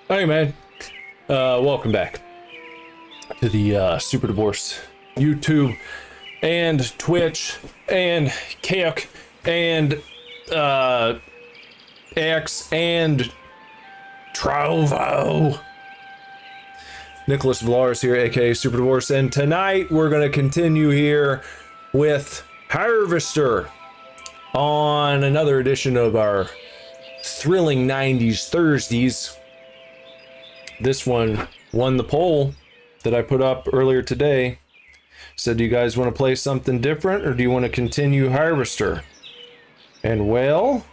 Hey man, welcome back to the Super Divorce YouTube and Twitch and Kick and X and Trovo. Nicholas Vlars here, aka Super Divorce, and tonight we're going to continue here with Harvester on another edition of our thrilling 90s Thursdays. This one won the poll that I put up earlier today. Said, do you guys want to play something different or do you want to continue Harvester? And well,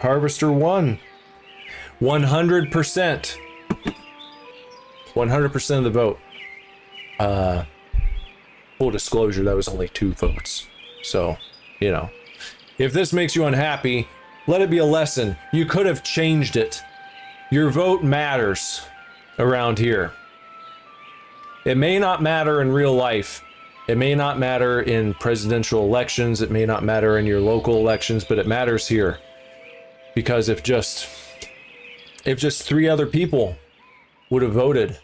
Harvester won. 100%. 100% of the vote. Full disclosure, that was only 2 votes. So, you know, if this makes you unhappy, let it be a lesson. You could have changed it. Your vote matters around here. It may not matter in real life. It may not matter in presidential elections. It may not matter in your local elections, but it matters here. Because if just 3 other people would have voted,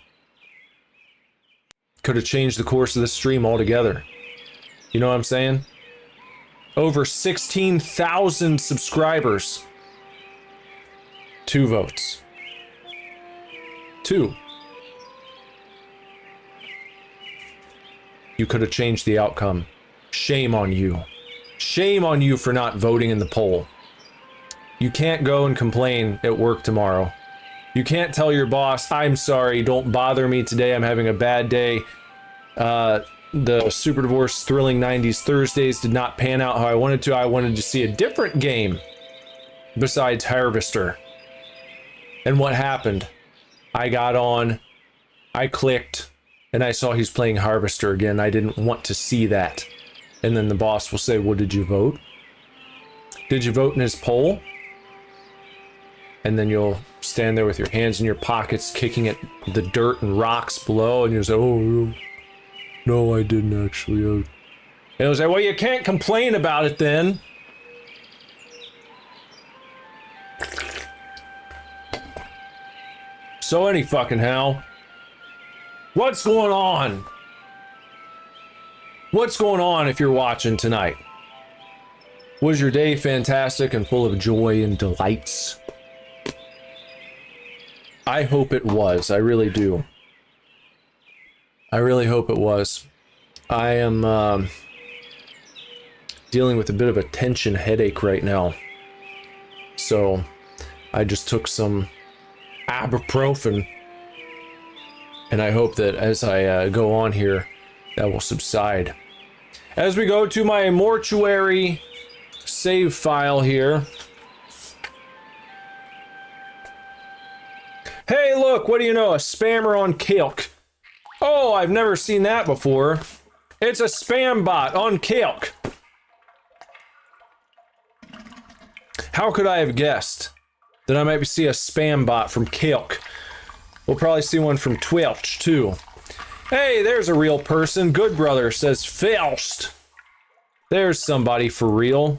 could have changed the course of this stream altogether. You know what I'm saying? Over 16,000 subscribers. 2 votes. 2. You could have changed the outcome. Shame on you. Shame on you for not voting in the poll. You can't go and complain at work tomorrow. You can't tell your boss, I'm sorry, don't bother me today, I'm having a bad day. The Super Divorce Thrilling 90s Thursdays did not pan out how I wanted to. I wanted to see a different game besides Harvester. And what happened? I got on, I clicked, and I saw he's playing Harvester again. I didn't want to see that. And then the boss will say, well, did you vote? Did you vote in his poll? And then you'll stand there with your hands in your pockets, kicking at the dirt and rocks below, and you'll say, oh, no, I didn't actually. And it was like, well, you can't complain about it then. So any fucking how. What's going on? What's going on if you're watching tonight? Was your day fantastic and full of joy and delights? I hope it was. I really do. I really hope it was. I am dealing with a bit of a tension headache right now. So I just took some ibuprofen. And I hope that as I go on here, that will subside. As we go to my mortuary save file here. Hey, look, what do you know? A spammer on Kilk. Oh, I've never seen that before. It's a spam bot on Kilk. How could I have guessed that I might see a spam bot from Kilk? We'll probably see one from Twitch, too. Hey, there's a real person. Good brother says first. There's somebody for real.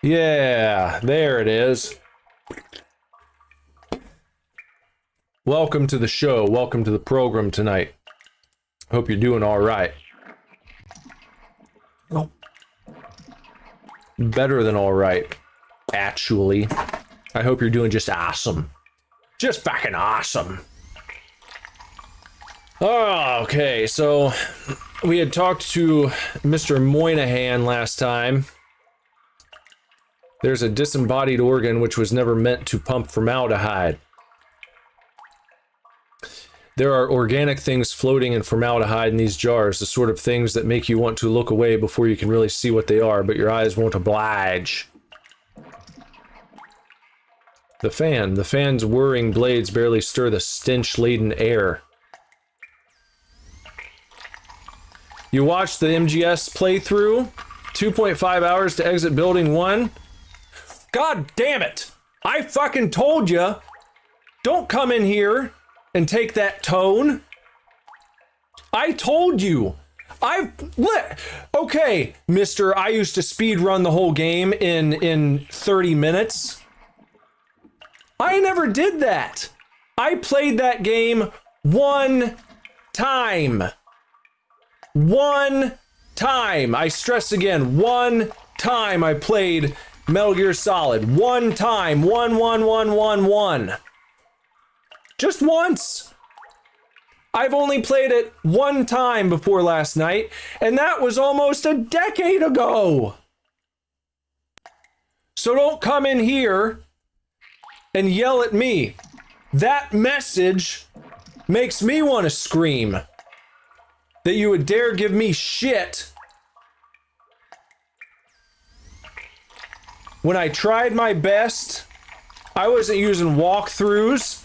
Yeah, there it is. Welcome to the show. Welcome to the program tonight. Hope you're doing all right. Oh. Better than all right, actually. I hope you're doing just awesome. Just fucking awesome. Oh, okay, so we had talked to Mr. Moynihan last time. There's a disembodied organ which was never meant to pump formaldehyde. There are organic things floating in formaldehyde in these jars, the sort of things that make you want to look away before you can really see what they are, but your eyes won't oblige. The fan's whirring blades barely stir the stench-laden air. You watched the MGS playthrough? 2.5 hours to exit building 1? God damn it! I fucking told you! Don't come in here and take that tone. I told you. Okay, mister, I used to speed run the whole game in 30 minutes. I never did that. I played that game one time. One time. I stress again, one time I played Metal Gear Solid. One time. One. Just once. I've only played it one time before last night, and that was almost a decade ago. So don't come in here and yell at me. That message makes me want to scream. That you would dare give me shit when I tried my best. I wasn't using walkthroughs.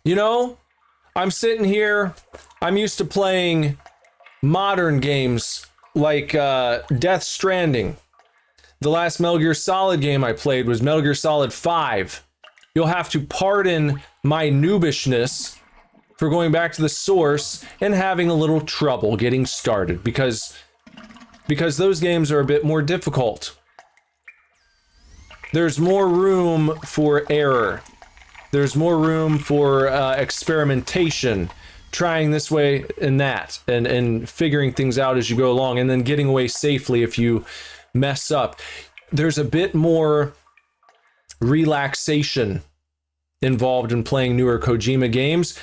You know, I'm sitting here, I'm used to playing modern games like Death Stranding. The last Metal Gear Solid game I played was Metal Gear Solid 5. You'll have to pardon my noobishness for going back to the source and having a little trouble getting started because those games are a bit more difficult. There's more room for error. There's more room for experimentation, trying this way and that, and figuring things out as you go along, and then getting away safely if you mess up. There's a bit more relaxation involved in playing newer Kojima games.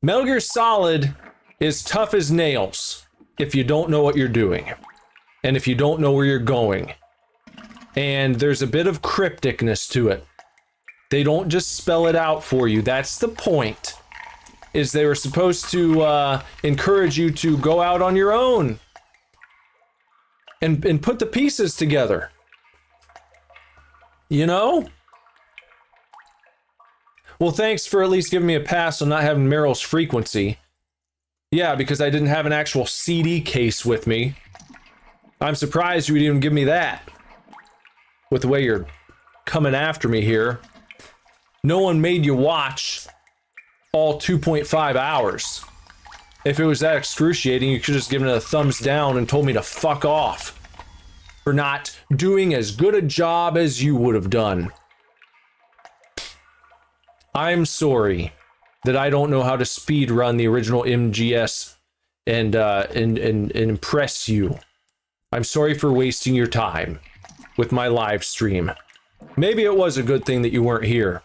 Metal Gear Solid is tough as nails if you don't know what you're doing, and if you don't know where you're going. And there's a bit of crypticness to it. They don't just spell it out for you. That's the point. Is they were supposed to encourage you to go out on your own and put the pieces together. You know? Well, thanks for at least giving me a pass on not having Meryl's frequency. Yeah, because I didn't have an actual CD case with me. I'm surprised you would even give me that. With the way you're coming after me here. No one made you watch all 2.5 hours. If it was that excruciating, you could have just given it a thumbs down and told me to fuck off for not doing as good a job as you would have done. I'm sorry that I don't know how to speed run the original MGS and impress you. I'm sorry for wasting your time with my live stream. Maybe it was a good thing that you weren't here.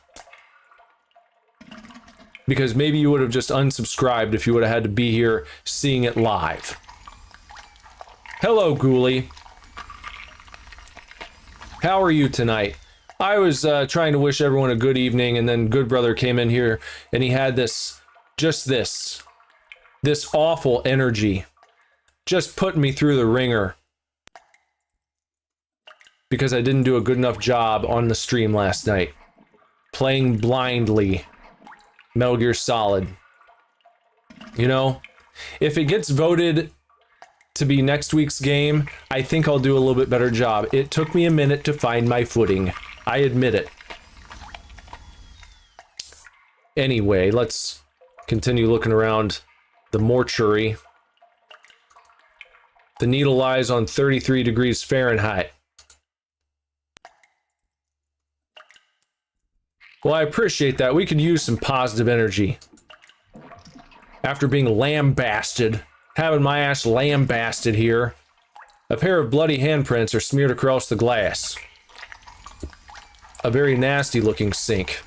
Because maybe you would have just unsubscribed if you would have had to be here seeing it live. Hello, Ghoulie. How are you tonight? I was trying to wish everyone a good evening, and then Good Brother came in here, and he had this awful energy. Just putting me through the ringer. Because I didn't do a good enough job on the stream last night. Playing blindly. Metal Gear Solid. You know, if it gets voted to be next week's game, I think I'll do a little bit better job. It took me a minute to find my footing. I admit it. Anyway, let's continue looking around the mortuary. The needle lies on 33 degrees Fahrenheit. Well, I appreciate that. We could use some positive energy. After being lambasted, having my ass lambasted here, a pair of bloody handprints are smeared across the glass. A very nasty looking sink.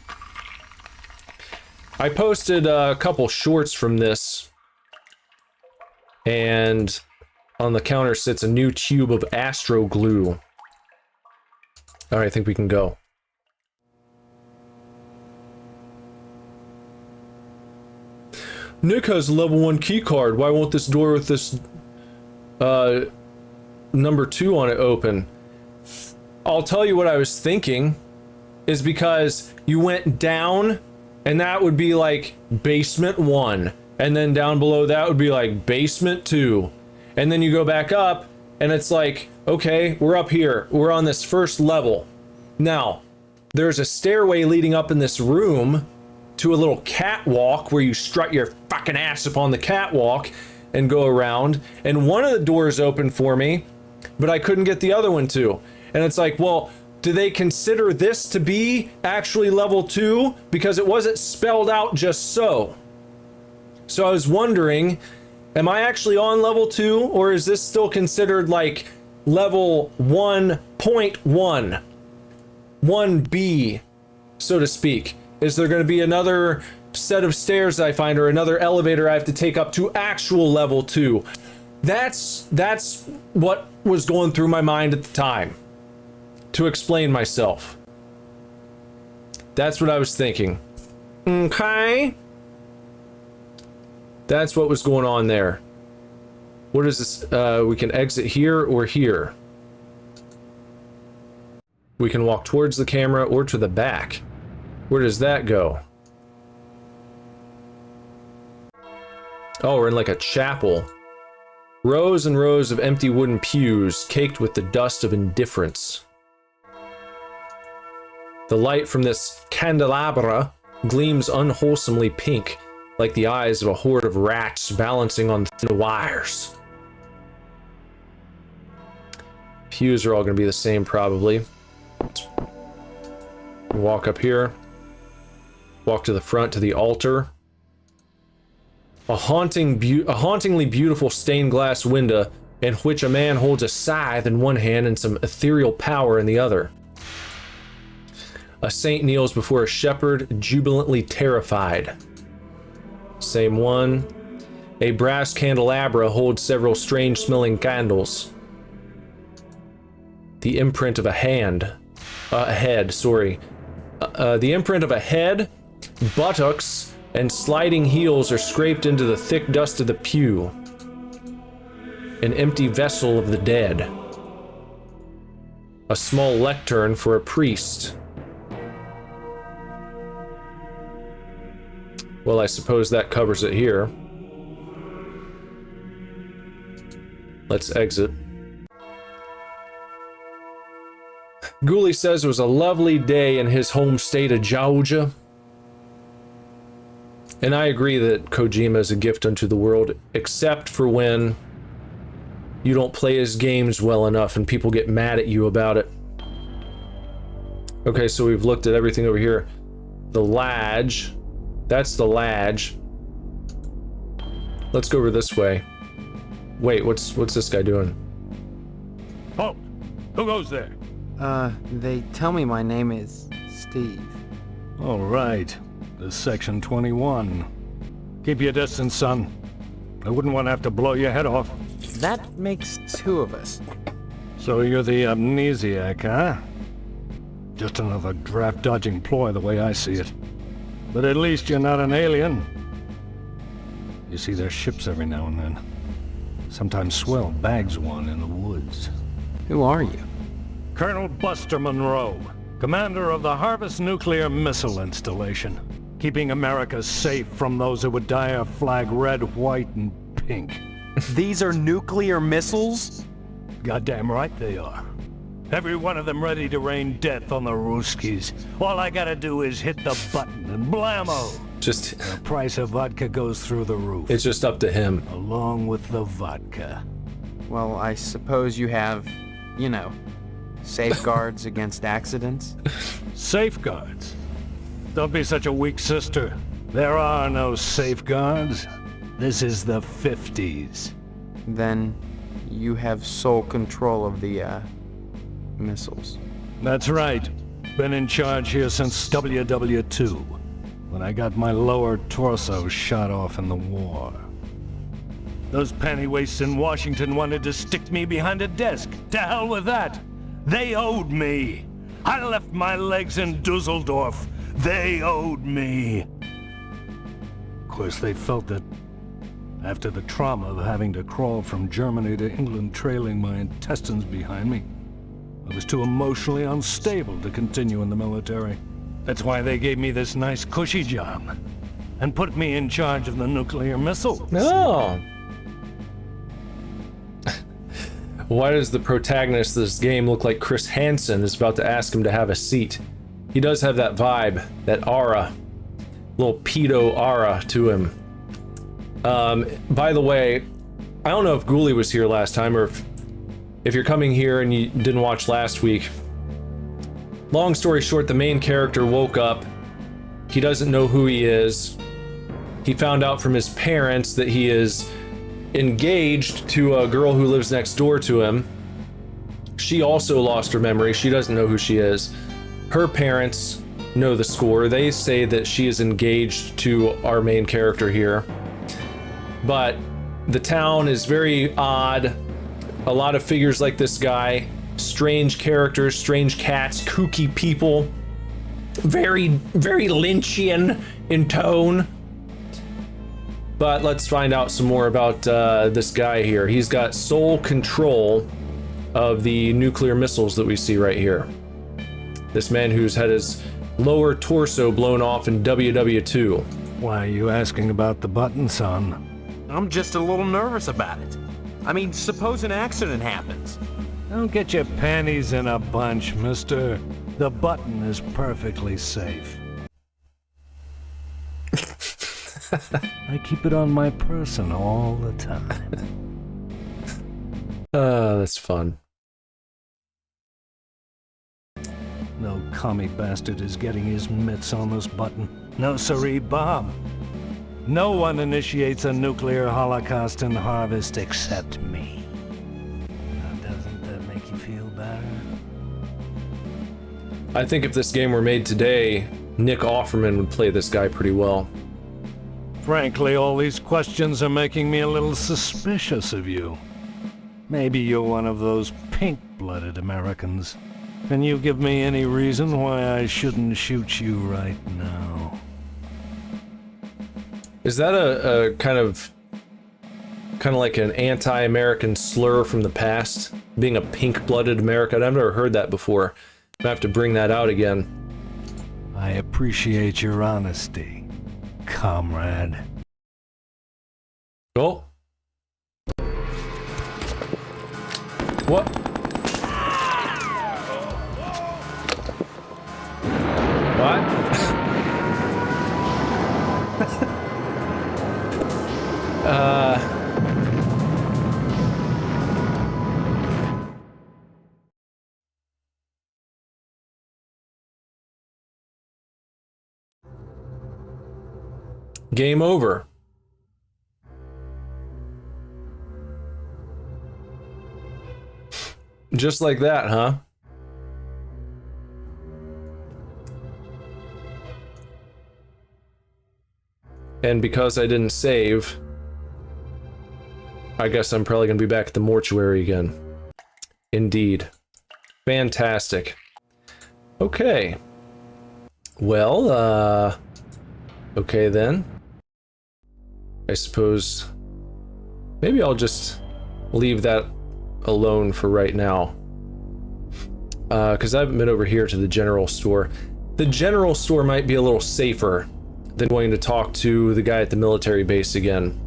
I posted a couple shorts from this, and on the counter sits a new tube of Astro glue. All right, I think we can go. Nick has a level 1 key card. Why won't this door with this number 2 on it open? I'll tell you what I was thinking is because you went down and that would be like basement 1, and then down below that would be like basement 2, and then you go back up and it's like, okay, we're up here, we're on this first level. Now there's a stairway leading up in this room to a little catwalk where you strut your fucking ass upon the catwalk, and go around, and one of the doors opened for me, but I couldn't get the other one to. And it's like, well, do they consider this to be actually level 2? Because it wasn't spelled out just so. So I was wondering, am I actually on level 2, or is this still considered like level 1.1? 1B, so to speak? Is there going to be another set of stairs I find, or another elevator I have to take up to actual level 2? That's what was going through my mind at the time, to explain myself. That's what I was thinking. Okay. That's what was going on there. What is this? We can exit here or here. We can walk towards the camera or to the back. Where does that go? Oh, we're in like a chapel. Rows and rows of empty wooden pews caked with the dust of indifference. The light from this candelabra gleams unwholesomely pink, like the eyes of a horde of rats balancing on thin wires. Pews are all going to be the same, probably. Walk up here. Walk to the front to the altar. A hauntingly beautiful stained glass window in which a man holds a scythe in one hand and some ethereal power in the other. A saint kneels before a shepherd, jubilantly terrified. Same one. A brass candelabra holds several strange-smelling candles. The imprint of a head, the imprint of a head, buttocks, and sliding heels are scraped into the thick dust of the pew. An empty vessel of the dead. A small lectern for a priest. Well, I suppose that covers it here. Let's exit. Ghoulie says it was a lovely day in his home state of Georgia. And I agree that Kojima is a gift unto the world, except for when you don't play his games well enough and people get mad at you about it. Okay, so we've looked at everything over here. The Lodge. That's the Lodge. Let's go over this way. Wait, what's this guy doing? Halt! Who goes there? They tell me my name is Steve. All right. This is Section 21. Keep your distance, son. I wouldn't want to have to blow your head off. That makes 2 of us. So you're the amnesiac, huh? Just another draft-dodging ploy the way I see it. But at least you're not an alien. You see their ships every now and then. Sometimes Swell bags one in the woods. Who are you? Colonel Buster Monroe, commander of the Harvest Nuclear Missile Installation, keeping America safe from those who would dye our flag red, white, and pink. These are nuclear missiles? Goddamn right they are. Every one of them ready to rain death on the Ruskies. All I gotta do is hit the button and blammo! Just... The price of vodka goes through the roof. It's just up to him. Along with the vodka. Well, I suppose you have, you know, safeguards against accidents? Safeguards? Don't be such a weak sister. There are no safeguards. This is the 50s. Then you have sole control of the, missiles. That's right. Been in charge here since WW2, when I got my lower torso shot off in the war. Those pantywaists in Washington wanted to stick me behind a desk. To hell with that. They owed me. I left my legs in Dusseldorf. They owed me. Of course, they felt that after the trauma of having to crawl from Germany to England trailing my intestines behind me, I was too emotionally unstable to continue in the military. That's why they gave me this nice cushy job and put me in charge of the nuclear missile. Oh. Why does the protagonist of this game look like Chris Hansen is about to ask him to have a seat? He does have that vibe, that aura, little pedo aura to him. By the way, I don't know if Ghoulie was here last time, or if you're coming here and you didn't watch last week. Long story short, the main character woke up. He doesn't know who he is. He found out from his parents that he is engaged to a girl who lives next door to him. She also lost her memory. She doesn't know who she is. Her parents know the score. They say that she is engaged to our main character here. But the town is very odd. A lot of figures like this guy. Strange characters, strange cats, kooky people. Very, very Lynchian in tone. But let's find out some more about this guy here. He's got sole control of the nuclear missiles that we see right here. This man who's had his lower torso blown off in WW2. Why are you asking about the button, son? I'm just a little nervous about it. I mean, suppose an accident happens. Don't get your panties in a bunch, mister. The button is perfectly safe. I keep it on my person all the time. That's fun. No commie bastard is getting his mitts on this button. No siree, Bob. No one initiates a nuclear holocaust and harvest except me. Now, doesn't that make you feel better? I think if this game were made today, Nick Offerman would play this guy pretty well. Frankly, all these questions are making me a little suspicious of you. Maybe you're one of those pink-blooded Americans. Can you give me any reason why I shouldn't shoot you right now? Is that a kind of like an anti-American slur from the past? Being a pink-blooded American? I've never heard that before. I have to bring that out again. I appreciate your honesty, comrade. Oh. What? What? Game over. Just like that, huh? And because I didn't save, I guess I'm probably gonna be back at the mortuary again. Indeed. Fantastic. Okay. Well, okay then. I suppose maybe I'll just leave that alone for right now. Because I haven't been over here to the general store. The general store might be a little safer than going to talk to the guy at the military base again.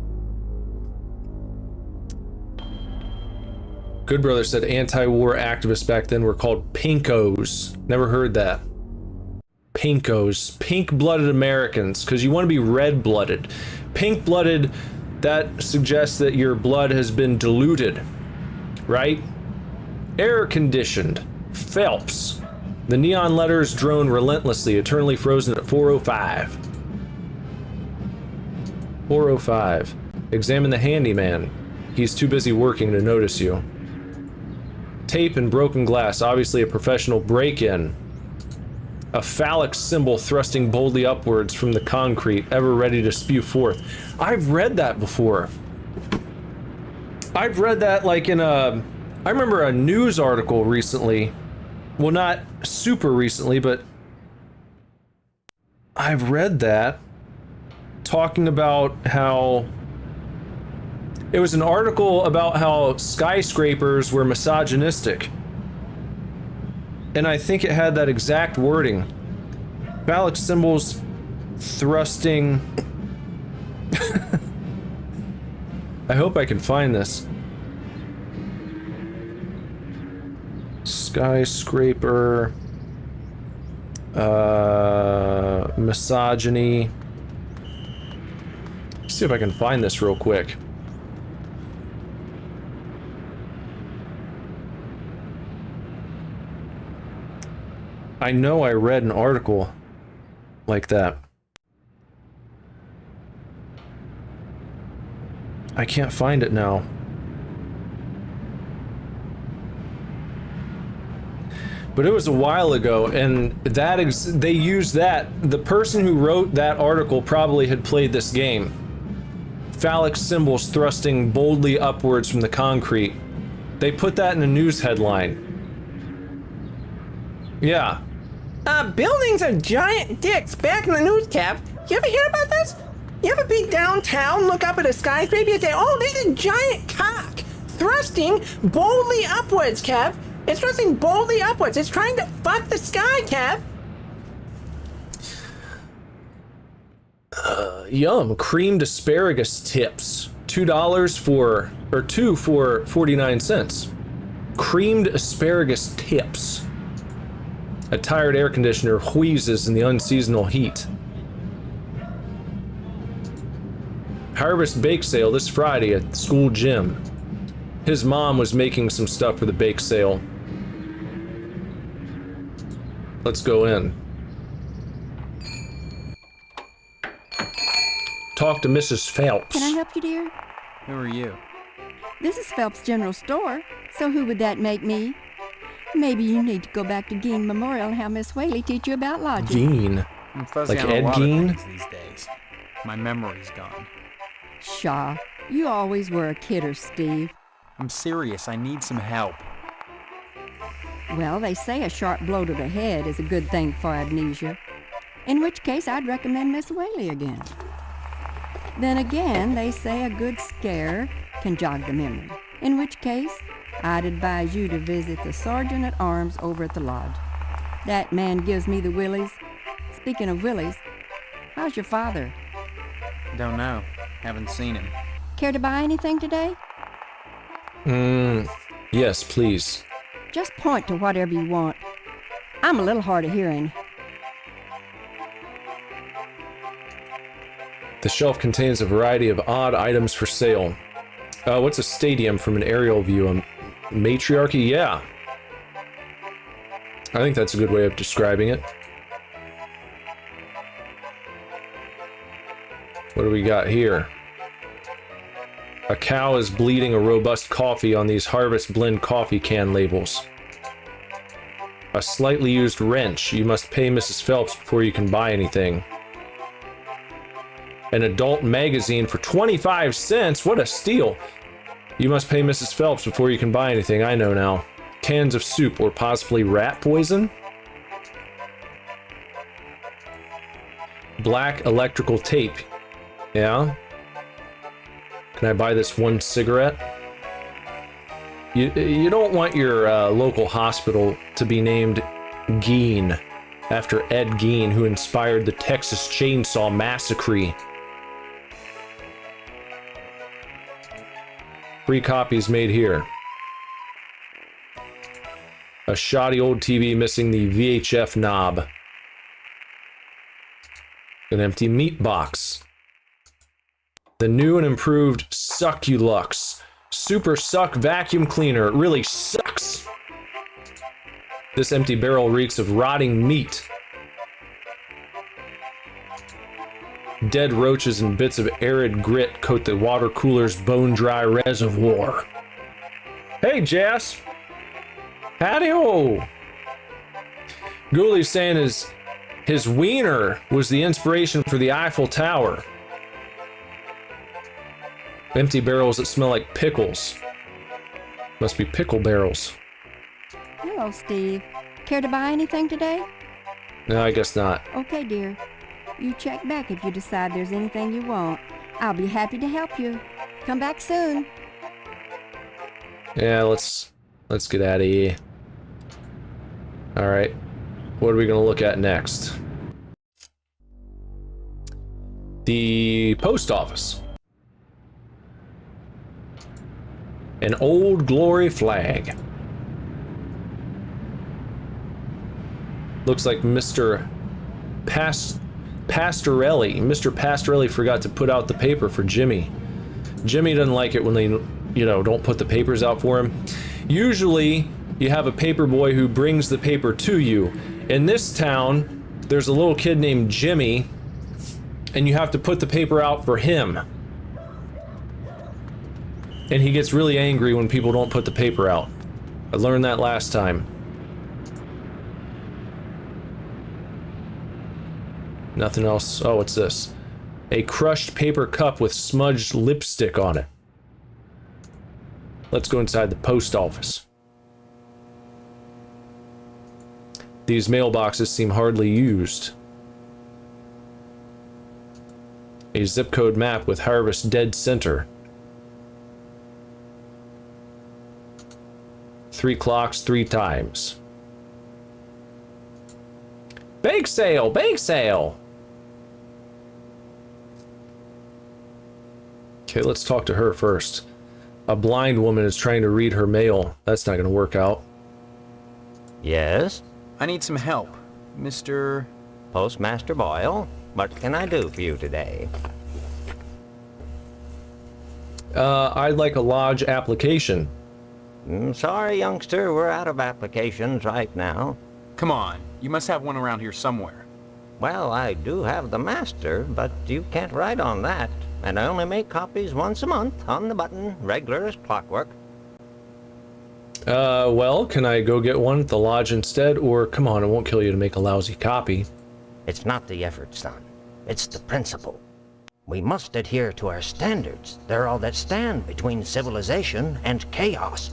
Good Brother said anti-war activists back then were called pinkos. Never heard that. Pinkos. Pink-blooded Americans, because you want to be red-blooded. Pink-blooded, that suggests that your blood has been diluted, right? Air-conditioned. Phelps. The neon letters drone relentlessly, eternally frozen at 4:05. 4:05. Examine the handyman. He's too busy working to notice you. Tape and broken glass, obviously a professional break-in. A phallic symbol thrusting boldly upwards from the concrete, ever ready to spew forth. I've read that before. I've read that like in a... I remember a news article recently. Well, not super recently, but I've read that talking about how... It was an article about how skyscrapers were misogynistic. And I think it had that exact wording. Phallic symbols thrusting... I hope I can find this. Skyscraper... misogyny... Let's see if I can find this real quick. I know I read an article like that. I can't find it now. But it was a while ago, and they used that. The person who wrote that article probably had played this game. Phallic symbols thrusting boldly upwards from the concrete. They put that in a news headline. Yeah. Buildings are giant dicks back in the news, Cap. You ever hear about this? You ever be downtown, look up at a skyscraper, and say, oh, there's a giant cock thrusting boldly upwards, Cap. It's thrusting boldly upwards. It's trying to fuck the sky, Cap. Yum. Creamed asparagus tips. $2 for, or 2 for 49 cents. Creamed asparagus tips. A tired air conditioner wheezes in the unseasonal heat. Harvest bake sale this Friday at the school gym. His mom was making some stuff for the bake sale. Let's go in. Talk to Mrs. Phelps. Can I help you, dear? Who are you? This is Phelps General Store, so who would that make me? Maybe you need to go back to Gein Memorial and have Miss Whaley teach you about logic. Gein? I'm fuzzy Like on a Ed lot Gein? of things these days. My memory's gone. Pshaw, you always were a kidder, Steve. I'm serious. I need some help. Well, they say a sharp blow to the head is a good thing for amnesia. In which case, I'd recommend Miss Whaley again. Then again, they say a good scare can jog the memory. In which case, I'd advise you to visit the Sergeant at Arms over at the lodge. That man gives me the willies. Speaking of willies, how's your father? Don't know. Haven't seen him. Care to buy anything today? Yes, please. Just point to whatever you want. I'm a little hard of hearing. The shelf contains a variety of odd items for sale. What's a stadium from an aerial view? Matriarchy? Yeah. I think that's a good way of describing it. What do we got here? A cow is bleeding a robust coffee on these Harvest Blend coffee can labels. A slightly used wrench. You must pay Mrs. Phelps before you can buy anything. An adult magazine for 25 cents. What a steal. You must pay Mrs. Phelps before you can buy anything. I know now. Cans of soup or possibly rat poison? Black electrical tape. Yeah? Can I buy this one cigarette? You don't want your local hospital to be named Gein, after Ed Gein, who inspired the Texas Chainsaw Massacre. Free copies made here. A shoddy old TV missing the VHF knob. An empty meat box. The new and improved Succulux Super Suck Vacuum Cleaner. It really sucks. This empty barrel reeks of rotting meat. Dead roaches and bits of arid grit coat the water cooler's bone-dry reservoir. Hey, Jess. Howdy-ho. Ghoulies saying his wiener was the inspiration for the Eiffel Tower. Empty barrels that smell like pickles. Must be pickle barrels. Hello, Steve. Care to buy anything today? No, I guess not. Okay, dear. You check back if you decide there's anything you want. I'll be happy to help you. Come back soon. Yeah, let's get out of here. Alright. What are we gonna look at next? The post office. An Old Glory flag. Looks like Mr. Pastorelli. Mr. Pastorelli forgot to put out the paper for Jimmy. Jimmy doesn't like it when they, don't put the papers out for him. Usually, you have a paper boy who brings the paper to you. In this town, there's a little kid named Jimmy, and you have to put the paper out for him. And he gets really angry when people don't put the paper out. I learned that last time. Nothing else. Oh, what's this? A crushed paper cup with smudged lipstick on it. Let's go inside the post office. These mailboxes seem hardly used. A zip code map with Harvest dead center. 3 clocks 3 times. Bake sale! Bake sale! Okay, let's talk to her first. A blind woman is trying to read her mail. That's not gonna work out. Yes? I need some help, Mr. Postmaster Boyle, what can I do for you today? I'd like a lodge application. Sorry, youngster, we're out of applications right now. Come on, you must have one around here somewhere. Well, I do have the master, but you can't write on that. And I only make copies once a month, on the button, regular as clockwork. Well, can I go get one at the lodge instead? Or, come on, it won't kill you to make a lousy copy. It's not the effort, son. It's the principle. We must adhere to our standards. They're all that stand between civilization and chaos.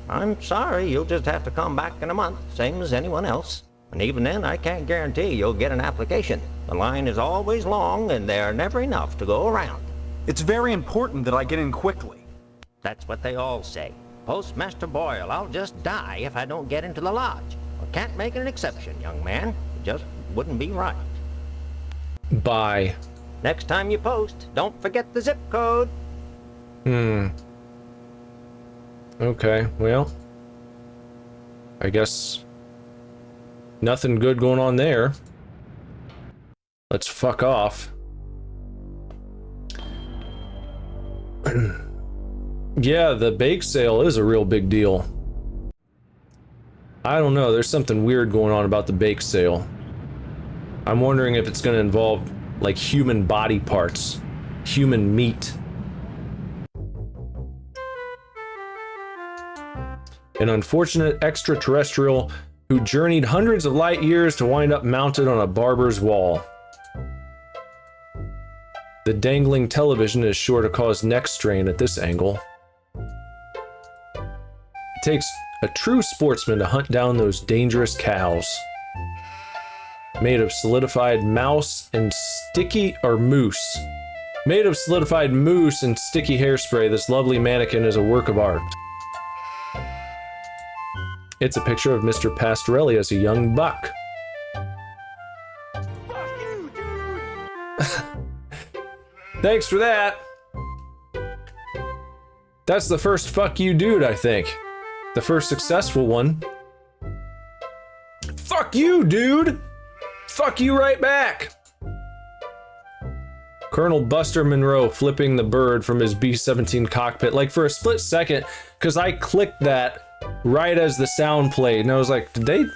I'm sorry, you'll just have to come back in a month, same as anyone else. And even then, I can't guarantee you'll get an application. The line is always long, and there are never enough to go around. It's very important that I get in quickly. That's what they all say. Postmaster Boyle, I'll just die if I don't get into the lodge. I can't make an exception, young man. It just wouldn't be right. Bye. Next time you post, don't forget the zip code. Okay, well, I guess nothing good going on there. Let's fuck off. Yeah, the bake sale is a real big deal. I don't know, there's something weird going on about the bake sale. I'm wondering if it's going to involve, like, human body parts, human meat. An unfortunate extraterrestrial who journeyed hundreds of light years to wind up mounted on a barber's wall. The dangling television is sure to cause neck strain at this angle. It takes a true sportsman to hunt down those dangerous cows. Made of solidified mouse and sticky, or moose. Made of solidified moose and sticky hairspray, this lovely mannequin is a work of art. It's a picture of Mr. Pastorelli as a young buck. Thanks for that. That's the first fuck you dude, I think. The first successful one. Fuck you, dude! Fuck you right back! Colonel Buster Monroe flipping the bird from his B-17 cockpit, like for a split second, because I clicked that right as the sound played, and I was like, did they?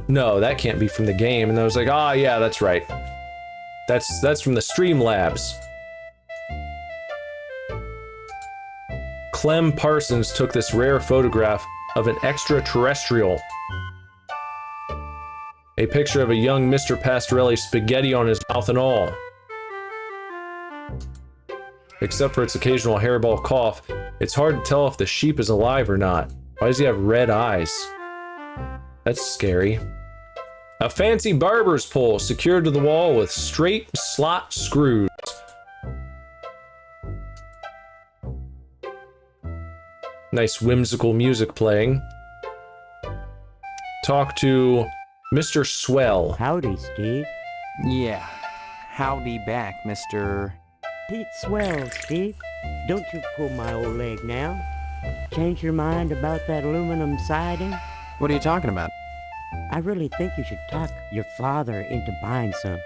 No, that can't be from the game. And I was like, ah, yeah, that's right. That's from the Streamlabs. Clem Parsons took this rare photograph of an extraterrestrial. A picture of a young Mr. Pastorelli, spaghetti on his mouth and all. Except for its occasional hairball cough, it's hard to tell if the sheep is alive or not. Why does he have red eyes? That's scary. A fancy barber's pole secured to the wall with straight slot screws. Nice whimsical music playing. Talk to Mr. Swell. Howdy, Steve. Yeah. Howdy back, Mr. Pete Swell, Steve. Don't you pull my old leg now. Change your mind about that aluminum siding? What are you talking about? I really think you should talk your father into buying some.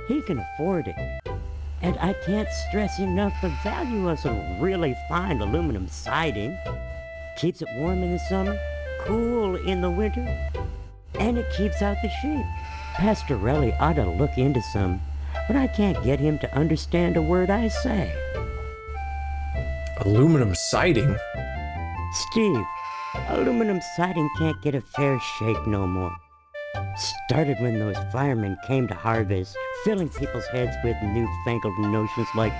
He can afford it. And I can't stress enough the value of some really fine aluminum siding. Keeps it warm in the summer, cool in the winter. And it keeps out the sheep. Pastorelli ought to look into some, but I can't get him to understand a word I say. Aluminum siding? Steve, aluminum siding can't get a fair shake no more. Started when those firemen came to harvest, filling people's heads with newfangled notions like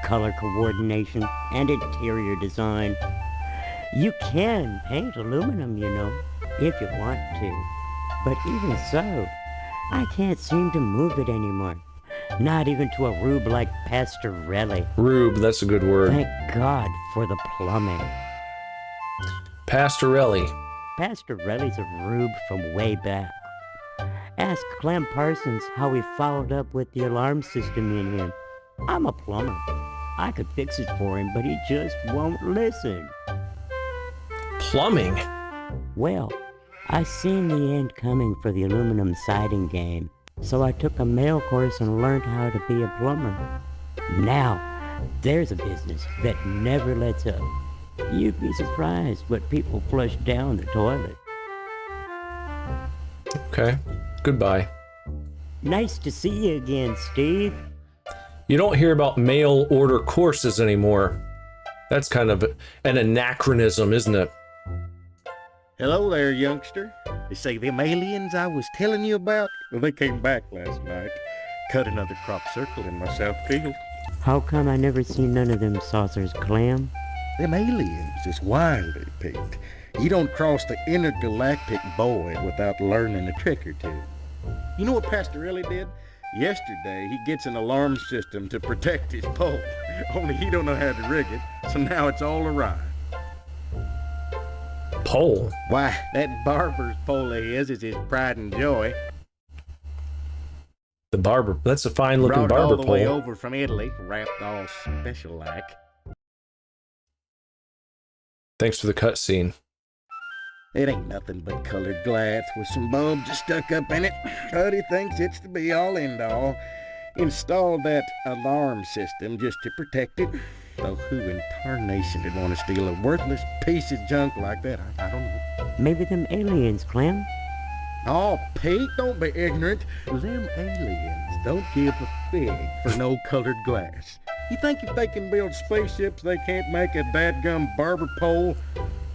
color coordination and interior design. You can paint aluminum, you know, if you want to. But even so, I can't seem to move it anymore. Not even to a rube like Pastorelli. Rube, that's a good word. Thank God for the plumbing. Pastorelli. Pastorelli's a rube from way back. Ask Clem Parsons how he followed up with the alarm system in him. I'm a plumber. I could fix it for him, but he just won't listen. Plumbing? Well, I seen the end coming for the aluminum siding game, so I took a mail course and learned how to be a plumber. Now, there's a business that never lets up. You'd be surprised what people flush down the toilet. Okay. Goodbye. Nice to see you again, Steve. You don't hear about mail order courses anymore. That's kind of an anachronism, isn't it? Hello there, youngster. They say them aliens I was telling you about, well, they came back last night. Cut another crop circle in my south field. How come I never seen none of them saucers, Clem? Them aliens is wily, Pete. You don't cross the intergalactic void without learning a trick or two. You know what Pastorelli did? Yesterday, he gets an alarm system to protect his pole. Only he don't know how to rig it, so now it's all awry. Pole? Why, that barber's pole of his is his pride and joy. The barber. That's a fine looking Brought barber all the way pole. over from Italy, wrapped all special like. Thanks for the cutscene. It ain't nothing but colored glass with some bulbs stuck up in it, but he thinks it's the be-all end-all. Installed that alarm system just to protect it. Though who in tarnation would want to steal a worthless piece of junk like that? I don't know. Maybe them aliens, Clem. Oh, Pete, don't be ignorant. Them aliens don't give a fig for no colored glass. You think if they can build spaceships, they can't make a dadgum barber pole?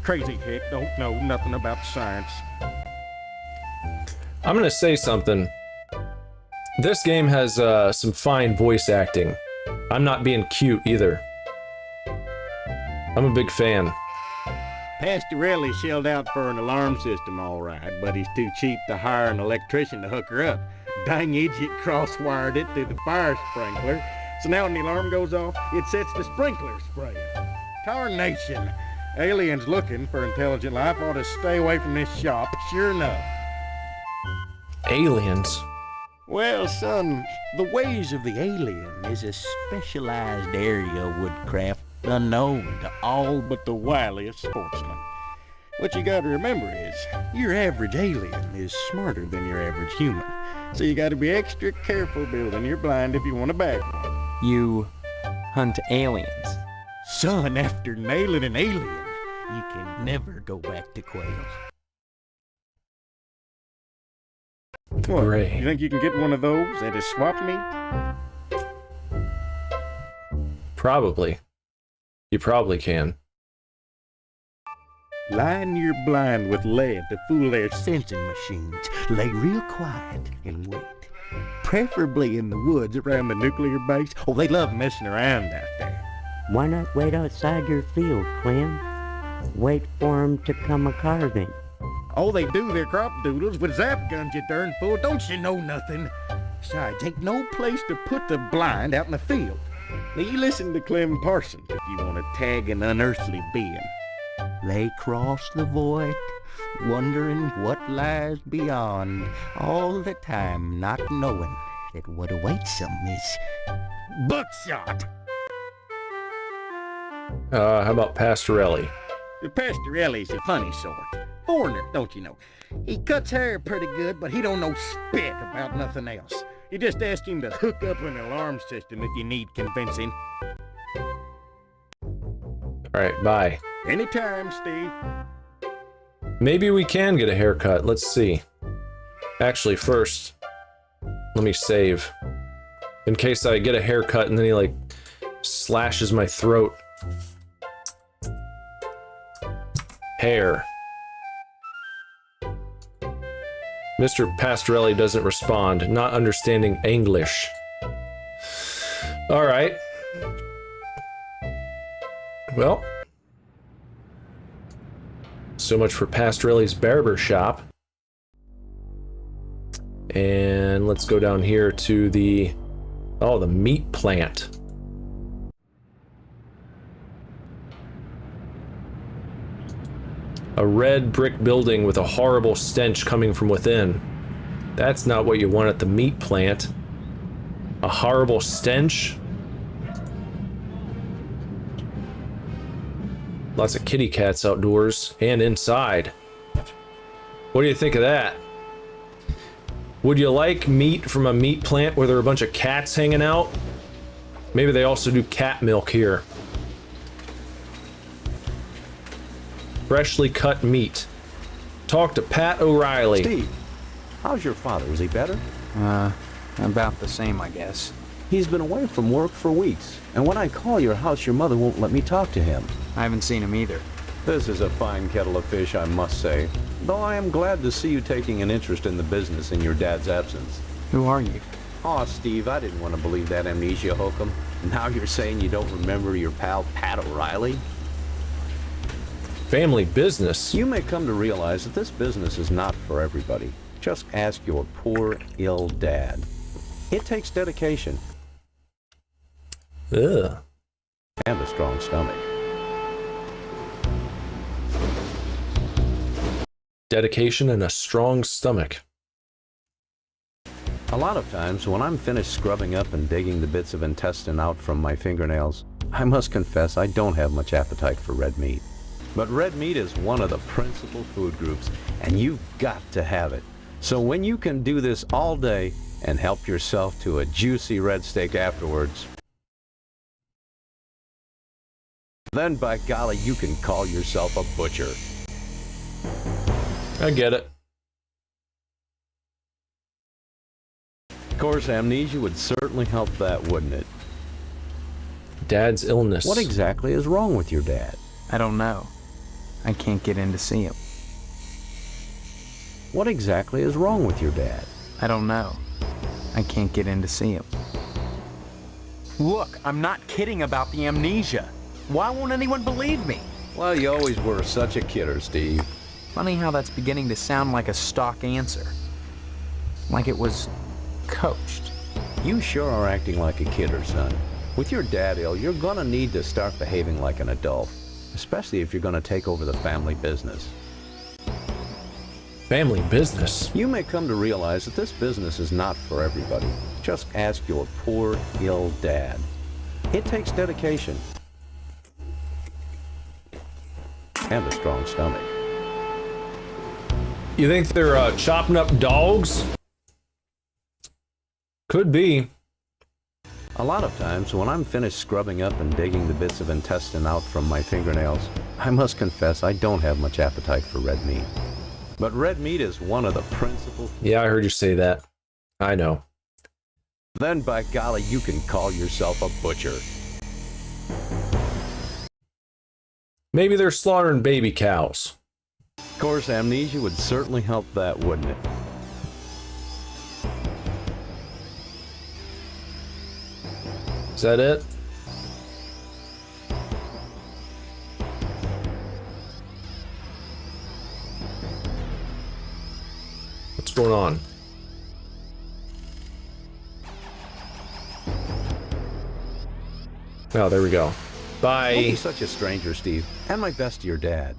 Crazy hick don't know nothing about science. I'm gonna say something. This game has some fine voice acting. I'm not being cute either. I'm a big fan. Pastorelli shelled out for an alarm system, all right, but he's too cheap to hire an electrician to hook her up. Dang idiot cross-wired it through the fire sprinkler, so now when the alarm goes off, it sets the sprinkler spraying. Tarnation! Aliens looking for intelligent life ought to stay away from this shop, sure enough. Aliens? Well, son, the ways of the alien is a specialized area of woodcraft unknown to all but the wiliest sportsmen. What you gotta remember is, your average alien is smarter than your average human, so you gotta be extra careful building your blind if you want to bag one. You hunt aliens. Son, after nailing an alien, you can never go back to quails. What, Gray. you think you can get one of those at a swap meet? Probably. You probably can. Line your blind with lead to fool their sensing machines. Lay real quiet and wait. Preferably in the woods around the nuclear base. Oh, they love messing around out there. Why not wait outside your field, Clem? Wait for 'em to come a-carving. Oh, they do their crop doodles with zap guns, you darn fool. Don't you know nothing? Besides, ain't no place to put the blind out in the field. Now, you listen to Clem Parsons if you want to tag an unearthly being. They cross the void, wondering what lies beyond, all the time not knowing that what awaits them is buckshot. How about Pastorelli? Pastorelli's a funny sort. Foreigner, don't you know? He cuts hair pretty good, but he don't know spit about nothing else. You just ask him to hook up an alarm system if you need convincing. Alright, bye. Anytime, Steve. Maybe we can get a haircut. Let's see. Actually, first, let me save. In case I get a haircut and then he, like, slashes my throat. Hair. Mr. Pastorelli doesn't respond, not understanding English. Alright. Well. So much for Pastorelli's barber shop. And let's go down here to the... Oh, the meat plant. A red brick building with a horrible stench coming from within. That's not what you want at the meat plant. A horrible stench? Lots of kitty cats outdoors and inside. What do you think of that? Would you like meat from a meat plant where there are a bunch of cats hanging out? Maybe they also do cat milk here. Freshly cut meat. Talk to Pat O'Reilly. Steve, how's your father? Is he better? About the same, I guess. He's been away from work for weeks, and when I call your house, your mother won't let me talk to him. I haven't seen him either. This is a fine kettle of fish, I must say, though I am glad to see you taking an interest in the business in your dad's absence. Who are you? Aw, Steve, I didn't want to believe that amnesia hokum. Now you're saying you don't remember your pal Pat O'Reilly? Family business. You may come to realize that this business is not for everybody. Just ask your poor, ill dad. It takes dedication. Ugh. And a strong stomach. Dedication and a strong stomach. A lot of times, when I'm finished scrubbing up and digging the bits of intestine out from my fingernails, I must confess I don't have much appetite for red meat. But red meat is one of the principal food groups, and you've got to have it. So when you can do this all day and help yourself to a juicy red steak afterwards, then by golly, you can call yourself a butcher. I get it. Of course, amnesia would certainly help that, wouldn't it? Dad's illness. What exactly is wrong with your dad? I don't know. I can't get in to see him. What exactly is wrong with your dad? I don't know. I can't get in to see him. Look, I'm not kidding about the amnesia. Why won't anyone believe me? Well, you always were such a kidder, Steve. Funny how that's beginning to sound like a stock answer. Like it was coached. You sure are acting like a kidder, son. With your dad ill, you're gonna need to start behaving like an adult. Especially if you're gonna take over the family business. Family business? You may come to realize that this business is not for everybody. Just ask your poor, ill dad. It takes dedication. And a strong stomach. You think they're chopping up dogs? Could be. A lot of times, when I'm finished scrubbing up and digging the bits of intestine out from my fingernails, I must confess I don't have much appetite for red meat. But red meat is one of the principal... Yeah, I heard you say that. I know. Then by golly, you can call yourself a butcher. Maybe they're slaughtering baby cows. Of course, amnesia would certainly help that, wouldn't it? Is that it? What's going on? Oh, there we go. Don't Bye. be such a stranger, Steve. And my best to your dad.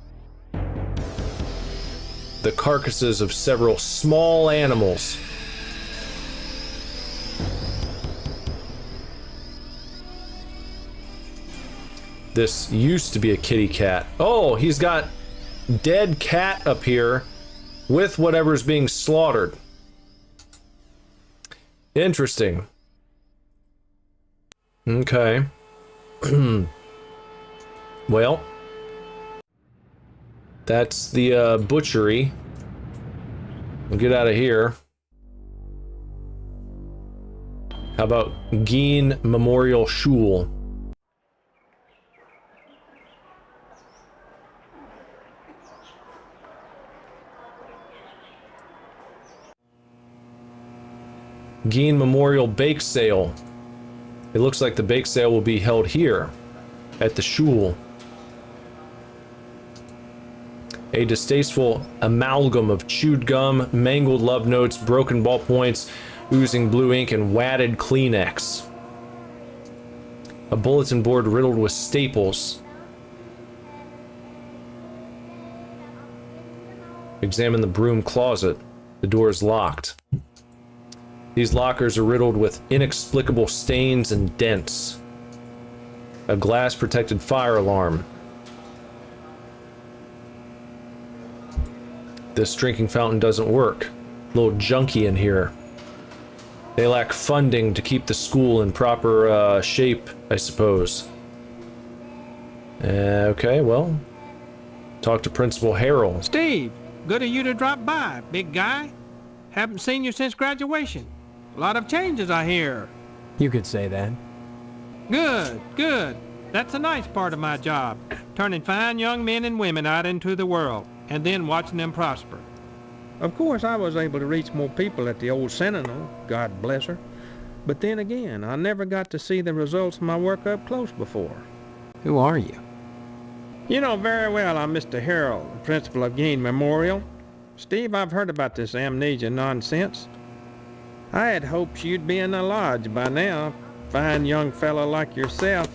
The carcasses of several small animals. This used to be a kitty cat. Oh, he's got dead cat up here with whatever's being slaughtered. Interesting. Okay. Well, that's the butchery. We'll get out of here. How about Geen Memorial Schule? Geen Memorial Bake Sale. It looks like the bake sale will be held here at the Schule. A distasteful amalgam of chewed gum, mangled love notes, broken ballpoints, oozing blue ink, and wadded Kleenex. A bulletin board riddled with staples. Examine the broom closet. The door is locked. These lockers are riddled with inexplicable stains and dents. A glass-protected fire alarm. This drinking fountain doesn't work. A little junky in here. They lack funding to keep the school in proper shape, I suppose. Okay, well, talk to Principal Harrell. Steve, good of you to drop by, big guy. Haven't seen you since graduation. A lot of changes, I hear. You could say that. Good, good. That's the nice part of my job, turning fine young men and women out into the world, and then watching them prosper. Of course, I was able to reach more people at the old Sentinel, God bless her. But then again, I never got to see the results of my work up close before. Who are you? You know very well I'm Mr. Harrell, the principal of Geen Memorial. Steve, I've heard about this amnesia nonsense. I had hoped you'd be in the lodge by now, fine young fellow like yourself.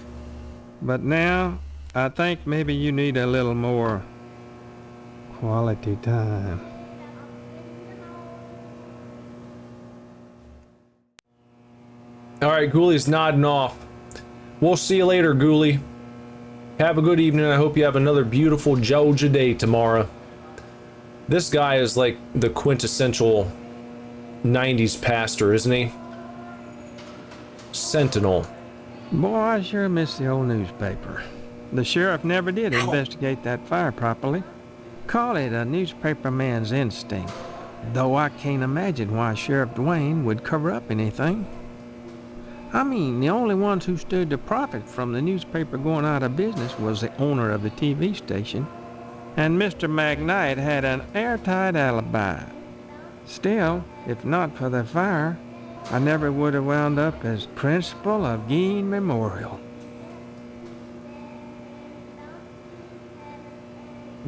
But now, I think maybe you need a little more quality time. Alright, Ghoulies nodding off. We'll see you later, Ghoulie. Have a good evening. I hope you have another beautiful Georgia day tomorrow. This guy is like the quintessential 90s pastor, isn't he? Sentinel. Boy, I sure miss the old newspaper. The sheriff never did investigate that fire properly. Call it a newspaper man's instinct, though I can't imagine why Sheriff Dwayne would cover up anything. I mean, the only ones who stood to profit from the newspaper going out of business was the owner of the TV station, and Mr. McKnight had an airtight alibi. Still, if not for the fire, I never would have wound up as principal of Geen Memorial.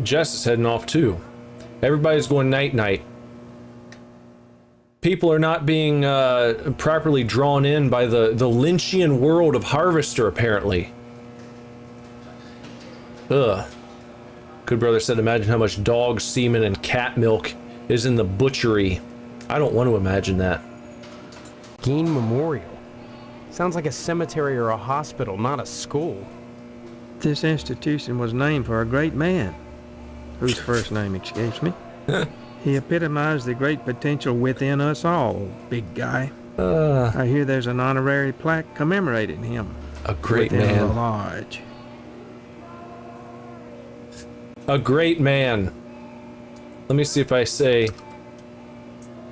Jess is heading off too. Everybody's going night-night. People are not being properly drawn in by the Lynchian world of Harvester, apparently. Ugh. Good brother said, imagine how much dog semen and cat milk is in the butchery. I don't want to imagine that. Geen Memorial. Sounds like a cemetery or a hospital, not a school. This institution was named for a great man, whose first name escapes me. He epitomized the great potential within us all, big guy. I hear there's an honorary plaque commemorating him. A great within man. the lodge. A great man. Let me see if I say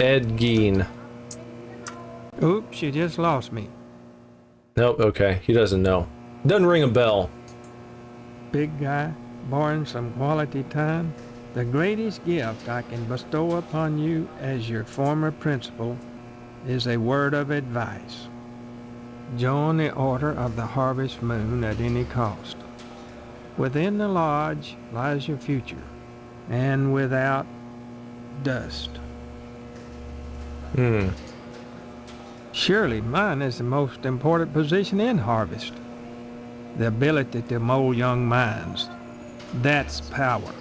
Ed Gein. Oops, you just lost me. Nope, okay. He doesn't know. Doesn't ring a bell. Big guy, borrowing some quality time. The greatest gift I can bestow upon you as your former principal is a word of advice. Join the Order of the Harvest Moon at any cost. Within the lodge lies your future, and without, dust. Surely mine is the most important position in Harvest. The ability to mold young minds. That's power.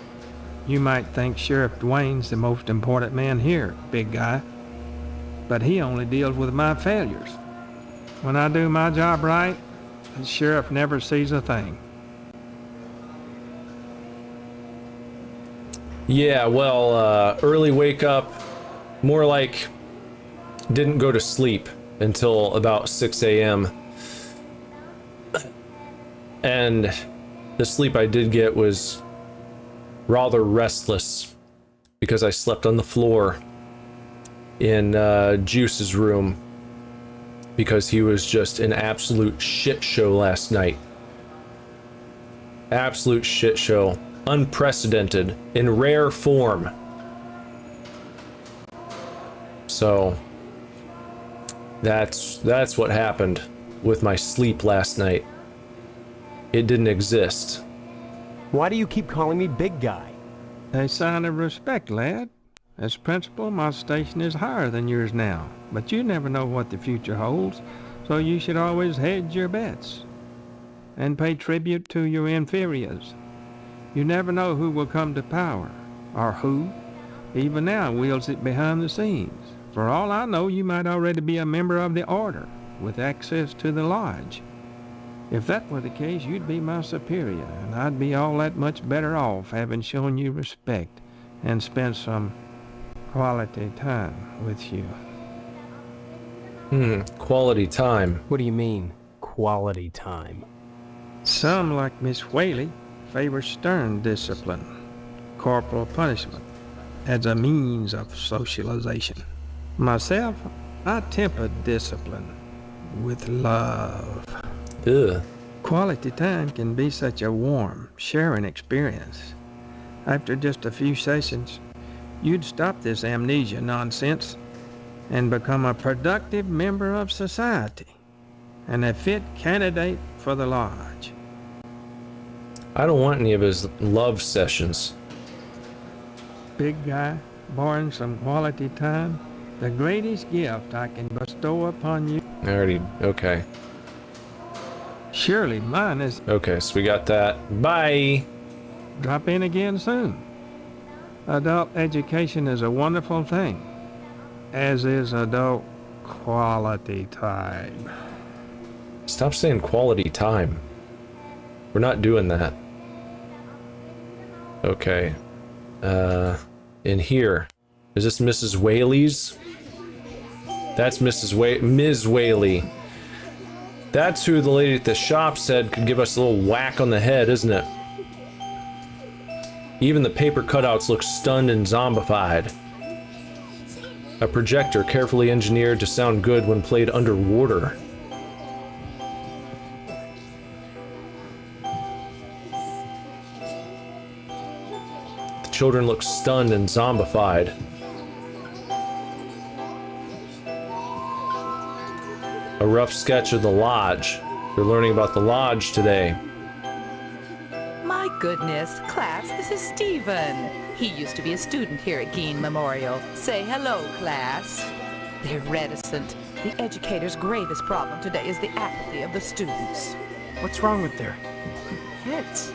You might think Sheriff Dwayne's the most important man here, big guy. But he only deals with my failures. When I do my job right, the sheriff never sees a thing. Yeah, well, early wake up, more like didn't go to sleep until about 6 a.m. And the sleep I did get was rather restless because I slept on the floor in Juice's room. because he was just an absolute shit show last night. Absolute shit show. Unprecedented. In rare form. So, that's what happened with my sleep last night. It didn't exist. Why do you keep calling me big guy? A sign of respect, lad. As principal, my station is higher than yours now, but you never know what the future holds, so you should always hedge your bets and pay tribute to your inferiors. You never know who will come to power, or who, even now, wields it behind the scenes. For all I know, you might already be a member of the Order, with access to the Lodge. If that were the case, you'd be my superior, and I'd be all that much better off having shown you respect and spent some quality time with you. Quality time. What do you mean, quality time? Some, like Miss Whaley, favor stern discipline, corporal punishment, as a means of socialization. Myself, I temper discipline with love. Ugh. Quality time can be such a warm, sharing experience. After just a few sessions, you'd stop this amnesia nonsense and become a productive member of society and a fit candidate for the Lodge. I don't want any of his love sessions. Big guy, barring some quality time, the greatest gift I can bestow upon you. Okay. Surely mine is. Okay, so we got that. Bye! Drop in again soon. Adult education is a wonderful thing, as is adult quality time. Stop saying quality time. We're not doing that. Okay. In here. Is this Mrs. Whaley's? That's Ms. Whaley. That's who the lady at the shop said could give us a little whack on the head, isn't it? Even the paper cutouts look stunned and zombified. A projector carefully engineered to sound good when played underwater. The children look stunned and zombified. A rough sketch of the lodge. They're learning about the lodge today. My goodness, class, this is Stephen. He used to be a student here at Gein Memorial. Say hello, class. They're reticent. The educator's gravest problem today is the apathy of the students. What's wrong with their heads?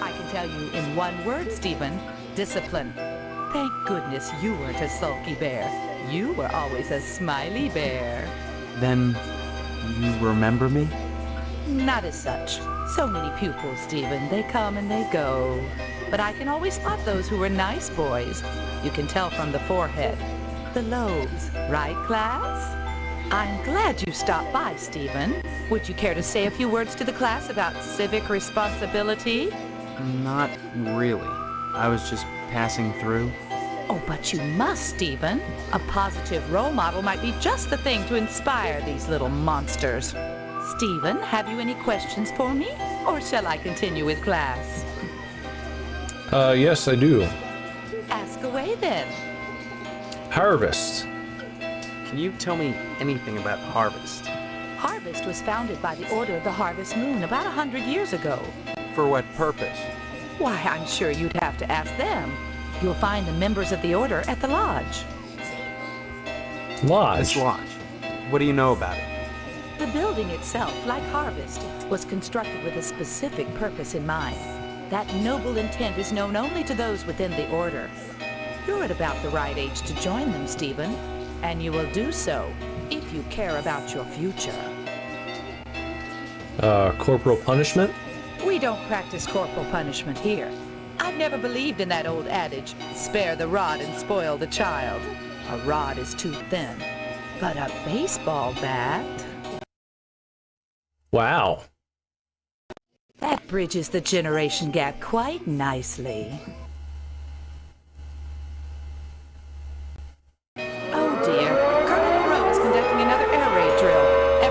I can tell you in one word, Stephen, discipline. Thank goodness you weren't a sulky bear. You were always a smiley bear. Then, you remember me? Not as such. So many pupils, Stephen. They come and they go. But I can always spot those who were nice boys. You can tell from the forehead. The lobes, right, class? I'm glad you stopped by, Stephen. Would you care to say a few words to the class about civic responsibility? Not really. I was just passing through. Oh, but you must, Stephen. A positive role model might be just the thing to inspire these little monsters. Stephen, have you any questions for me? Or shall I continue with class? Yes, I do. Ask away then. Harvest. Can you tell me anything about Harvest? Harvest was founded by the Order of the Harvest Moon about 100 years ago. For what purpose? Why, I'm sure you'd have to ask them. You'll find the members of the Order at the Lodge. Lodge? This lodge. What do you know about it? The building itself, like Harvest, was constructed with a specific purpose in mind. That noble intent is known only to those within the Order. You're at about the right age to join them, Stephen, and you will do so if you care about your future. Corporal punishment? We don't practice corporal punishment here. I've never believed in that old adage, spare the rod and spoil the child. A rod is too thin, but a baseball bat... Wow. That bridges the generation gap quite nicely. Oh dear, Colonel Monroe is conducting another air raid drill.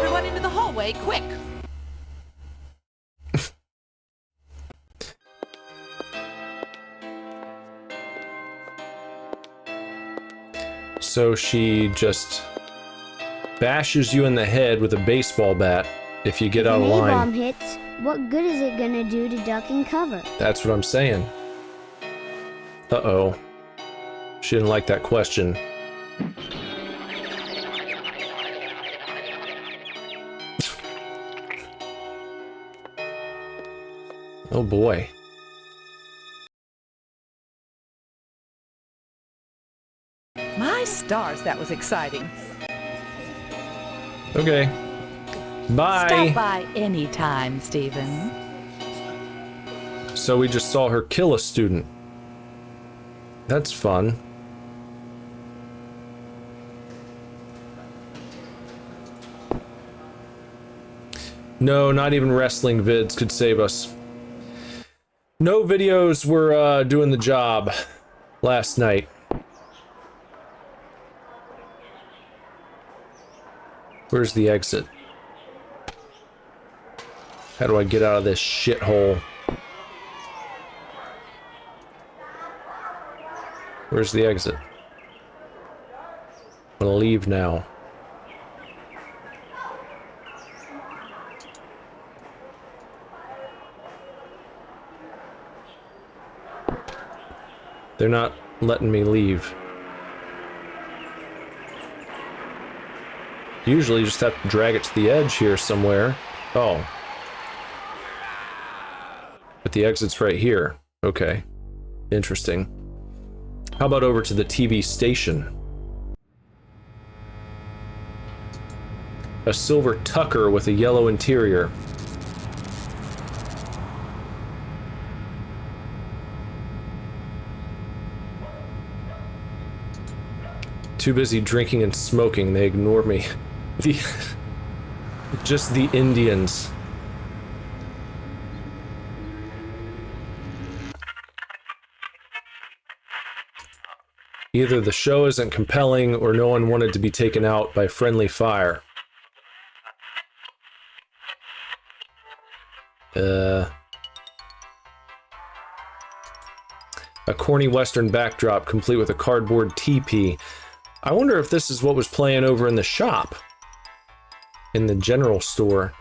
So she just bashes you in the head with a baseball bat if you get out of If an line. A-bomb hits, what good is it gonna do to duck and cover? That's what I'm saying. Uh-oh. She didn't like that question. Oh boy. My stars, that was exciting. Okay. Bye. Stop by any time, Stephen. So we just saw her kill a student. That's fun. No, not even wrestling vids could save us. No videos were doing the job last night. Where's the exit? How do I get out of this shithole? Where's the exit? I'm gonna leave now. They're not letting me leave. Usually you just have to drag it to the edge here somewhere. Oh. But the exit's right here. Okay. Interesting. How about over to the TV station? A silver Tucker with a yellow interior. Too busy drinking and smoking, they ignore me. Just the Indians. Either the show isn't compelling or no one wanted to be taken out by friendly fire. A corny western backdrop complete with a cardboard teepee. I wonder if this is what was playing over in the shop. In the general store.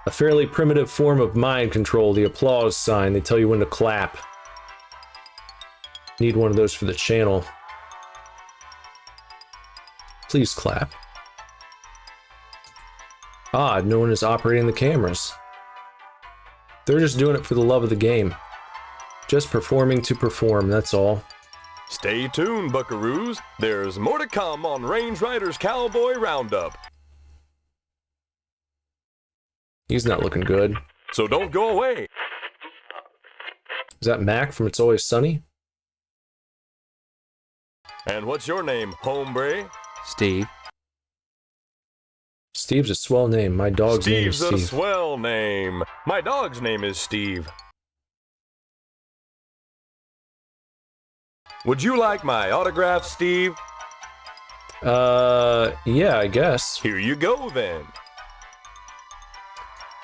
A fairly primitive form of mind control, the applause sign. They tell you when to clap. Need one of those for the channel. Please clap. Odd, no one is operating the cameras. They're just doing it for the love of the game. Just performing to perform, that's all. Stay tuned, buckaroos. There's more to come on Range Riders Cowboy Roundup. He's not looking good. So don't go away. Is that Mac from It's Always Sunny? And what's your name, hombre? Steve. Steve's a swell name. My dog's name is Steve's Steve. a swell name. My dog's name is Steve. Would you like my autograph, Steve? Yeah, I guess. Here you go, then.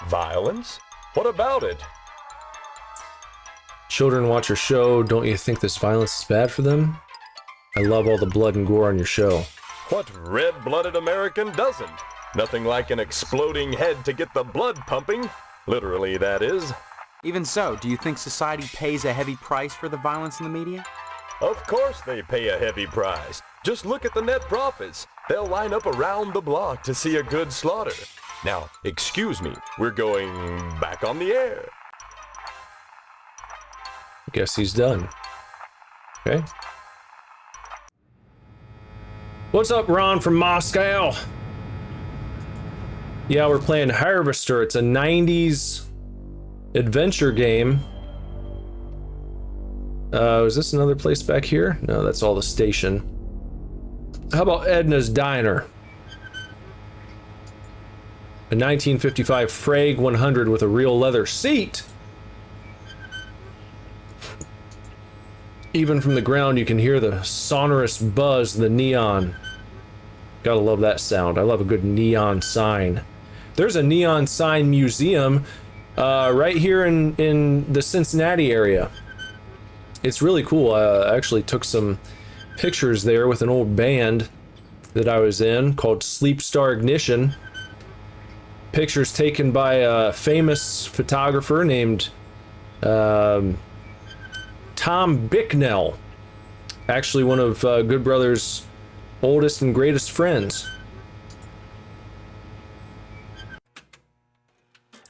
Violence? What about it? Children watch your show. Don't you think this violence is bad for them? I love all the blood and gore on your show. What red-blooded American doesn't? Nothing like an exploding head to get the blood pumping. Literally, that is. Even so, do you think society pays a heavy price for the violence in the media? Of course they pay a heavy price. Just look at the net profits. They'll line up around the block to see a good slaughter. Now, excuse me, we're going back on the air. Guess he's done. Okay. What's up, Ron from Moscow? Yeah, we're playing Harvester. It's a 90s adventure game. Is this another place back here? No, that's all the station. How about Edna's Diner? A 1955 Frag 100 with a real leather seat. Even from the ground, you can hear the sonorous buzz of the neon. Gotta love that sound. I love a good neon sign. There's a neon sign museum right here in the Cincinnati area. It's really cool. I actually took some pictures there with an old band that I was in called Sleep Star Ignition. Pictures taken by a famous photographer named Tom Bicknell. Actually one of Good Brother's oldest and greatest friends.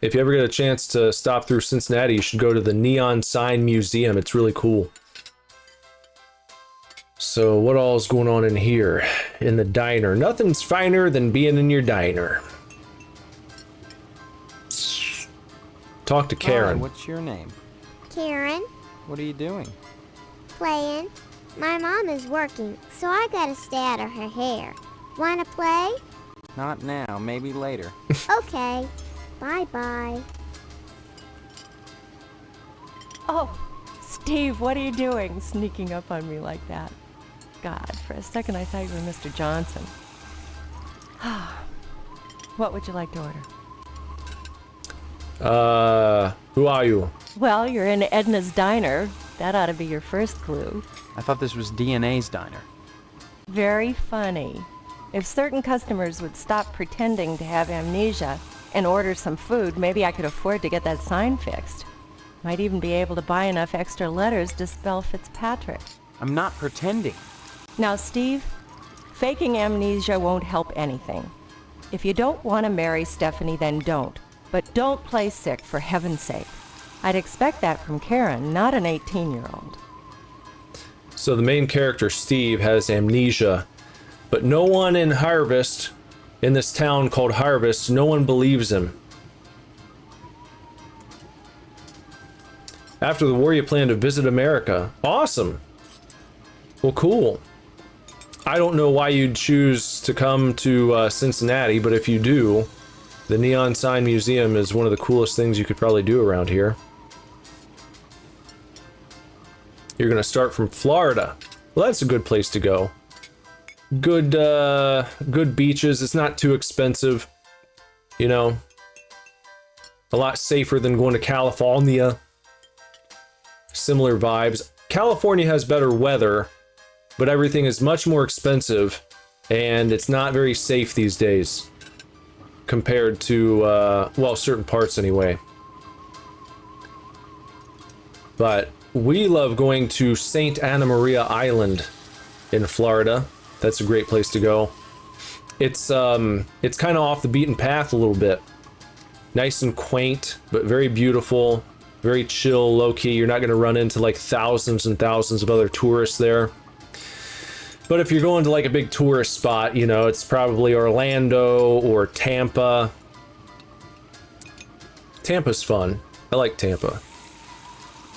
If you ever get a chance to stop through Cincinnati, you should go to the Neon Sign Museum. It's really cool. So what all is going on in here? In the diner. Nothing's finer than being in your diner. Talk to Karen. Hi, what's your name? Karen, What are you doing? playing. My mom is working, so I gotta stay out of her hair. Wanna play? Not now, maybe later. Okay. Bye-bye. Oh, Steve, what are you doing sneaking up on me like that? God, for a second I thought you were Mr. Johnson. What would you like to order? Who are you? Well, you're in Edna's Diner. That ought to be your first clue. I thought this was DNA's diner. Very funny. If certain customers would stop pretending to have amnesia and order some food, maybe I could afford to get that sign fixed. Might even be able to buy enough extra letters to spell Fitzpatrick. I'm not pretending. Now, Steve, faking amnesia won't help anything. If you don't want to marry Stephanie, then don't. But don't play sick, for heaven's sake. I'd expect that from Karen, not an 18-year-old. So the main character, Steve, has amnesia, but no one in Harvest, in this town called Harvest, no one believes him. After the war, you plan to visit America. Awesome. Well, cool. I don't know why you'd choose to come to Cincinnati, but if you do, the Neon Sign Museum is one of the coolest things you could probably do around here. You're gonna start from Florida. Well, that's a good place to go. Good, good beaches. It's not too expensive. You know, a lot safer than going to California. Similar vibes. California has better weather, but everything is much more expensive, and it's not very safe these days compared to, well, certain parts anyway. But we love going to St. Anna Maria Island in Florida. That's a great place to go. It's kind of off the beaten path a little bit. Nice and quaint, but very beautiful, very chill, low-key. You're not going to run into like thousands and thousands of other tourists there. But if you're going to like a big tourist spot, you know, it's probably Orlando or Tampa. Tampa's fun. I like Tampa.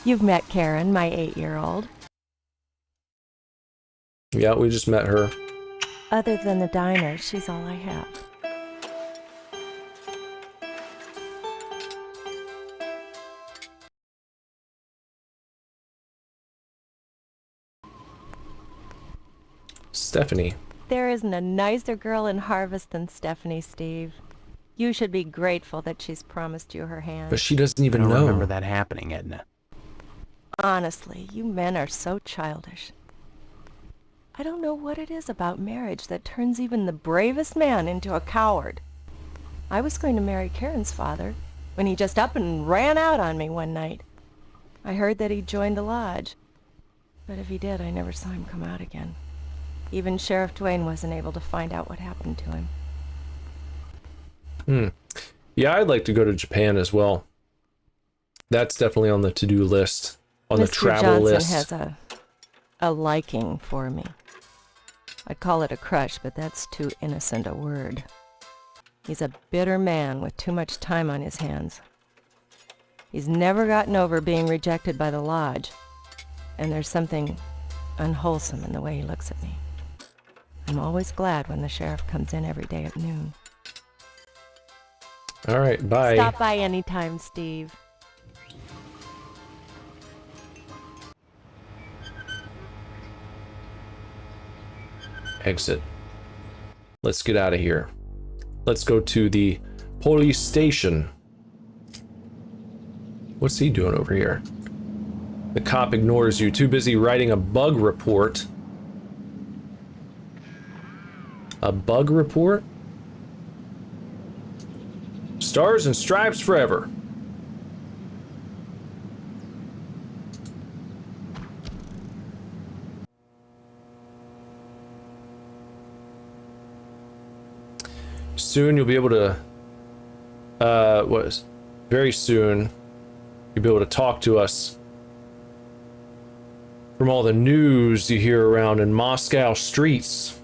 You've met Karen, my 8-year-old. Yeah, we just met her. Other than the diner, she's all I have. Stephanie. There isn't a nicer girl in Harvest than Stephanie, Steve. You should be grateful that she's promised you her hand. But she doesn't even I don't know. remember that happening, Edna. Honestly, you men are so childish. I don't know what it is about marriage that turns even the bravest man into a coward. I was going to marry Karen's father when he just up and ran out on me one night. I heard that he joined the lodge, but if he did, I never saw him come out again. Even Sheriff Duane wasn't able to find out what happened to him. Yeah, I'd like to go to Japan as well. That's definitely on the to-do list, on the travel list. Mr. Johnson has a liking for me. I'd call it a crush, but that's too innocent a word. He's a bitter man with too much time on his hands. He's never gotten over being rejected by the lodge, and there's something unwholesome in the way he looks at me. I'm always glad when the sheriff comes in every day at noon. All right, bye. Stop by anytime, Steve. Exit. Let's get out of here. Let's go to the police station. What's he doing over here? The cop ignores you, too busy writing a bug report. A bug report? Stars and stripes forever. Soon you'll be able to, very soon, you'll be able to talk to us from all the news you hear around in Moscow streets.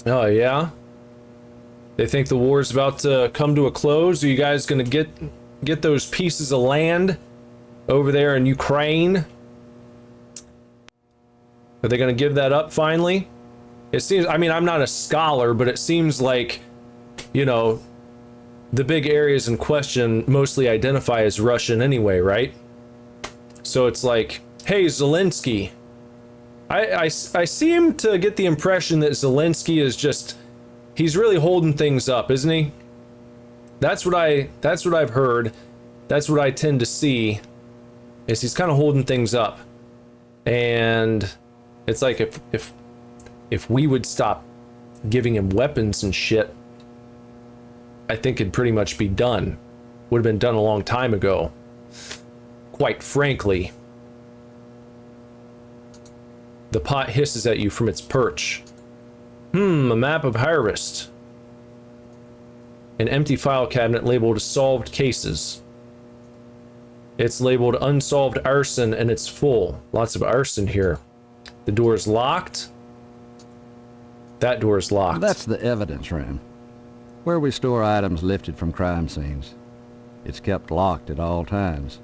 Oh, yeah? They think the war's about to come to a close? Are you guys gonna get those pieces of land over there in Ukraine? Are they gonna give that up finally? It seems, I mean, I'm not a scholar, but it seems like, you know, the big areas in question mostly identify as Russian anyway, right? So it's like, hey, Zelensky. I seem to get the impression that Zelensky is just, he's really holding things up, isn't he? That's what I've heard. That's what I tend to see, is he's kind of holding things up. And it's like if we would stop giving him weapons and shit, I think it'd pretty much be done. Would have been done a long time ago. Quite frankly. The pot hisses at you from its perch. A map of Harvest. An empty file cabinet labeled solved cases. It's labeled unsolved arson and it's full. Lots of arson here. The door is locked. That door is locked. That's the evidence room, where we store items lifted from crime scenes. It's kept locked at all times.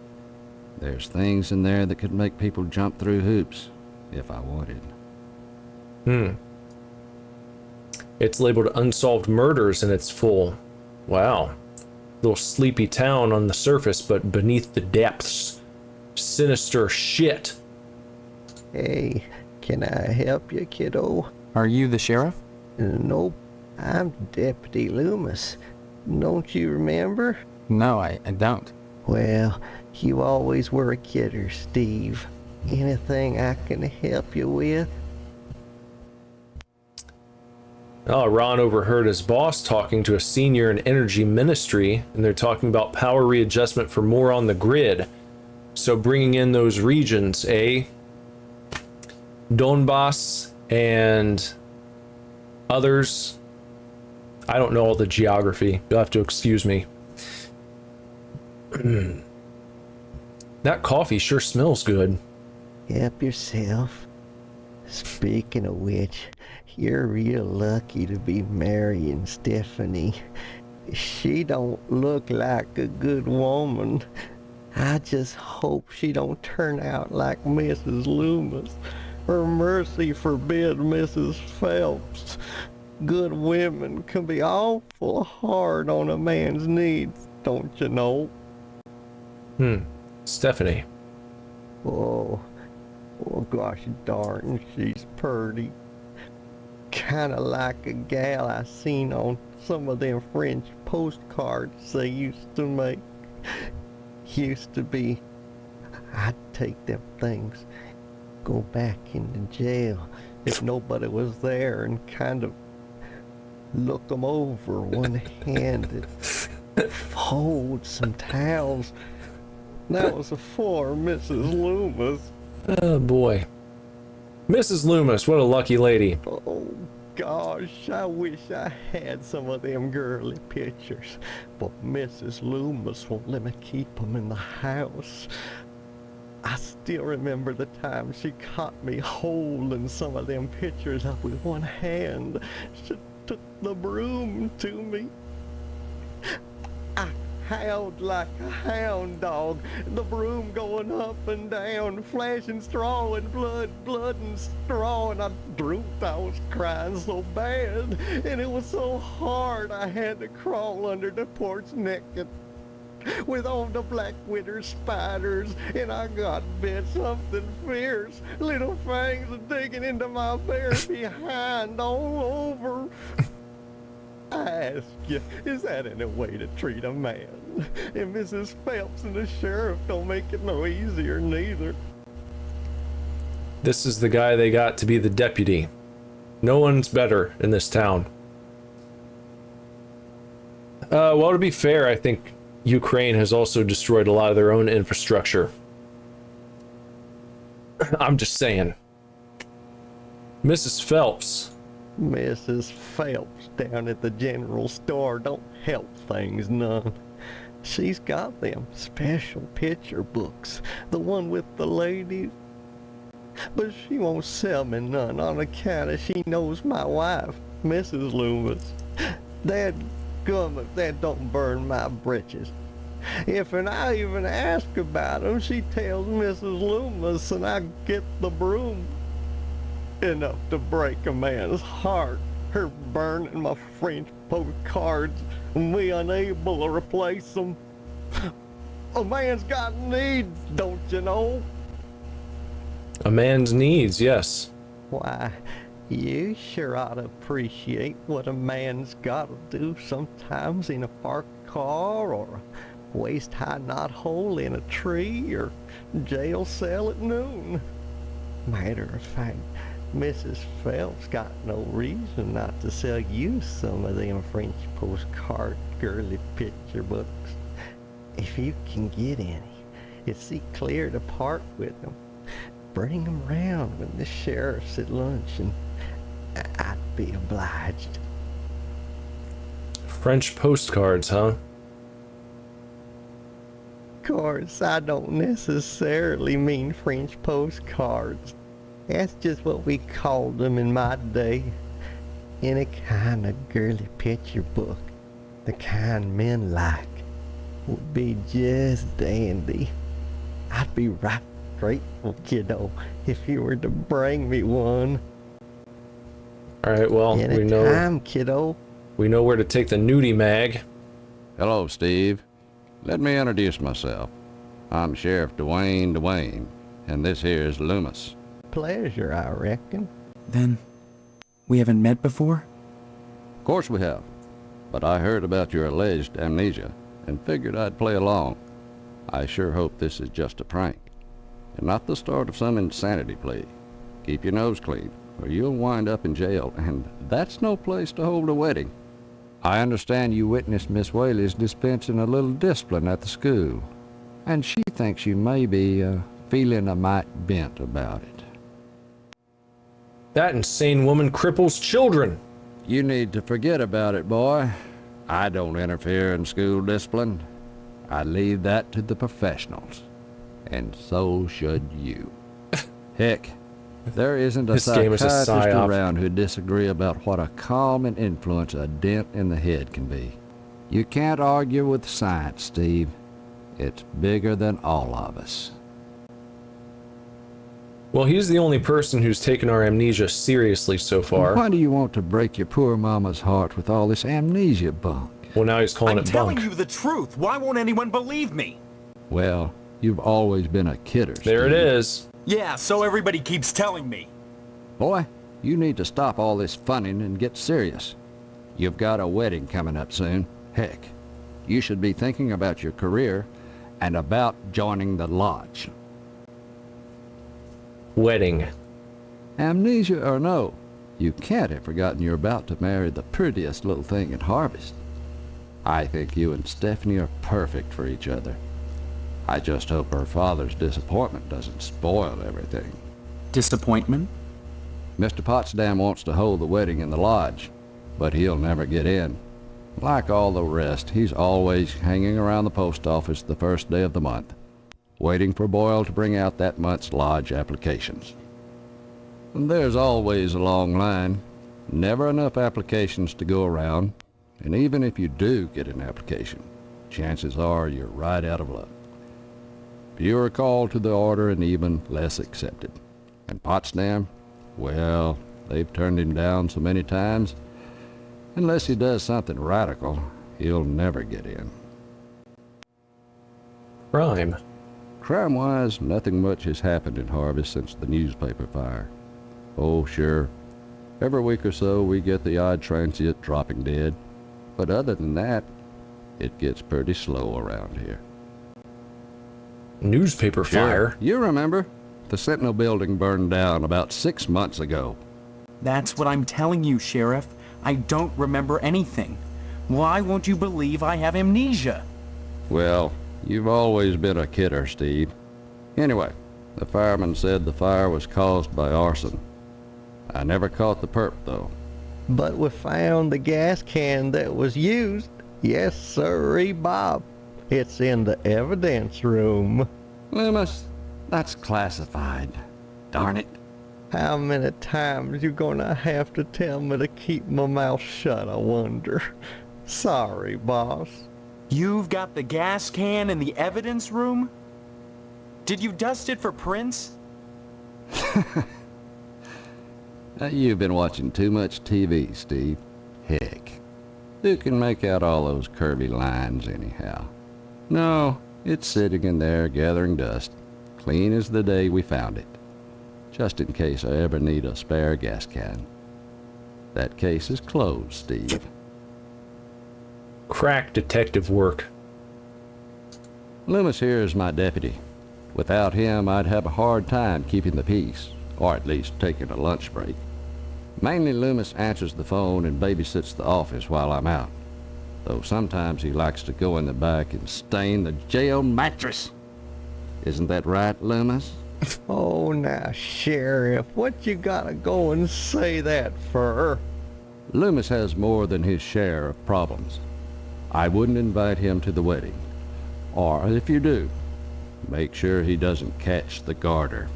There's things in there that could make people jump through hoops, if I wanted. It's labeled unsolved murders and it's full. Wow. Little sleepy town on the surface, but beneath the depths, sinister shit. Hey, can I help you, kiddo? Are you the sheriff? Nope, I'm Deputy Loomis. Don't you remember? No, I don't. Well, you always were a kidder, Steve. Anything I can help you with? Oh, Ron overheard his boss talking to a senior in energy ministry, and they're talking about power readjustment for more on the grid. So bringing in those regions, Donbass and others. I don't know all the geography. You'll have to excuse me. That coffee sure smells good. Help yourself. Speaking of which, you're real lucky to be marrying Stephanie. She don't look like a good woman. I just hope she don't turn out like Mrs. Loomis, or mercy forbid Mrs. Phelps. Good women can be awful hard on a man's needs, don't you know? Stephanie. Oh gosh darn, she's purty. Kinda like a gal I seen on some of them French postcards they used to make. Used to be, I'd take them things, go back into jail if nobody was there and kind of look them over one-handed, fold some towels. That was before Mrs. Loomis. Oh boy. Mrs. Loomis, what a lucky lady. Oh gosh, I wish I had some of them girly pictures, but Mrs. Loomis won't let me keep them in the house. I still remember the time she caught me holding some of them pictures up with one hand. She took the broom to me. I howled like a hound dog, the broom going up and down, flashing straw and blood and straw, and I drooped. I was crying so bad, and it was so hard I had to crawl under the porch naked with all the black widow spiders, and I got bit something fierce, little fangs digging into my bare behind all over. I ask you, is that any way to treat a man? And Mrs. Phelps and the sheriff don't make it no easier neither. This is the guy they got to be the deputy. No one's better in this town. Well, to be fair, I think Ukraine has also destroyed a lot of their own infrastructure. I'm just saying. Mrs. Phelps. Mrs. Phelps down at the general store don't help things none. She's got them special picture books, the one with the ladies. But she won't sell me none on account of she knows my wife, Mrs. Loomis. Dadgum if that don't burn my britches. If I even ask about 'em, she tells Mrs. Loomis and I get the broom. Enough to break a man's heart. Her burning my French postcards and me unable to replace them. A man's got needs, don't you know? A man's needs, yes. Why, you sure ought to appreciate what a man's got to do sometimes in a parked car or a waist-high knothole in a tree or jail cell at noon. Matter of fact, Mrs. Phelps got no reason not to sell you some of them French postcard girly picture books. If you can get any, it's see clear to part with them. Bring them round when the sheriff's at lunch and I'd be obliged. French postcards, huh? Of course, I don't necessarily mean French postcards. That's just what we called them in my day. Any kind of girly picture book, the kind men like, would be just dandy. I'd be right grateful, kiddo, if you were to bring me one. Alright, well, Anytime, kiddo. We know where to take the nudie mag. Hello, Steve. Let me introduce myself. I'm Sheriff Dwayne, and this here's Loomis. Pleasure, I reckon. Then, we haven't met before? Of course we have. But I heard about your alleged amnesia, and figured I'd play along. I sure hope this is just a prank, and not the start of some insanity plea. Keep your nose clean, or you'll wind up in jail, and that's no place to hold a wedding. I understand you witnessed Miss Whaley's dispensing a little discipline at the school, and she thinks you may be feeling a mite bent about it. That insane woman cripples children. You need to forget about it, boy. I don't interfere in school discipline. I leave that to the professionals. And so should you. Heck, there isn't a psychiatrist around who'd disagree about what a calming influence a dent in the head can be. You can't argue with science, Steve. It's bigger than all of us. Well, he's the only person who's taken our amnesia seriously so far. Why do you want to break your poor mama's heart with all this amnesia bunk? Well, now he's calling it bunk. I'm telling you the truth. Why won't anyone believe me? Well, you've always been a kidder, Steve. There it is. Yeah, so everybody keeps telling me. Boy, you need to stop all this funning and get serious. You've got a wedding coming up soon. Heck, you should be thinking about your career and about joining the lodge. Wedding. Amnesia or no, you can't have forgotten you're about to marry the prettiest little thing in Harvest. I think you and Stephanie are perfect for each other. I just hope her father's disappointment doesn't spoil everything. Disappointment? Mr. Potsdam wants to hold the wedding in the lodge, but he'll never get in. Like all the rest, he's always hanging around the post office the first day of the month, waiting for Boyle to bring out that month's lodge applications. And there's always a long line, never enough applications to go around, and even if you do get an application, chances are you're right out of luck. Fewer called to the order and even less accepted. And Potsdam, well, they've turned him down so many times, unless he does something radical, he'll never get in. Crime. Crime-wise, nothing much has happened in Harvest since the newspaper fire. Oh, sure. Every week or so we get the odd transient dropping dead. But other than that, it gets pretty slow around here. Newspaper fire? You remember? The Sentinel building burned down about 6 months ago. That's what I'm telling you, Sheriff. I don't remember anything. Why won't you believe I have amnesia? Well, you've always been a kidder, Steve. Anyway, the fireman said the fire was caused by arson. I never caught the perp, though. But we found the gas can that was used. Yes, sirree, Bob. It's in the evidence room. Loomis, that's classified. Darn it. How many times you gonna have to tell me to keep my mouth shut, I wonder? Sorry, boss. You've got the gas can in the evidence room? Did you dust it for prints? You've been watching too much TV, Steve. Heck, who can make out all those curvy lines anyhow? No, it's sitting in there gathering dust, clean as the day we found it. Just in case I ever need a spare gas can. That case is closed, Steve. Crack detective work. Loomis here is my deputy. Without him, I'd have a hard time keeping the peace, or at least taking a lunch break. Mainly Loomis answers the phone and babysits the office while I'm out, though sometimes he likes to go in the back and stain the jail mattress. Isn't that right, Loomis? Oh, now, Sheriff, what you gotta go and say that for? Loomis has more than his share of problems. I wouldn't invite him to the wedding. Or if you do, make sure he doesn't catch the garter.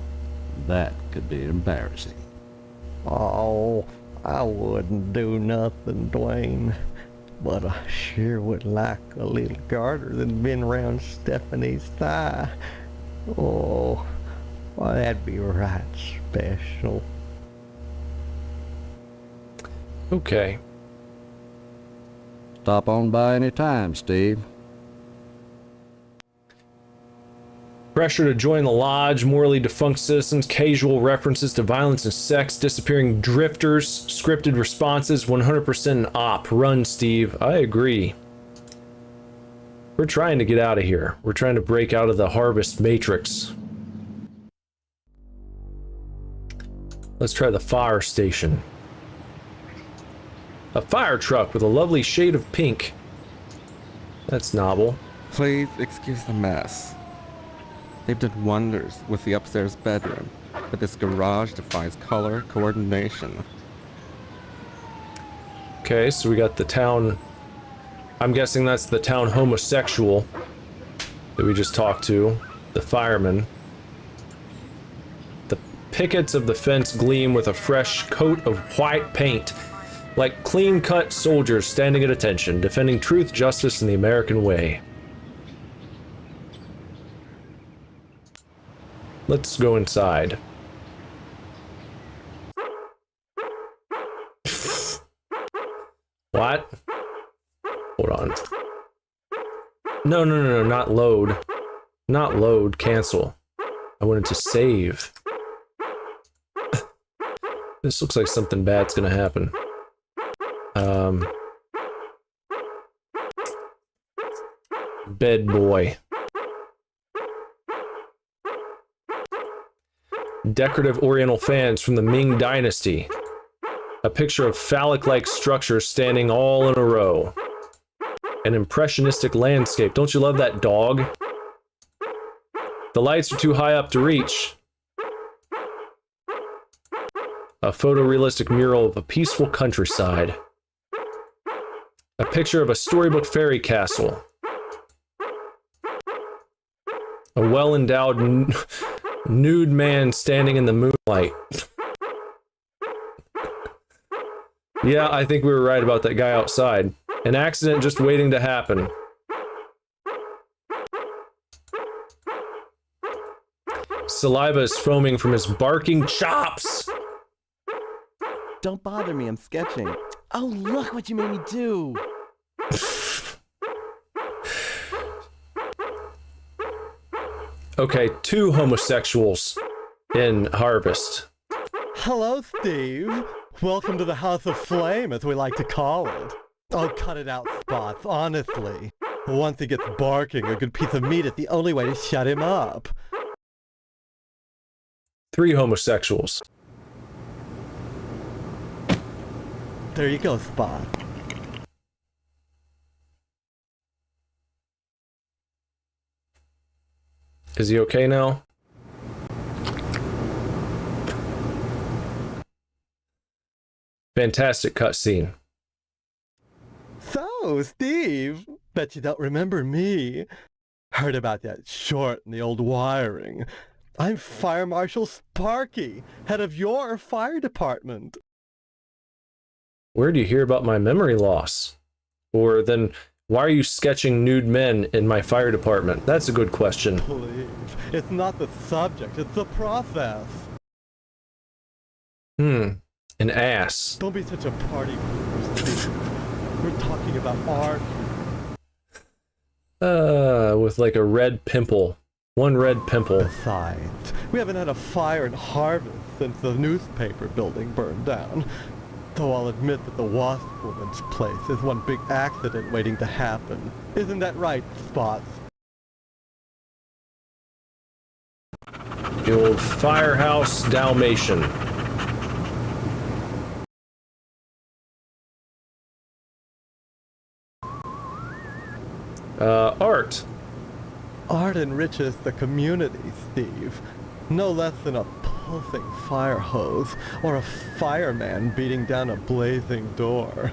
That could be embarrassing. Oh, I wouldn't do nothing, Dwayne. But I sure would like a little garter that's been around Stephanie's thigh. Oh, well, that'd be right special. Okay. Stop on by any time, Steve. Pressure to join the lodge, morally defunct citizens, casual references to violence and sex, disappearing drifters, scripted responses, 100% an op. Run, Steve. I agree. We're trying to get out of here. We're trying to break out of the harvest matrix. Let's try the fire station. A fire truck with a lovely shade of pink. That's novel. Please excuse the mess. They've done wonders with the upstairs bedroom, but this garage defies color coordination. Okay, so we got the town. I'm guessing that's the town homosexual that we just talked to. The fireman. The pickets of the fence gleam with a fresh coat of white paint, like clean-cut soldiers standing at attention, defending truth, justice, and the American way. Let's go inside. What? Hold on. No, not load. Not load, cancel. I wanted to save. This looks like something bad's gonna happen. Bed boy. Decorative oriental fans from the Ming Dynasty. A picture of phallic-like structures standing all in a row. An impressionistic landscape. Don't you love that dog? The lights are too high up to reach. A photorealistic mural of a peaceful countryside. A picture of a storybook fairy castle. A well-endowed nude man standing in the moonlight. Yeah, I think we were right about that guy outside. An accident just waiting to happen. Saliva is foaming from his barking chops. Don't bother me, I'm sketching. Oh, look what you made me do! Okay, 2 homosexuals in Harvest. Hello, Steve. Welcome to the House of Flame, as we like to call it. Oh, cut it out, Spots, honestly. Once he gets barking, a good piece of meat is the only way to shut him up. 3 homosexuals. There you go, Spot. Is he okay now? Fantastic cutscene. So, Steve, bet you don't remember me. Heard about that short in the old wiring. I'm Fire Marshal Sparky, head of your fire department. Where do you hear about my memory loss? Or then, why are you sketching nude men in my fire department? That's a good question. Please, it's not the subject, it's the process. An ass. Don't be such a party pooper, Steve. We're talking about art. With like a red pimple. One red pimple. Besides, we haven't had a fire in Harvest since the newspaper building burned down. Though I'll admit that the Wasp Woman's place is one big accident waiting to happen. Isn't that right, Spots? The old Firehouse Dalmatian. Art. Art enriches the community, Steve. No less than a pulsing fire hose or a fireman beating down a blazing door.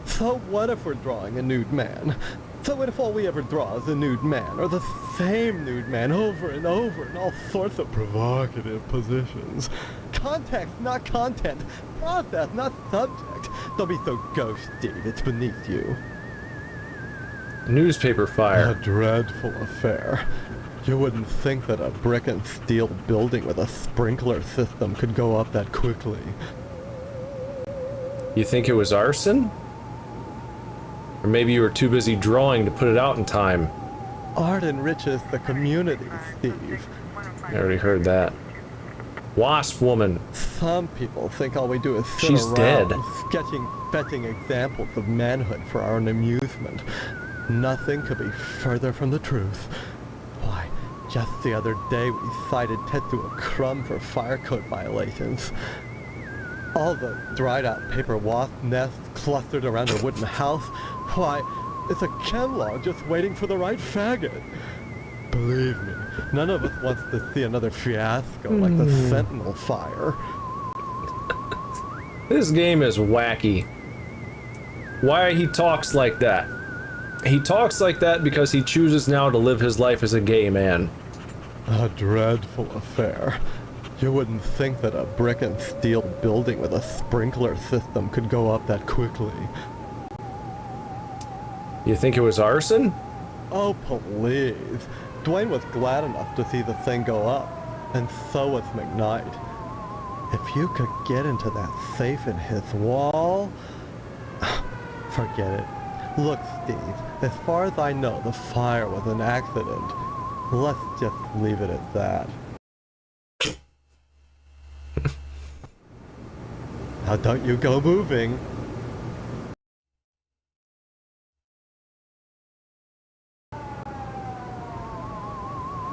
So what if we're drawing a nude man? So what if all we ever draw is a nude man, or the same nude man over and over in all sorts of provocative positions? Context, not content. Process, not subject. Don't be so ghost, Steve. It's beneath you. Newspaper fire. A dreadful affair. You wouldn't think that a brick and steel building with a sprinkler system could go up that quickly. You think it was arson? Or maybe you were too busy drawing to put it out in time. Art enriches the community, Steve. I already heard that. Wasp Woman. Some people think all we do is sit She's around dead. fetching examples of manhood for our own amusement. Nothing could be further from the truth. Why, just the other day we cited Tetsuo Crumb for fire code violations. All the dried out paper wasp nests clustered around a wooden house. Why, it's a chemlog just waiting for the right faggot. Believe me, none of us wants to see another fiasco like the Sentinel fire. This game is wacky. Why he talks like that? He talks like that because he chooses now to live his life as a gay man. A dreadful affair. You wouldn't think that a brick and steel building with a sprinkler system could go up that quickly. You think it was arson? Oh, please. Dwayne was glad enough to see the thing go up, and so was McKnight. If you could get into that safe in his wall... Forget it. Look, Steve, as far as I know, the fire was an accident. Let's just leave it at that. Now don't you go moving.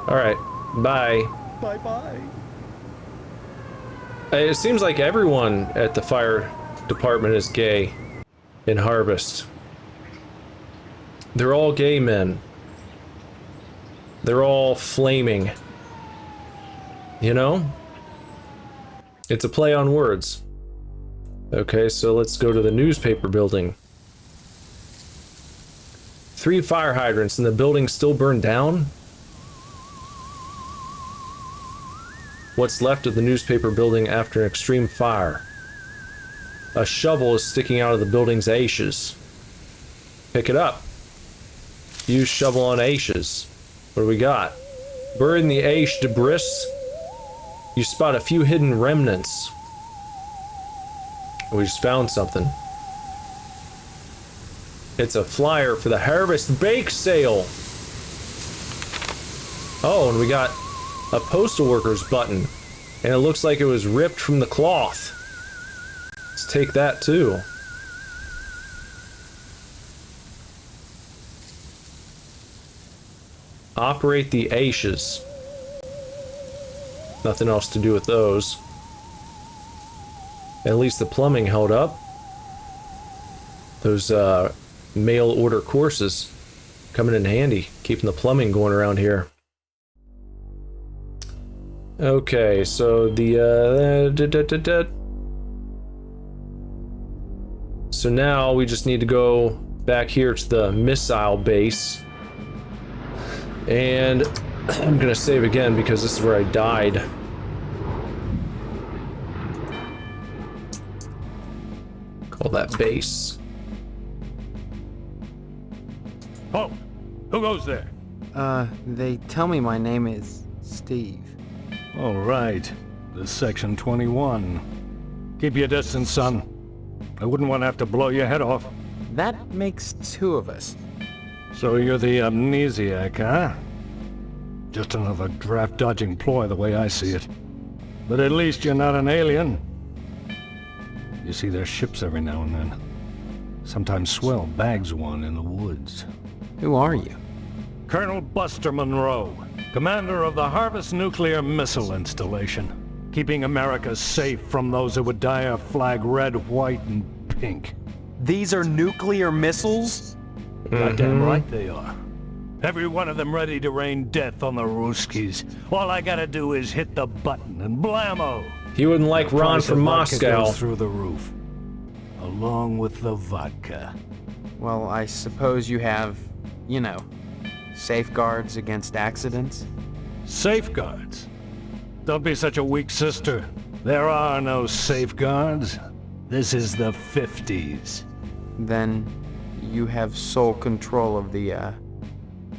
Alright, bye. Bye-bye. It seems like everyone at the fire department is gay in Harvest. They're all gay men. They're all flaming. You know? It's a play on words. Okay, so let's go to the newspaper building. 3 fire hydrants and the building still burned down? What's left of the newspaper building after an extreme fire? A shovel is sticking out of the building's ashes. Pick it up. Use shovel on ashes. What do we got? Buried in the ash debris, you spot a few hidden remnants. We just found something. It's a flyer for the Harvest Bake Sale. Oh, and we got a postal worker's button. And it looks like it was ripped from the cloth. Let's take that too. Operate the ashes. Nothing else to do with those. At least the plumbing held up. Those mail order courses coming in handy, keeping the plumbing going around here. Okay, so so now we just need to go back here to the missile base. And I'm gonna save again because this is where I died. Call that base. Oh, who goes there? They tell me my name is Steve. All right, this Section 21. Keep your distance, son. I wouldn't want to have to blow your head off. That makes two of us. So you're the amnesiac, huh? Just another draft-dodging ploy the way I see it. But at least you're not an alien. You see their ships every now and then. Sometimes Swell bags one in the woods. Who are you? Colonel Buster Monroe, commander of the Harvest Nuclear Missile Installation, keeping America safe from those who would dye our flag red, white, and pink. These are nuclear missiles? Goddamn right they are. Every one of them ready to rain death on the Ruskies. All I gotta do is hit the button and blammo! He wouldn't like Ron from Moscow. Goes through the roof, along with the vodka. Well, I suppose you have, you know, safeguards against accidents? Safeguards? Don't be such a weak sister. There are no safeguards. This is the 50s. Then you have sole control of the,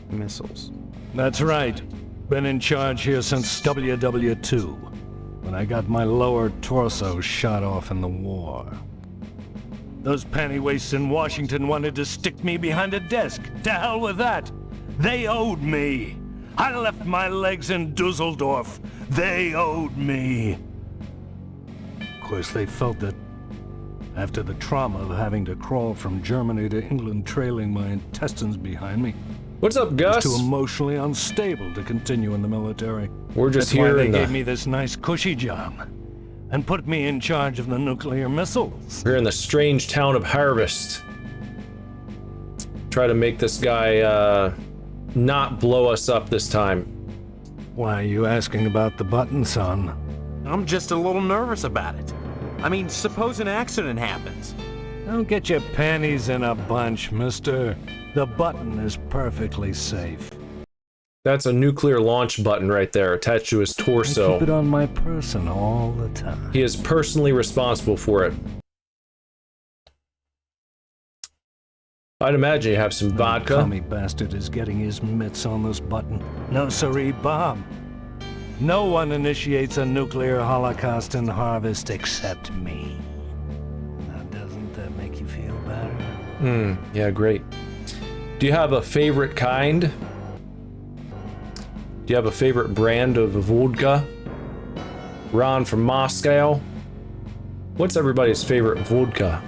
missiles. That's right. Been in charge here since WW2, when I got my lower torso shot off in the war. Those pantywaists in Washington wanted to stick me behind a desk. To hell with that. They owed me. I left my legs in Dusseldorf. They owed me. Of course, they felt that after the trauma of having to crawl from Germany to England trailing my intestines behind me. What's up, Gus? I was too emotionally unstable to continue in the military. We're just That's here why in they gave me this nice cushy job and put me in charge of the nuclear missiles. We're in the strange town of Harvest. Try to make this guy not blow us up this time. Why are you asking about the button, son? I'm just a little nervous about it. I mean, suppose an accident happens. Don't get your panties in a bunch, mister. The button is perfectly safe. That's a nuclear launch button right there, attached to his torso. I keep it on my person all the time. He is personally responsible for it. I'd imagine you have some vodka. The commie bastard is getting his mitts on this button. No siree, Bob. No one initiates a nuclear holocaust in Harvest except me. Now, doesn't that make you feel better? Yeah, great. Do you have a favorite kind? Do you have a favorite brand of vodka? Ron from Moscow? What's everybody's favorite vodka?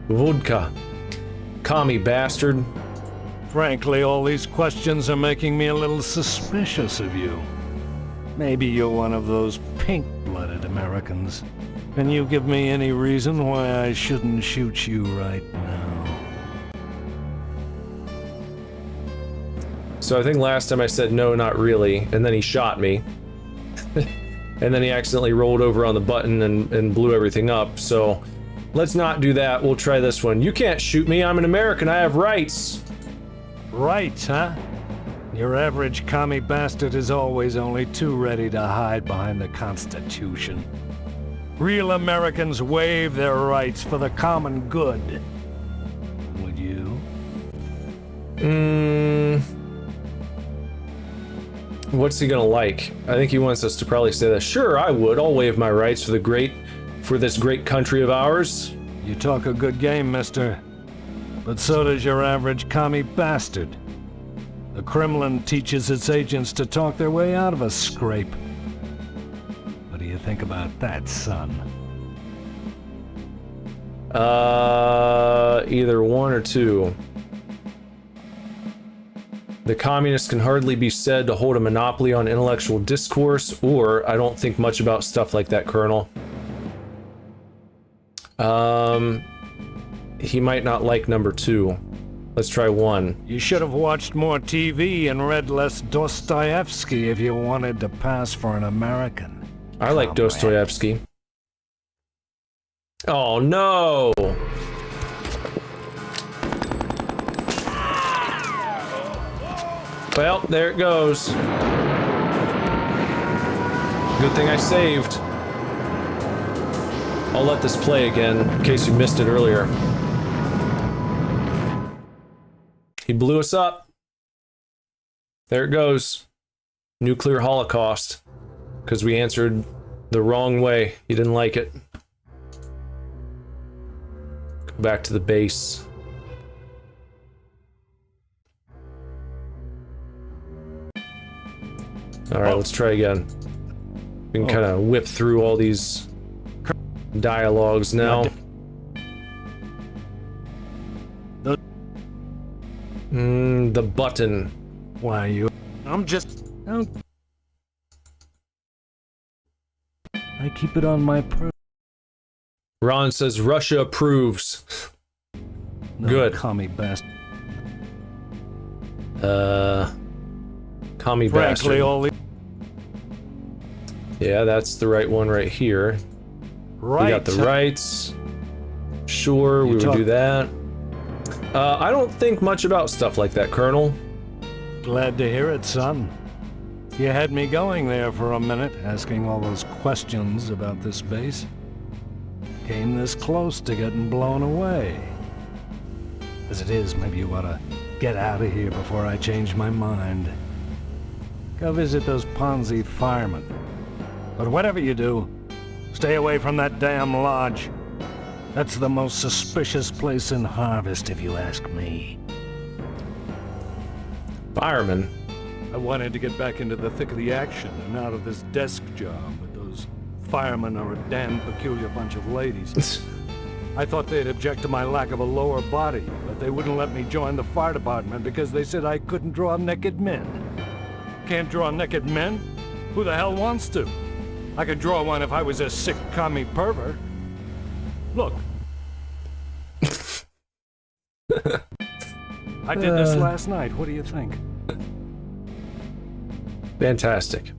Vodka. Commie bastard. Frankly, all these questions are making me a little suspicious of you. Maybe you're one of those pink-blooded Americans. Can you give me any reason why I shouldn't shoot you right now? So I think last time I said no, not really, and then he shot me. And then he accidentally rolled over on the button and blew everything up, so let's not do that. We'll try this one. You can't shoot me. I'm an American. I have rights. Rights, huh? Your average commie bastard is always only too ready to hide behind the Constitution. Real Americans waive their rights for the common good. Would you? What's he gonna like? I think he wants us to probably say that. Sure, I would. I'll waive my rights for this great country of ours. You talk a good game, mister. But so does your average commie bastard. The Kremlin teaches its agents to talk their way out of a scrape. What do you think about that, son? Either one or two. The communists can hardly be said to hold a monopoly on intellectual discourse, or I don't think much about stuff like that, Colonel. he might not like number 2. Let's try 1. You should have watched more TV and read less Dostoevsky if you wanted to pass for an American. I like Dostoevsky. Oh no! Well, there it goes. Good thing I saved. I'll let this play again, in case you missed it earlier. He blew us up. There it goes. Nuclear holocaust. Because we answered the wrong way. He didn't like it. Go back to the base. Alright, let's try again. We can kind of whip through all these dialogues now. The button. Why you? I'm just... I keep it on my Ron says Russia approves. Good. Commie bastard. Commie Frankly, bastard. all the... Yeah, that's the right one right here. Right. We got the rights. Sure, we would do that. I don't think much about stuff like that, Colonel. Glad to hear it, son. You had me going there for a minute, asking all those questions about this base. Came this close to getting blown away. As it is, maybe you ought to get out of here before I change my mind. Go visit those Ponzi firemen. But whatever you do, stay away from that damn lodge. That's the most suspicious place in Harvest, if you ask me. Firemen? I wanted to get back into the thick of the action and out of this desk job, but those firemen are a damn peculiar bunch of ladies. I thought they'd object to my lack of a lower body, but they wouldn't let me join the fire department because they said I couldn't draw naked men. Can't draw naked men? Who the hell wants to? I could draw one if I was a sick commie pervert. Look. I did this last night. What do you think? Fantastic.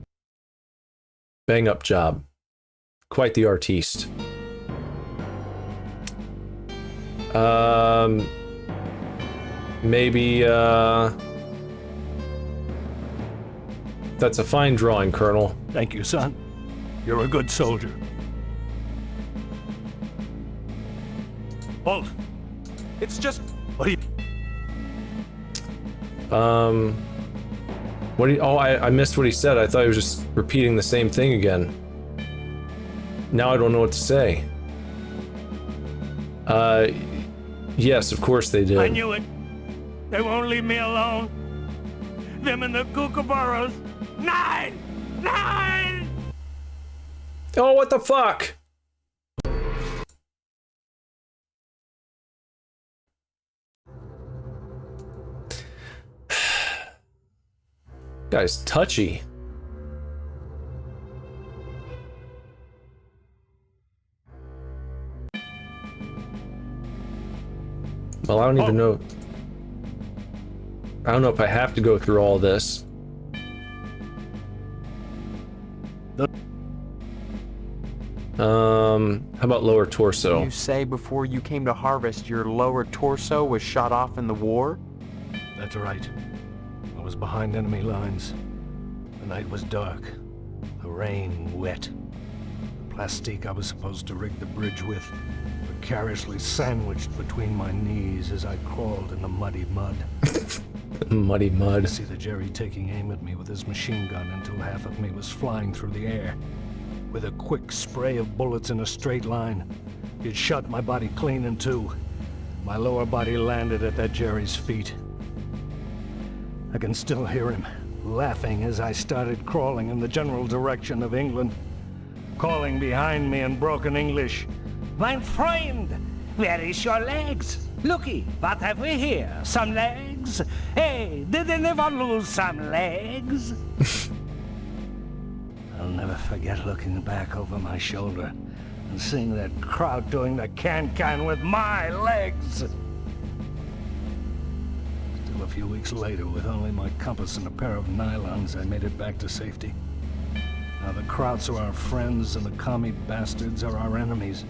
Bang up job. Quite the artiste. Maybe, that's a fine drawing, Colonel. Thank you, son. You're a good soldier. Halt! It's just... What do you... What do you... Oh, I missed what he said. I thought he was just repeating the same thing again. Now I don't know what to say. Yes, of course they did. I knew it. They won't leave me alone. Them and the kookaburras. 9! 9! Oh, what the fuck? Guy's touchy. Well, I don't even know. I don't know if I have to go through all this. How about lower torso? You say before you came to Harvest your lower torso was shot off in the war? That's right. I was behind enemy lines. The night was dark. The rain wet. The plastique I was supposed to rig the bridge with precariously sandwiched between my knees as I crawled in the muddy mud. Muddy mud. I see the Jerry taking aim at me with his machine gun until half of me was flying through the air. With a quick spray of bullets in a straight line, it shot my body clean in two. My lower body landed at that Jerry's feet. I can still hear him, laughing as I started crawling in the general direction of England, calling behind me in broken English, "My friend, where is your legs? Looky, what have we here? Some legs? Hey, did anyone lose some legs?" I'll never forget looking back over my shoulder and seeing that crowd doing the can-can with my legs. Still a few weeks later, with only my compass and a pair of nylons, I made it back to safety. Now the Krauts are our friends and the commie bastards are our enemies.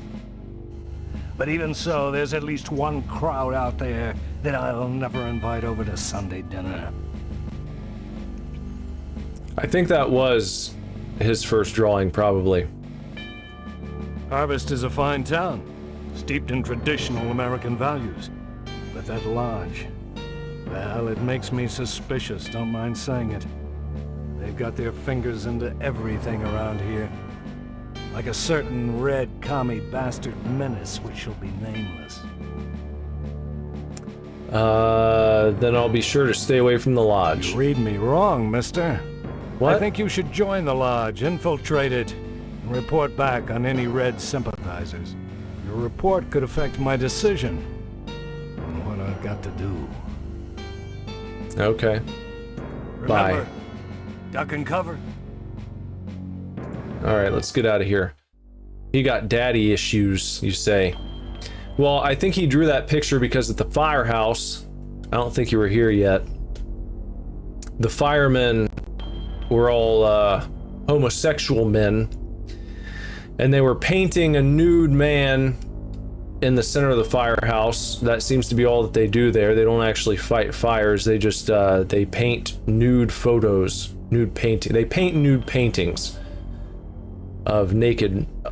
But even so, there's at least one crowd out there that I'll never invite over to Sunday dinner. I think that was his first drawing, probably. Harvest is a fine town, steeped in traditional American values. But that lodge, well, it makes me suspicious, don't mind saying it. They've got their fingers into everything around here. Like a certain red commie bastard menace which shall be nameless. Then I'll be sure to stay away from the lodge. You read me wrong, mister. What? I think you should join the lodge, infiltrate it, and report back on any red sympathizers. Your report could affect my decision on what I've got to do. Okay. Bye. Remember, duck and cover. Alright, let's get out of here. He got daddy issues, you say. Well, I think he drew that picture because at the firehouse, I don't think you were here yet, the firemen were all homosexual men, and they were painting a nude man in the center of the firehouse. That seems to be all that they do there. They don't actually fight fires, they just they paint nude photos, nude painting. They paint nude paintings of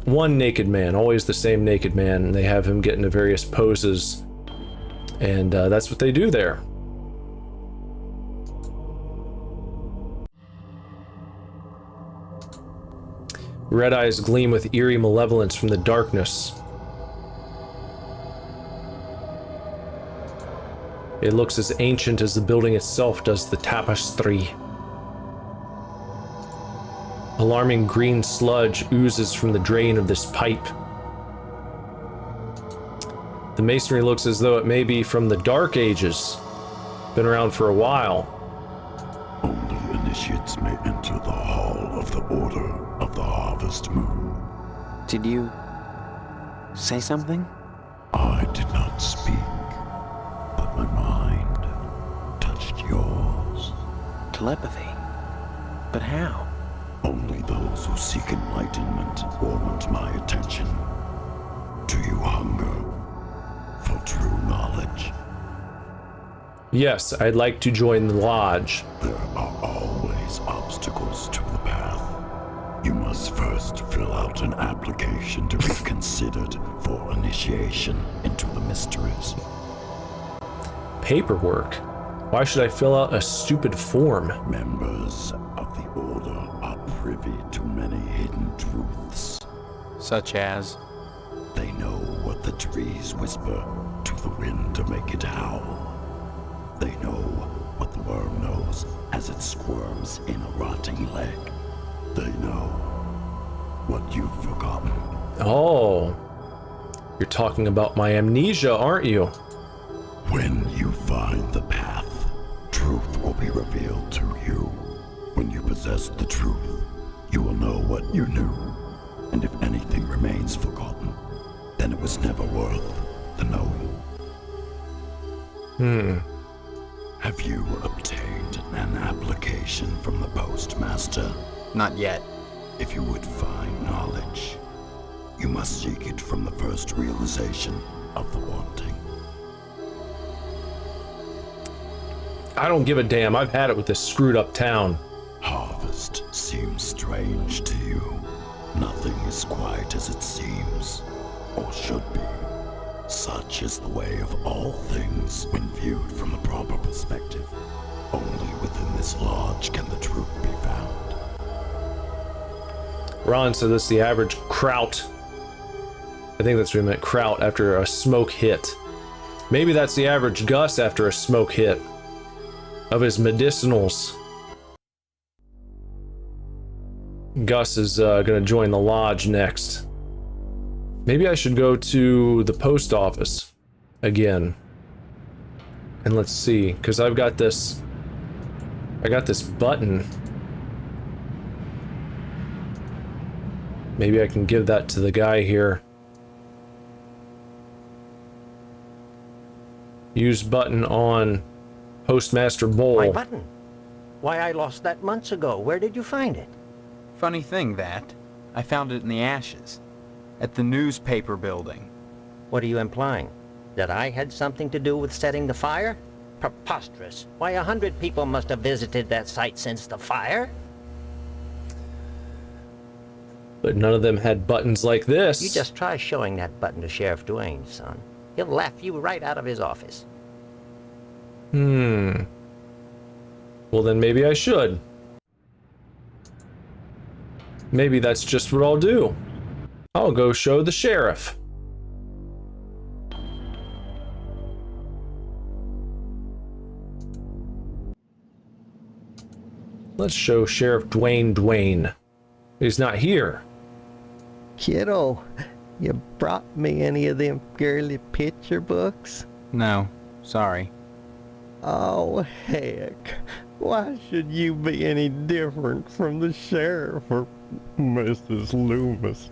one naked man, always the same naked man, and they have him get into various poses, and that's what they do there. Red eyes gleam with eerie malevolence from the darkness. It looks as ancient as the building itself does the tapestry. Alarming green sludge oozes from the drain of this pipe. The masonry looks as though it may be from the Dark Ages. Been around for a while. Only initiates may enter the Hall of the Order of the Harvest Moon. Did you say something? I did not speak, but my mind touched yours. Telepathy? But how? Only those who seek enlightenment warrant my attention. Do you hunger for true knowledge? Yes, I'd like to join the lodge. There are always obstacles to the path. You must first fill out an application to be considered for initiation into the mysteries. Paperwork? Why should I fill out a stupid form? Members of the Order are privy to many hidden truths. Such as? They know what the trees whisper to the wind to make it howl. They know what the worm knows as it squirms in a rotting leg. They know what you've forgotten. Oh, you're talking about my amnesia, aren't you? When you find the path, truth will be revealed to you. When you possess the truth, you will know what you knew. And if anything remains forgotten, then it was never worth the knowing. Have you obtained an application from the postmaster? Not yet. If you would find knowledge, you must seek it from the first realization of the wanting. I don't give a damn. I've had it with this screwed up town. Harvest seems strange to you. Nothing is quite as it seems, or should be. Such is the way of all things when viewed from the proper perspective. Only within this lodge can the truth be found. Ron said this is the average kraut. I think that's what he meant, kraut, after a smoke hit. Maybe that's the average Gus after a smoke hit of his medicinals. Gus is gonna join the lodge next. Maybe I should go to the post office again. And let's see, because I got this button. Maybe I can give that to the guy here. Use button on Postmaster Bowl. My button. Why, I lost that months ago. Where did you find it? Funny thing, that. I found it in the ashes. At the newspaper building. What are you implying? That I had something to do with setting the fire? Preposterous. Why, 100 people must have visited that site since the fire. But none of them had buttons like this. You just try showing that button to Sheriff Dwayne, son. He'll laugh you right out of his office. Well, then maybe I should. Maybe that's just what I'll do. I'll go show the sheriff. Let's show Sheriff Dwayne. He's not here. Kiddo, you brought me any of them girly picture books? No, sorry. Oh, heck. Why should you be any different from the sheriff or Mrs. Loomis?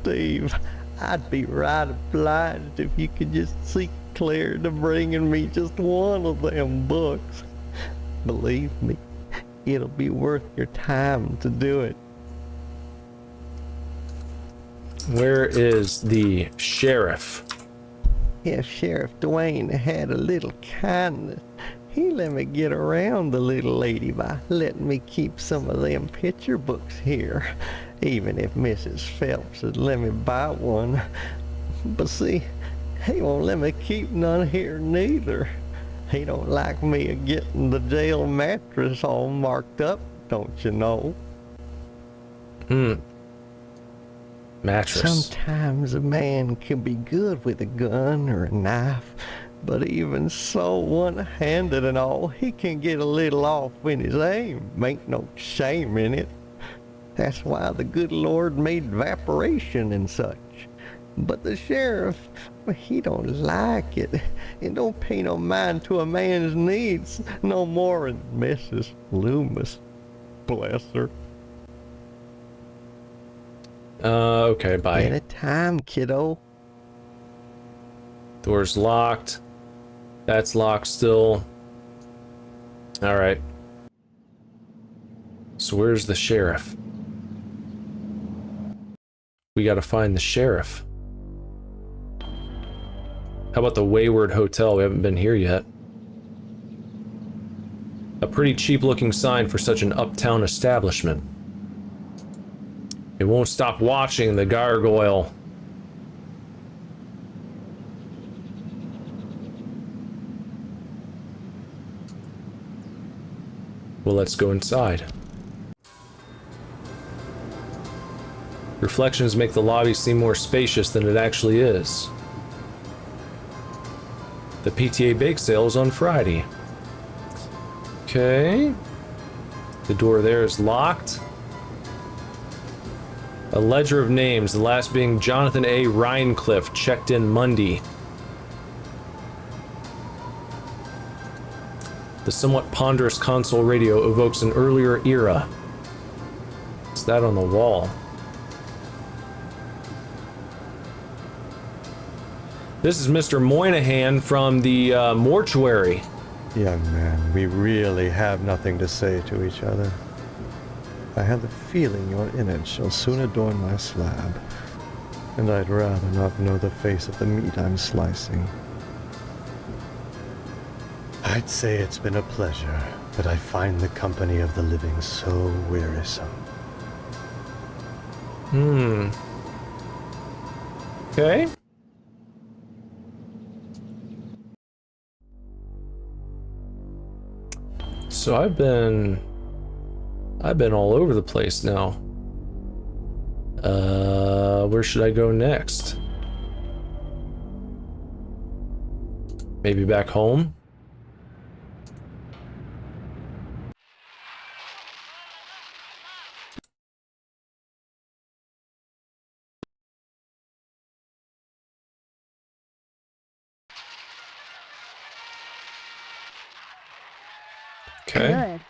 Steve, I'd be right obliged if you could just see clear to bringing me just one of them books. Believe me, it'll be worth your time to do it. Where is the sheriff? If Sheriff Dwayne had a little kindness, he let me get around the little lady by letting me keep some of them picture books here, even if Mrs. Phelps had let me buy one. But see, he won't let me keep none here neither. He don't like me a getting the jail mattress all marked up, don't you know? Mattress. Sometimes a man can be good with a gun or a knife, but even so, one-handed and all, he can get a little off in his aim. Ain't no shame in it. That's why the good Lord made evaporation and such. But the sheriff, he don't like it. And don't pay no mind to a man's needs no more than Mrs. Loomis. Bless her. Okay, bye. Anytime, kiddo. Door's locked. That's locked still. Alright. So where's the sheriff? We gotta find the sheriff. How about the Wayward Hotel? We haven't been here yet. A pretty cheap looking sign for such an uptown establishment. It won't stop watching the gargoyle. Well, let's go inside. Reflections make the lobby seem more spacious than it actually is. The PTA bake sale is on Friday. Okay. The door there is locked. A ledger of names, the last being Jonathan A. Rhinecliffe, checked in Monday. The somewhat ponderous console radio evokes an earlier era. What's that on the wall? This is Mr. Moynihan from the mortuary. Young man, we really have nothing to say to each other. I have the feeling your image shall soon adorn my slab, and I'd rather not know the face of the meat I'm slicing. I'd say it's been a pleasure, but I find the company of the living so wearisome. Okay. So I've been all over the place now. Where should I go next? Maybe back home? Okay. Good.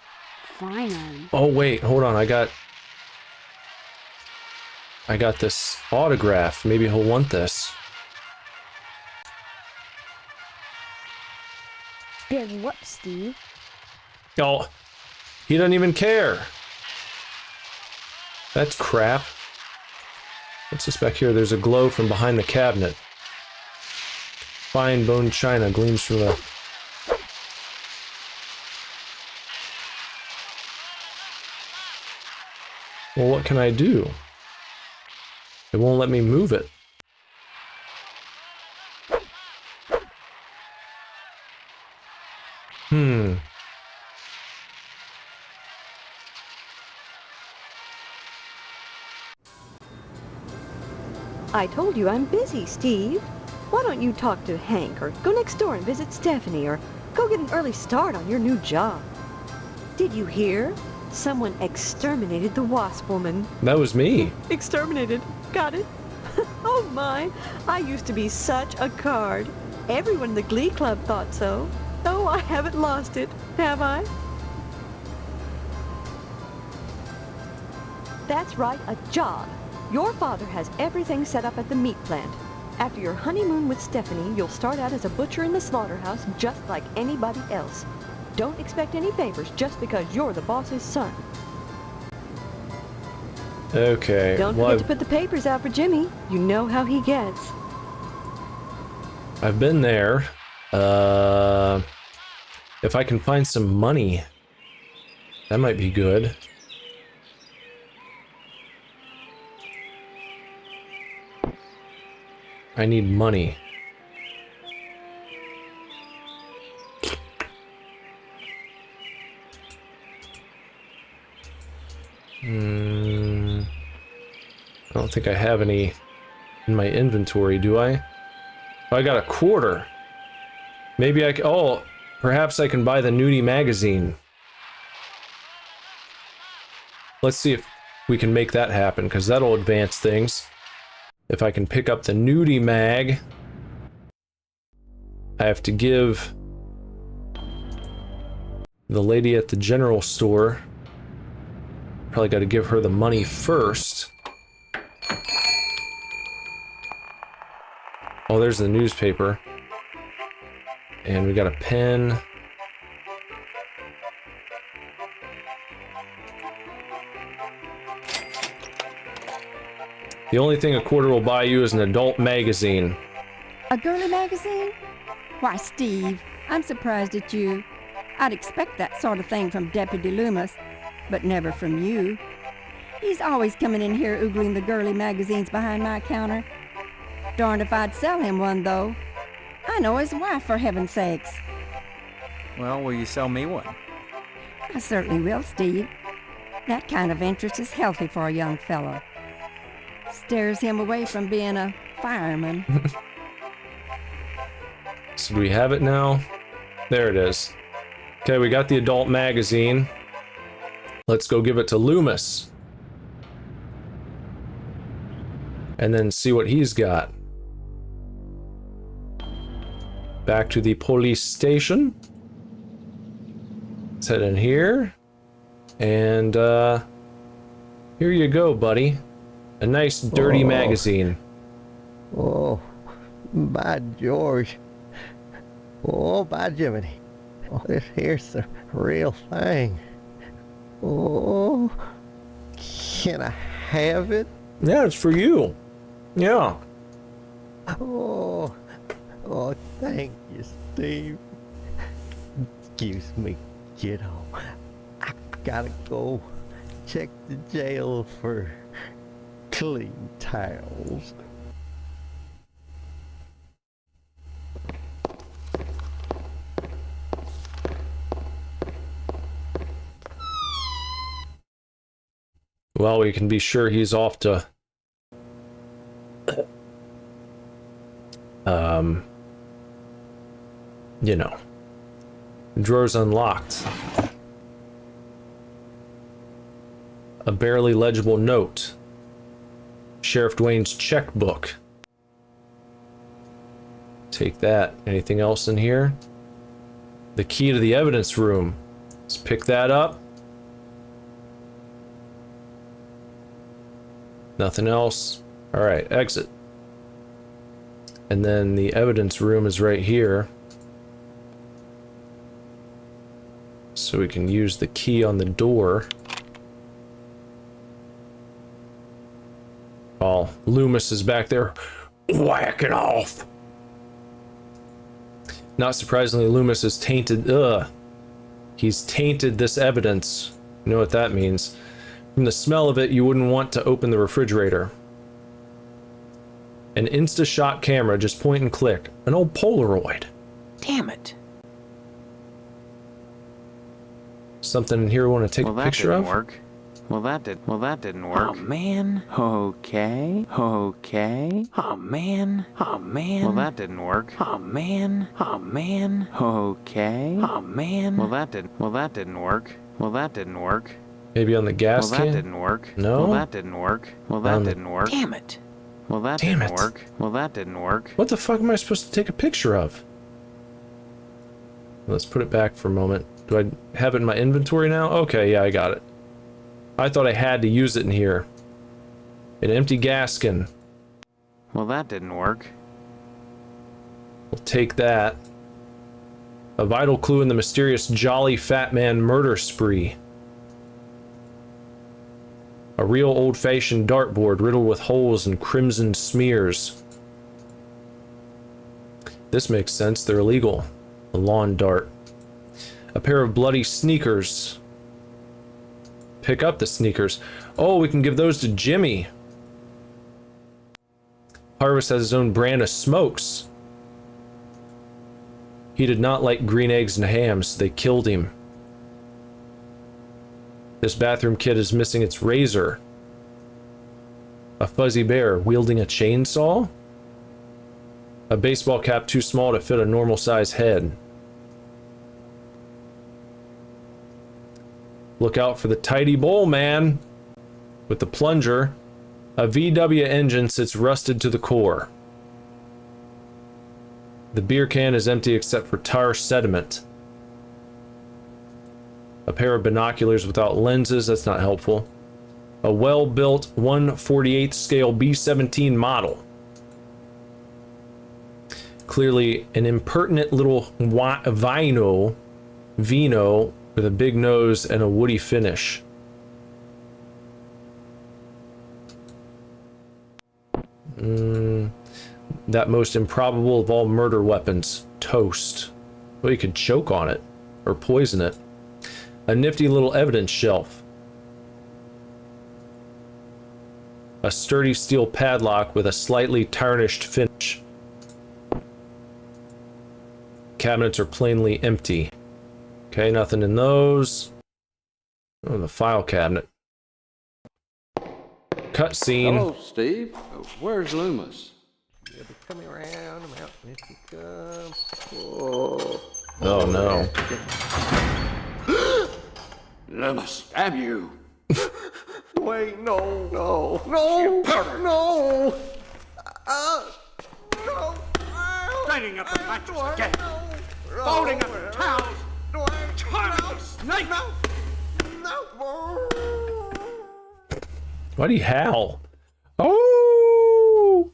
Finally. Oh wait, hold on. I got I got this autograph. Maybe he'll want this. Then what, Steve? Oh, he doesn't even care. That's crap. What's this back here? There's a glow from behind the cabinet. Fine bone china gleams from the... Well, what can I do? It won't let me move it. I told you I'm busy, Steve. Why don't you talk to Hank, or go next door and visit Stephanie, or go get an early start on your new job? Did you hear? Someone exterminated the wasp woman. That was me. Exterminated. Got it? Oh my, I used to be such a card. Everyone in the Glee Club thought so. Oh, I haven't lost it, have I? That's right, a job. Your father has everything set up at the meat plant. After your honeymoon with Stephanie, you'll start out as a butcher in the slaughterhouse just like anybody else. Don't expect any favors just because you're the boss's son. Okay. Don't forget to put the papers out for Jimmy. You know how he gets. I've been there. If I can find some money, that might be good. I need money. I don't think I have any in my inventory, do I? Oh, I got a quarter. Maybe I can... Oh, perhaps I can buy the Nudie magazine. Let's see if we can make that happen, because that'll advance things. If I can pick up the Nudie mag, I have to give the lady at the general store... Probably got to give her the money first. Oh, there's the newspaper. And we got a pen. The only thing a quarter will buy you is an adult magazine. A girly magazine? Why, Steve, I'm surprised at you. I'd expect that sort of thing from Deputy Loomis, but never from you. He's always coming in here oogling the girly magazines behind my counter. Darned if I'd sell him one, though. I know his wife, for heaven's sakes. Well, will you sell me one? I certainly will, Steve. That kind of interest is healthy for a young fellow. Steers him away from being a fireman. So do we have it now? There it is. Okay, we got the adult magazine. Let's go give it to Loomis. And then see what he's got. Back to the police station. Let's head in here. And, here you go, buddy. A nice, dirty magazine. Oh, by George. Oh, by Jiminy. Oh, this here's the real thing. Oh, can I have it? Yeah, it's for you. Yeah. Oh, thank you, Steve. Excuse me, kiddo. I gotta go check the jail for clean towels. Well, we can be sure he's off to... you know. The drawer's unlocked. A barely legible note. Sheriff Dwayne's checkbook. Take that. Anything else in here? The key to the evidence room. Let's pick that up. Nothing else. Alright, exit. And then the evidence room is right here. So we can use the key on the door. Oh, Loomis is back there whacking off. Not surprisingly, Loomis is tainted. He's tainted this evidence. You know what that means. From the smell of it, you wouldn't want to open the refrigerator. An Insta-shot camera, just point and click. An old Polaroid. Damn it. Something in here we want to take a picture of? Work. Well, that didn't work. Oh, man. Okay. Okay. Oh, man. Oh, man. Well, that didn't work. Oh, man. Oh, man. Okay. Oh, man. Well, that didn't work. Well, that didn't work. Maybe on the gas can? Well, that didn't work. No? Well, that didn't work. Well, that didn't work. Damn it. Well, that didn't work. Well, that didn't work. What the fuck am I supposed to take a picture of? Let's put it back for a moment. Do I have it in my inventory now? Okay, yeah, I got it. I thought I had to use it in here. An empty gas can. Well, that didn't work. We'll take that. A vital clue in the mysterious Jolly Fat Man murder spree. A real old-fashioned dartboard riddled with holes and crimson smears. This makes sense, they're illegal. A lawn dart. A pair of bloody sneakers. Pick up the sneakers. Oh, we can give those to Jimmy. Harvest has his own brand of smokes. He did not like green eggs and ham, so they killed him. This bathroom kit is missing its razor. A fuzzy bear wielding a chainsaw? A baseball cap too small to fit a normal-sized head. Look out for the tidy bowl, man. With the plunger, a VW engine sits rusted to the core. The beer can is empty except for tar sediment. A pair of binoculars without lenses, that's not helpful. A well-built 1/48 scale B-17 model. Clearly an impertinent little vino with a big nose and a woody finish. That most improbable of all murder weapons. Toast. Well, you could choke on it. Or poison it. A nifty little evidence shelf. A sturdy steel padlock with a slightly tarnished finish. Cabinets are plainly empty. Okay, nothing in those. Oh, the file cabinet. Cutscene. Hello, Steve. Where's Loomis? You'll be coming around the mountain if you come. Whoa. Oh no. Loomis, damn you! Wait, no. No! No! Straining up the mattress again! Folding up the towels! Charming snake! Why'd he howl? Oh!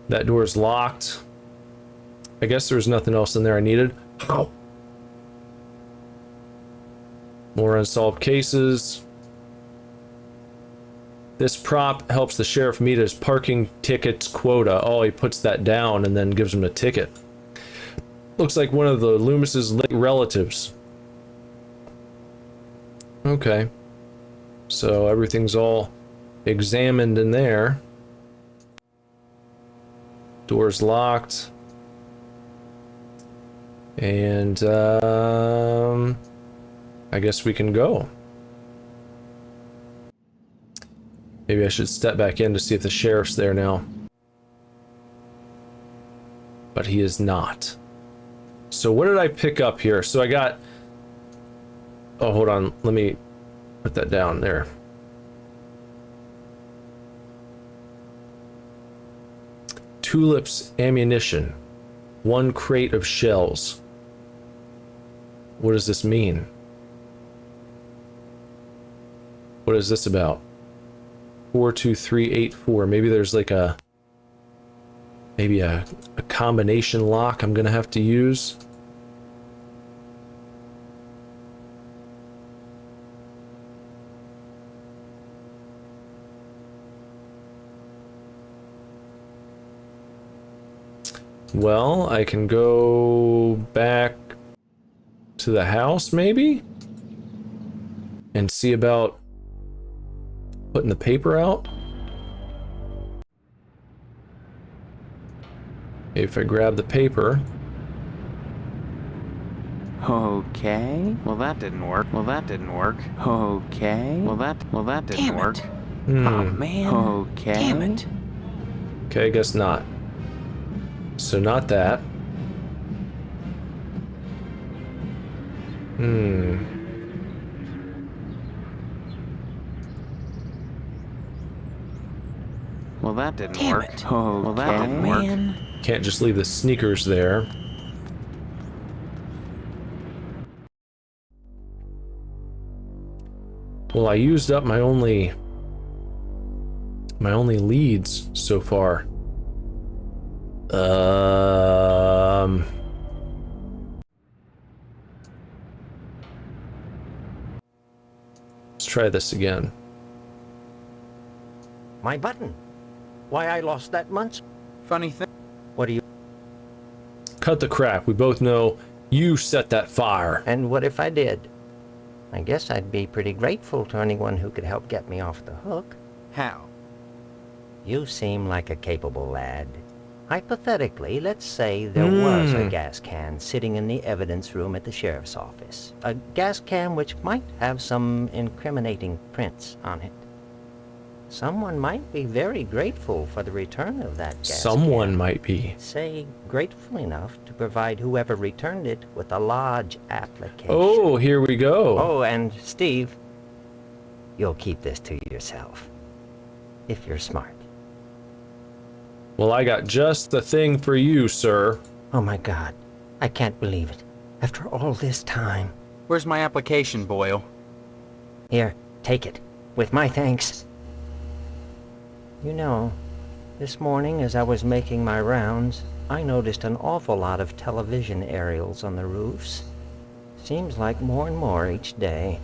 That door's locked. I guess there was nothing else in there I needed. Ow. More unsolved cases. This prop helps the sheriff meet his parking tickets quota. Oh, he puts that down and then gives him a ticket. Looks like one of the Loomis's late relatives. Okay. So everything's all examined in there. Door's locked. And, I guess we can go. Maybe I should step back in to see if the sheriff's there now. But he is not. So what did I pick up here? So I got... Oh, hold on. Let me put that down there. Tulips ammunition. 1 crate of shells. What does this mean? What is this about? 42384. Maybe there's like a combination lock I'm gonna have to use. Well, I can go back to the house maybe and see about putting the paper out. If I grab the paper. Okay. Well, that didn't work. Well, that didn't work. Okay. Well, that didn't work. Oh, man. Okay. Damn it. Okay, I guess not. So not that. Well, that didn't work. Oh, well, that didn't work. Can't just leave the sneakers there. Well, I used up my only leads so far. Let's try this again. My button. Why I lost that month's funny thing. What do you... Cut the crap. We both know you set that fire. And what if I did? I guess I'd be pretty grateful to anyone who could help get me off the hook. How? You seem like a capable lad. Hypothetically, let's say there was a gas can sitting in the evidence room at the sheriff's office. A gas can which might have some incriminating prints on it. Someone might be very grateful for the return of that gas Someone can. might be. Say, grateful enough to provide whoever returned it with a lodge application. Oh, here we go. Oh, and Steve, you'll keep this to yourself. If you're smart. Well, I got just the thing for you, sir. Oh my God, I can't believe it. After all this time. Where's my application, Boyle? Here, take it. With my thanks. You know, this morning as I was making my rounds, I noticed an awful lot of television aerials on the roofs. Seems like more and more each day.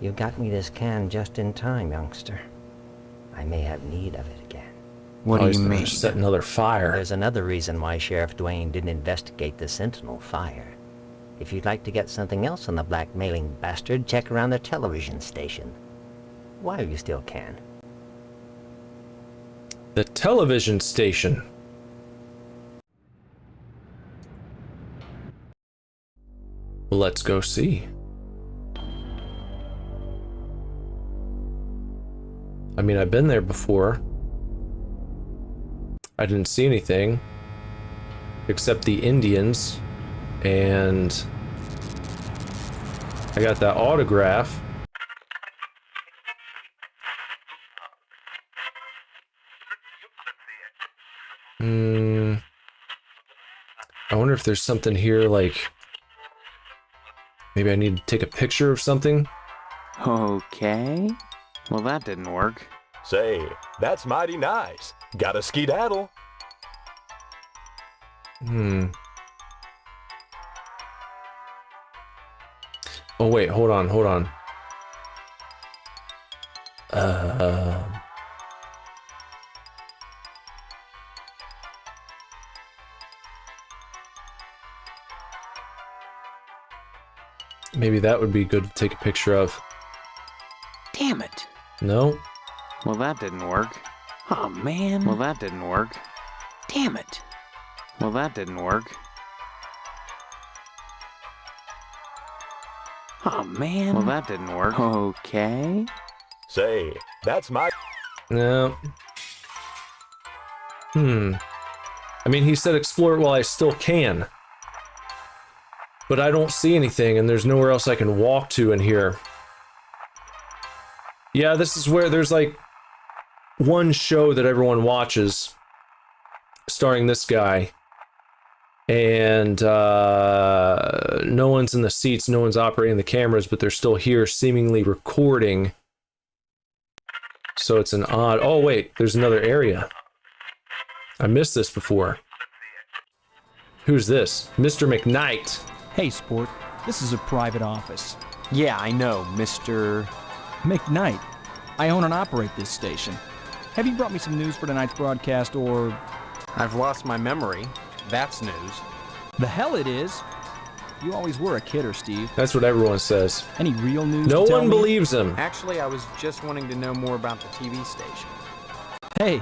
You got me this can just in time, youngster. I may have need of it again. What do you mean? Set another fire. There's another reason why Sheriff Dwayne didn't investigate the Sentinel fire. If you'd like to get something else on the blackmailing bastard, check around the television station. While you still can. The television station. Let's go see. I mean, I've been there before. I didn't see anything except the Indians, and I got that autograph. I wonder if there's something here, like maybe I need to take a picture of something. Okay. Well, that didn't work. Say, that's mighty nice. Gotta skedaddle. Oh wait, hold on. Maybe that would be good to take a picture of. Damn it. No? Well, that didn't work. Oh, man. Well, that didn't work. Damn it. Well, that didn't work. Oh, man. Well, that didn't work. Okay. Say, that's my... No. I mean, he said explore it while I still can. But I don't see anything, and there's nowhere else I can walk to in here. Yeah, this is where there's like one show that everyone watches starring this guy. And no one's in the seats, no one's operating the cameras, but they're still here seemingly recording. So it's an odd... Oh, wait, there's another area. I missed this before. Who's this? Mr. McKnight. Hey, Sport. This is a private office. Yeah, I know, Mr. McKnight. I own and operate this station. Have you brought me some news for tonight's broadcast, or... I've lost my memory. That's news. The hell it is! You always were a kidder, Steve. That's what everyone says. Any real news No to tell one me? believes him. Actually, I was just wanting to know more about the TV station. Hey,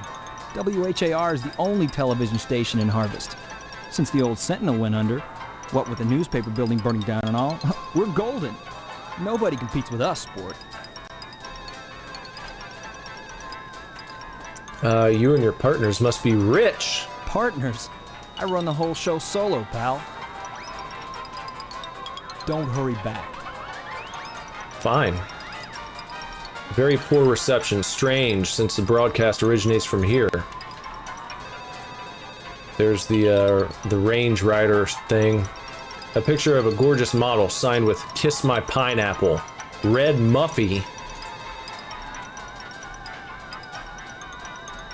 WHAR is the only television station in Harvest. Since the old Sentinel went under, what with the newspaper building burning down and all, we're golden. Nobody competes with us, Sport. You and your partners must be rich. Partners? I run the whole show solo, pal. Don't hurry back. Fine. Very poor reception. Strange, since the broadcast originates from here. There's the Range Rider thing. A picture of a gorgeous model signed with "Kiss My Pineapple." Red Muffy.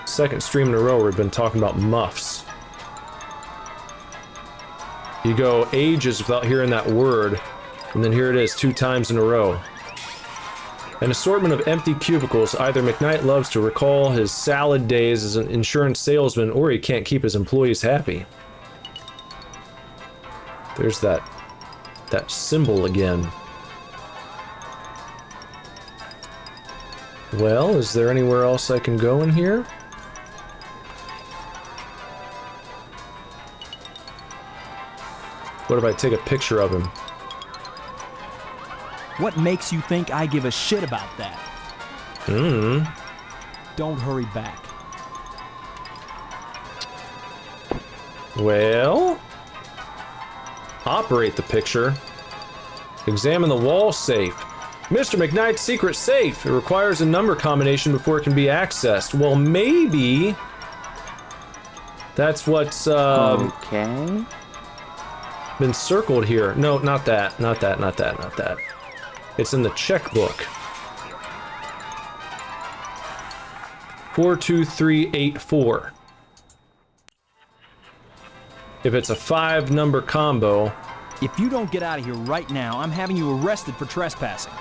Second stream in a row we've been talking about muffs. You go ages without hearing that word, and then here it is 2 times in a row. An assortment of empty cubicles. Either McKnight loves to recall his salad days as an insurance salesman, or he can't keep his employees happy. There's that symbol again. Well, is there anywhere else I can go in here? What if I take a picture of him? What makes you think I give a shit about that? Don't hurry back. Well... Operate the picture. Examine the wall safe. Mr. McKnight's secret safe. It requires a number combination before it can be accessed. Well, maybe... That's what's, Okay. been circled here. No, not that. Not that, not that, not that. It's in the checkbook. 42384. If it's a 5-number combo... If you don't get out of here right now, I'm having you arrested for trespassing.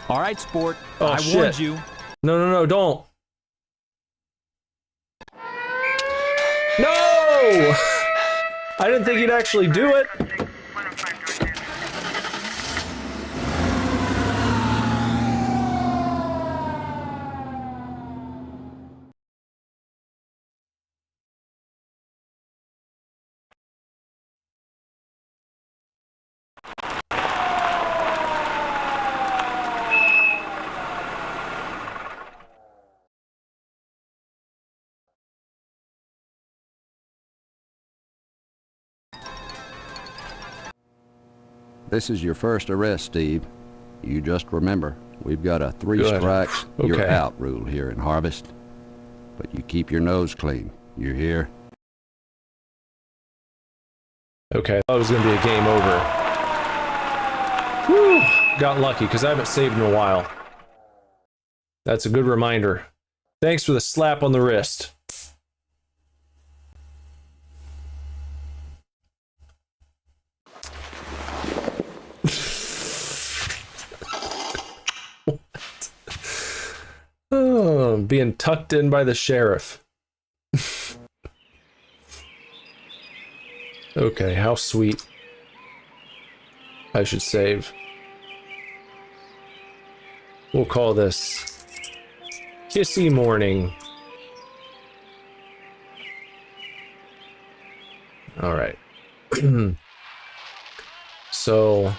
All right, Sport. Oh, I shit. warned you. No, no, no, don't. No! I didn't think he'd actually do it. This is your first arrest, Steve. You just remember, we've got a 3 Good. strikes, you're Okay. out rule here in Harvest. But you keep your nose clean. You hear? Okay, I thought it was going to be a game over. Whew! Got lucky, because I haven't saved in a while. That's a good reminder. Thanks for the slap on the wrist. Oh, I'm being tucked in by the sheriff. Okay, how sweet. I should save. We'll call this Kissy Morning. Alright. So,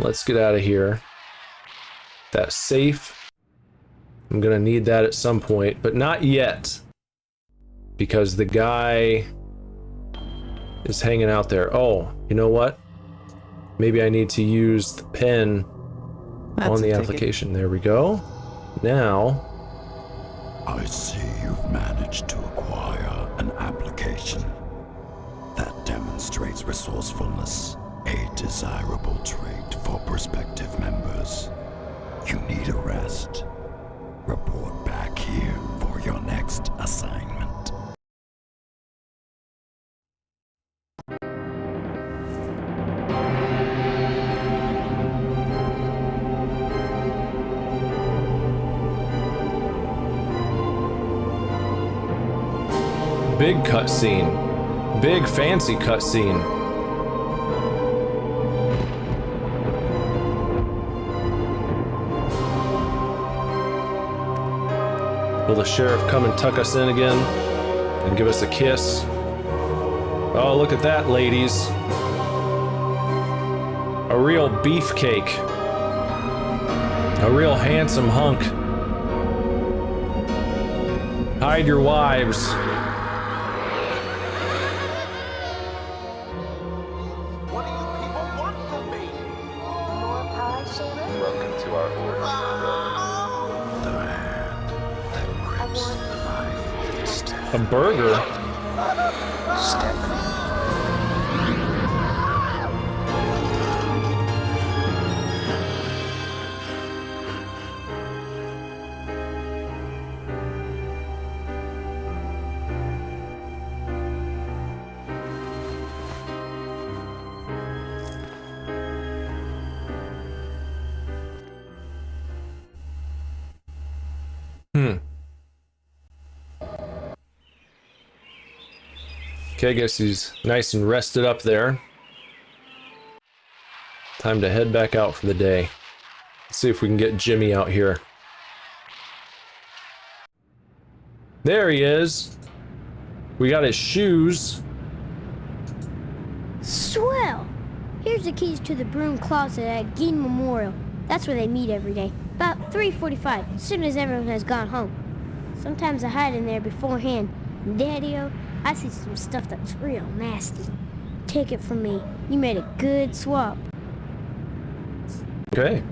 let's get out of here. That safe. I'm gonna need that at some point, but not yet. Because the guy is hanging out there. Oh, you know what? Maybe I need to use the pen on the application. There we go. Now... I see you've managed to acquire an application. That demonstrates resourcefulness, a desirable trait for prospective members. You need a rest. Report back here for your next assignment. Big cutscene. Big fancy cutscene. Will the sheriff come and tuck us in again and give us a kiss? Oh, look at that, ladies. A real beefcake. A real handsome hunk. Hide your wives. Welcome to our order. A burger? Okay, I guess he's nice and rested up there. Time to head back out for the day. Let's see if we can get Jimmy out here. There he is. We got his shoes. Swell! Here's the keys to the broom closet at Gein Memorial. That's where they meet every day. About 3:45, as soon as everyone has gone home. Sometimes I hide in there beforehand. Daddy-o, I see some stuff that's real nasty. Take it from me. You made a good swap. Okay.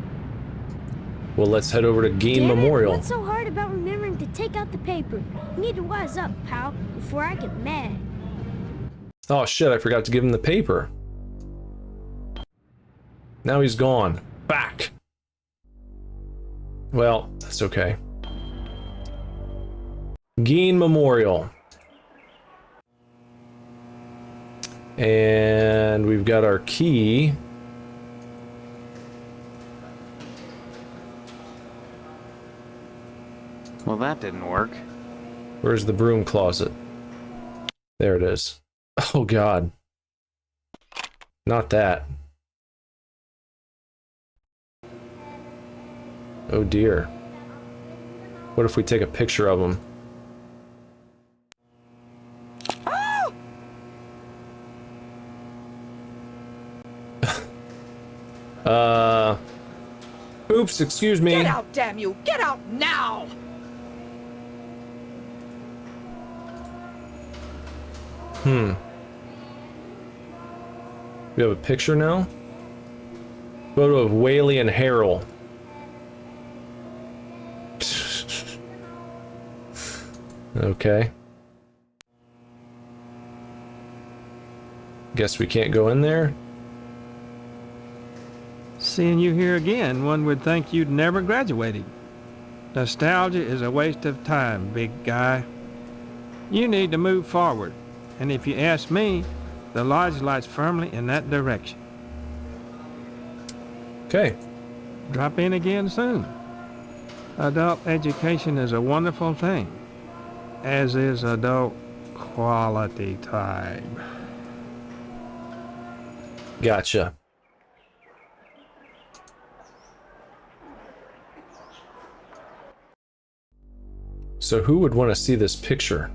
Well, let's head over to Gein Damn it, Memorial. what's so hard about remembering to take out the paper? You need to wise up, pal, before I get mad. Oh shit, I forgot to give him the paper. Now he's gone. Back. Well, that's okay. Gein Memorial. And we've got our key. Well, that didn't work. Where's the broom closet? There it is. Oh god. Not that. Oh dear. What if we take a picture of him? Oops, excuse me. Get out, damn you! Get out now! We have a picture now? Photo of Whaley and Harold. Okay. Guess we can't go in there? Seeing you here again, one would think you'd never graduated. Nostalgia is a waste of time, big guy. You need to move forward, and if you ask me, the lodge lies firmly in that direction. Okay. Drop in again soon. Adult education is a wonderful thing, as is adult quality time. Gotcha. So who would want to see this picture?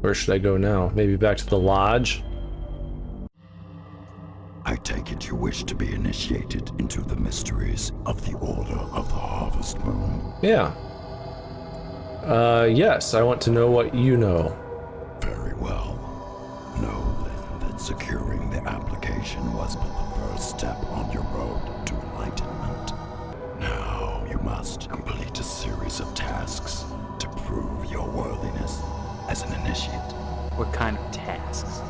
Where should I go now? Maybe back to the lodge? I take it you wish to be initiated into the mysteries of the Order of the Harvest Moon. Yeah. Yes, I want to know what you know. Very well. Know then that securing the application was but the first step on your road to enlightenment. Now you you must complete a series of tasks to prove your worthiness as an initiate. What kind of tasks?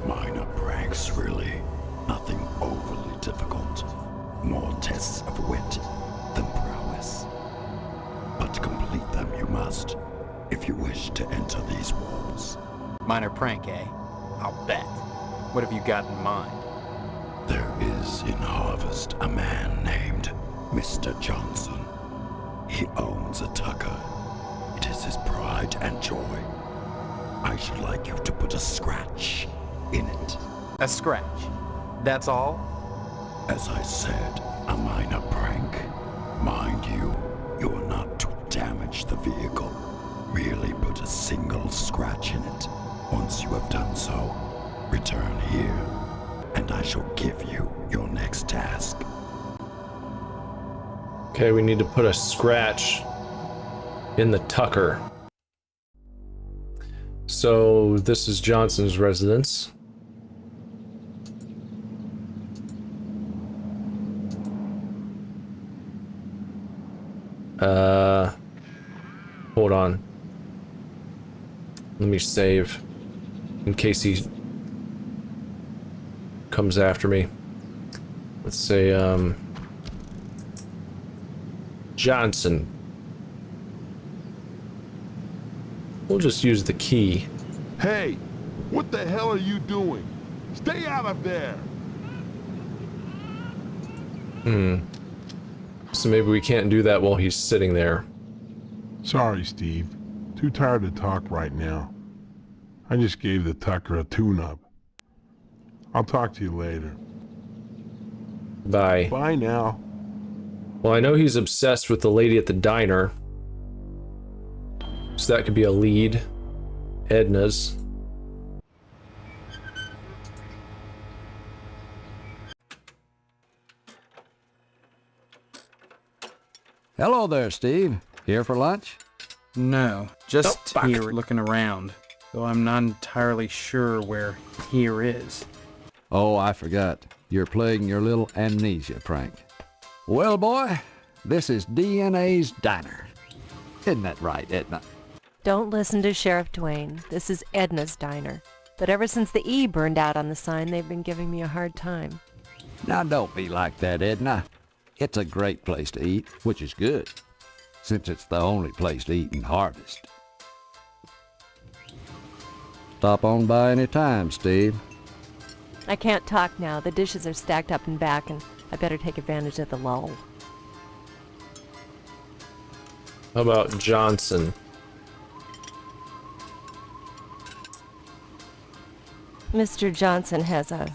Minor pranks, really. Nothing overly difficult. More tests of wit than prowess. But to complete them you must, if you wish to enter these walls. Minor prank, eh? I'll bet. What have you got in mind? There is in Harvest a man named Mr. Johnson. He owns a tucker. It is his pride and joy. I should like you to put a scratch in it. A scratch? That's all? As I said, a minor prank. Mind you, you are not to damage the vehicle. Merely put a single scratch in it. Once you have done so, return here, and I shall give you your next task. Okay, we need to put a scratch in the tucker. So this is Johnson's residence. Hold on. Let me save in case he comes after me. Let's say, Johnson. We'll just use the key. Hey, what the hell are you doing? Stay out of there! So maybe we can't do that while he's sitting there. Sorry, Steve. Too tired to talk right now. I just gave the Tucker a tune-up. I'll talk to you later. Bye. Bye now. Well, I know he's obsessed with the lady at the diner. So that could be a lead. Edna's. Hello there, Steve. Here for lunch? No, just here looking around, though I'm not entirely sure where here is. Oh, I forgot. You're playing your little amnesia prank. Well, boy, this is DNA's diner. Isn't that right, Edna? Don't listen to Sheriff Dwayne. This is Edna's diner. But ever since the E burned out on the sign, they've been giving me a hard time. Now, don't be like that, Edna. It's a great place to eat, which is good, since it's the only place to eat in Harvest. Stop on by any time, Steve. I can't talk now. The dishes are stacked up and back, and I better take advantage of the lull. How about Johnson? Mr. Johnson has a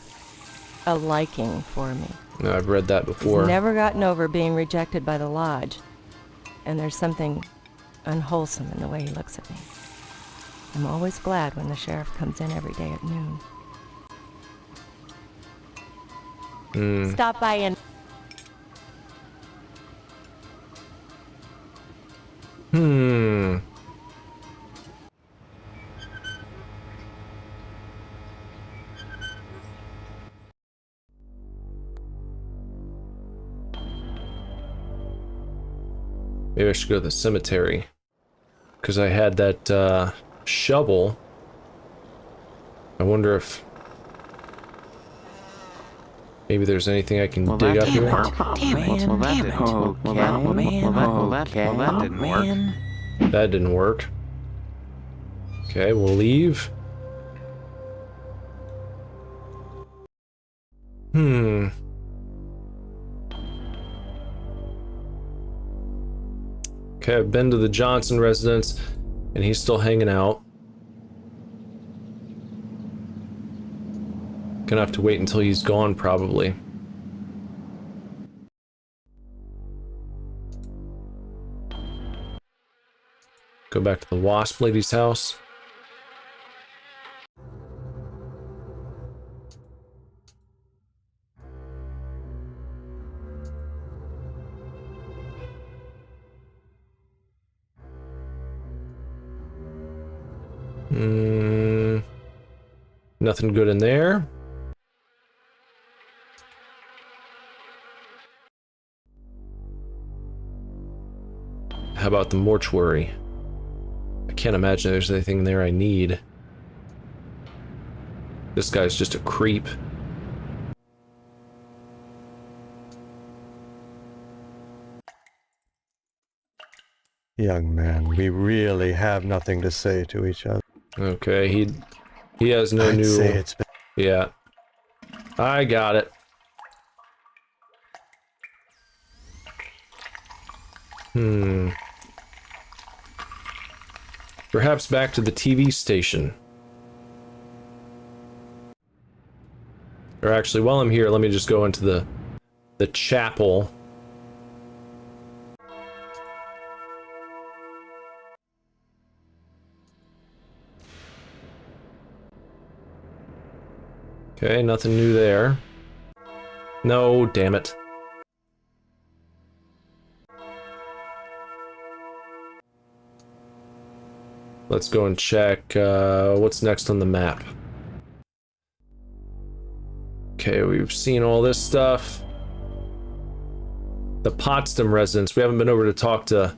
liking for me. No, I've read that before. He's never gotten over being rejected by the lodge. And there's something unwholesome in the way he looks at me. I'm always glad when the sheriff comes in every day at noon. Stop by and... Maybe I should go to the cemetery. Because I had that shovel. I wonder if maybe there's anything I can dig up here. That didn't work. Okay, we'll leave. Okay, I've been to the Johnson residence, and he's still hanging out. Gonna have to wait until he's gone, probably. Go back to the Wasp lady's house. Nothing good in there. How about the mortuary? I can't imagine there's anything there I need. This guy's just a creep. Young man, we really have nothing to say to each other. Okay, he has no new... Say it's been... Yeah. I got it. Perhaps back to the TV station. Or actually, while I'm here, let me just go into the chapel. Okay, nothing new there. No, damn it. Let's go and check what's next on the map. Okay, we've seen all this stuff. The Potsdam residence. We haven't been over to talk to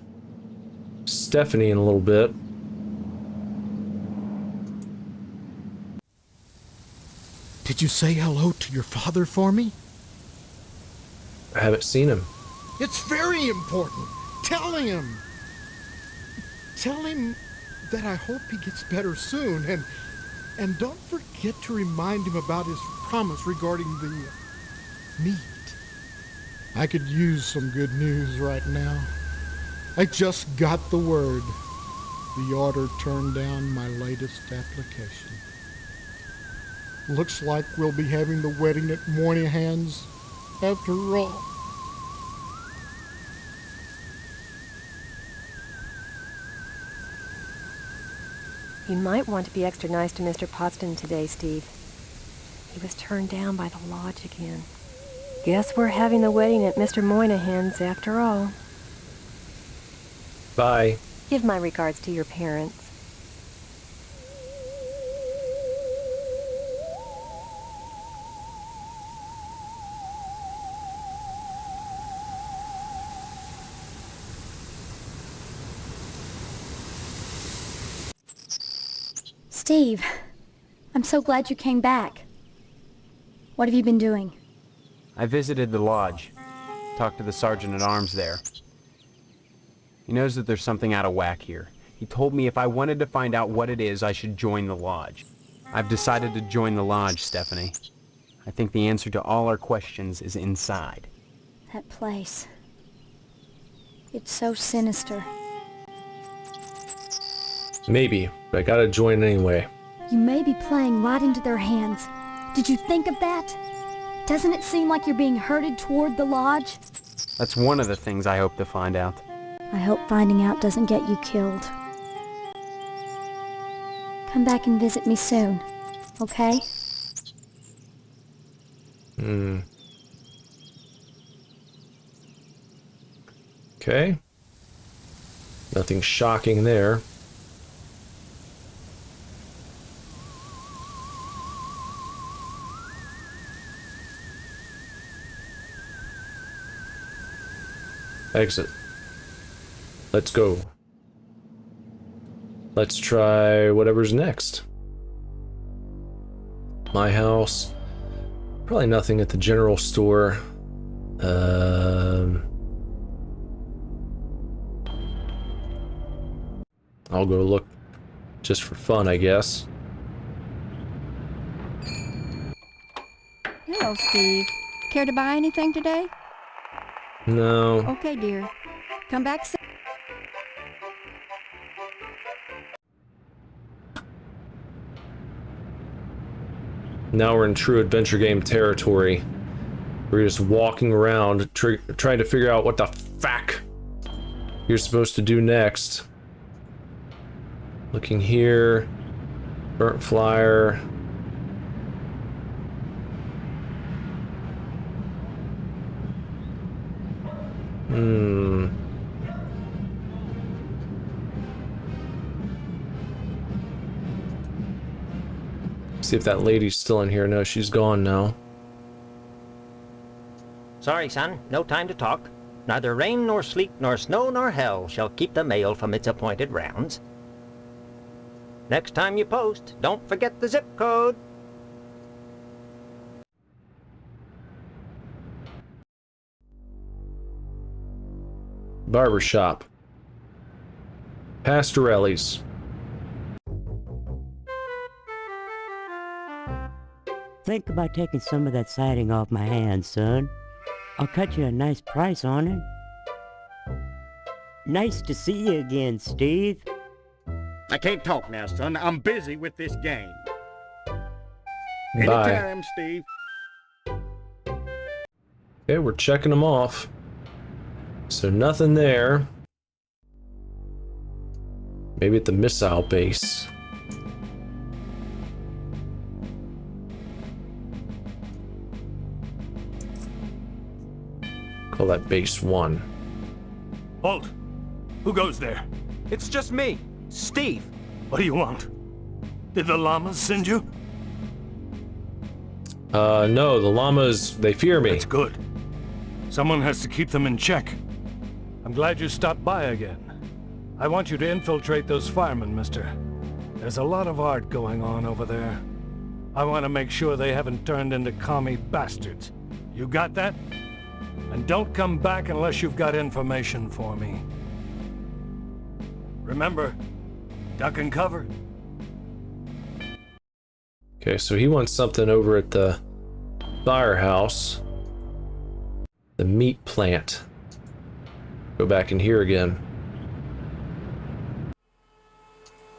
Stephanie in a little bit. Did you say hello to your father for me? I haven't seen him. It's very important. Tell him. Tell him that I hope he gets better soon, and don't forget to remind him about his promise regarding the meat. I could use some good news right now. I just got the word. The order turned down my latest application. Looks like we'll be having the wedding at Moynihan's after all. You might want to be extra nice to Mr. Potsdam today, Steve. He was turned down by the lodge again. Guess we're having the wedding at Mr. Moynihan's after all. Bye. Give my regards to your parents. Steve, I'm so glad you came back. What have you been doing? I visited the lodge. Talked to the sergeant-at-arms there. He knows that there's something out of whack here. He told me if I wanted to find out what it is, I should join the lodge. I've decided to join the lodge, Stephanie. I think the answer to all our questions is inside. That place. It's so sinister. Maybe, but I gotta join anyway. You may be playing right into their hands. Did you think of that? Doesn't it seem like you're being herded toward the lodge? That's one of the things I hope to find out. I hope finding out doesn't get you killed. Come back and visit me soon, okay? Okay. Nothing shocking there. Exit. Let's go. Let's try whatever's next. My house. Probably nothing at the general store. I'll go look just for fun, I guess. Hello, Steve. Care to buy anything today? No. Okay, dear. Come back soon. Now we're in true adventure game territory. We're just walking around trying to figure out what the fuck you're supposed to do next. Looking here. Burnt flyer. See if that lady's still in here. No, she's gone now. Sorry, son. No time to talk. Neither rain nor sleet nor snow nor hell shall keep the mail from its appointed rounds. Next time you post, don't forget the zip code. Barbershop. Pastorelli's. Think about taking some of that siding off my hands, son. I'll cut you a nice price on it. Nice to see you again, Steve. I can't talk now, son. I'm busy with this game. Bye. Anytime, Steve. Okay, we're checking them off. So nothing there. Maybe at the missile base. Call that base 1. Halt! Who goes there? It's just me, Steve. What do you want? Did the llamas send you? No, the llamas, they fear me. That's good. Someone has to keep them in check. I'm glad you stopped by again. I want you to infiltrate those firemen, mister. There's a lot of art going on over there. I want to make sure they haven't turned into commie bastards. You got that? And don't come back unless you've got information for me. Remember, duck and cover. Okay, so he wants something over at the firehouse. The meat plant. Go back in here again.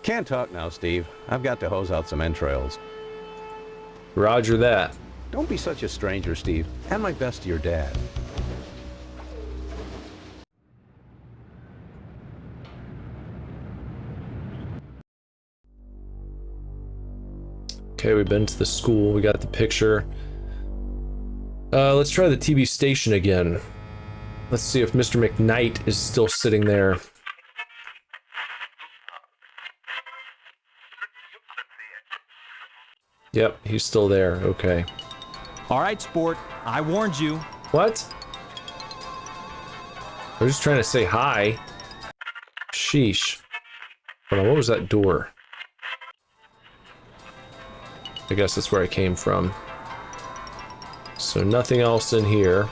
Can't talk now, Steve. I've got to hose out some entrails. Roger that. Don't be such a stranger, Steve. And my best to your dad. Okay, we've been to the school. We got the picture. Let's try the TV station again. Let's see if Mr. McKnight is still sitting there. Yep, he's still there. Okay. All right, sport. I warned you. What? I was just trying to say hi. Sheesh. Hold on, what was that door? I guess that's where I came from. So nothing else in here.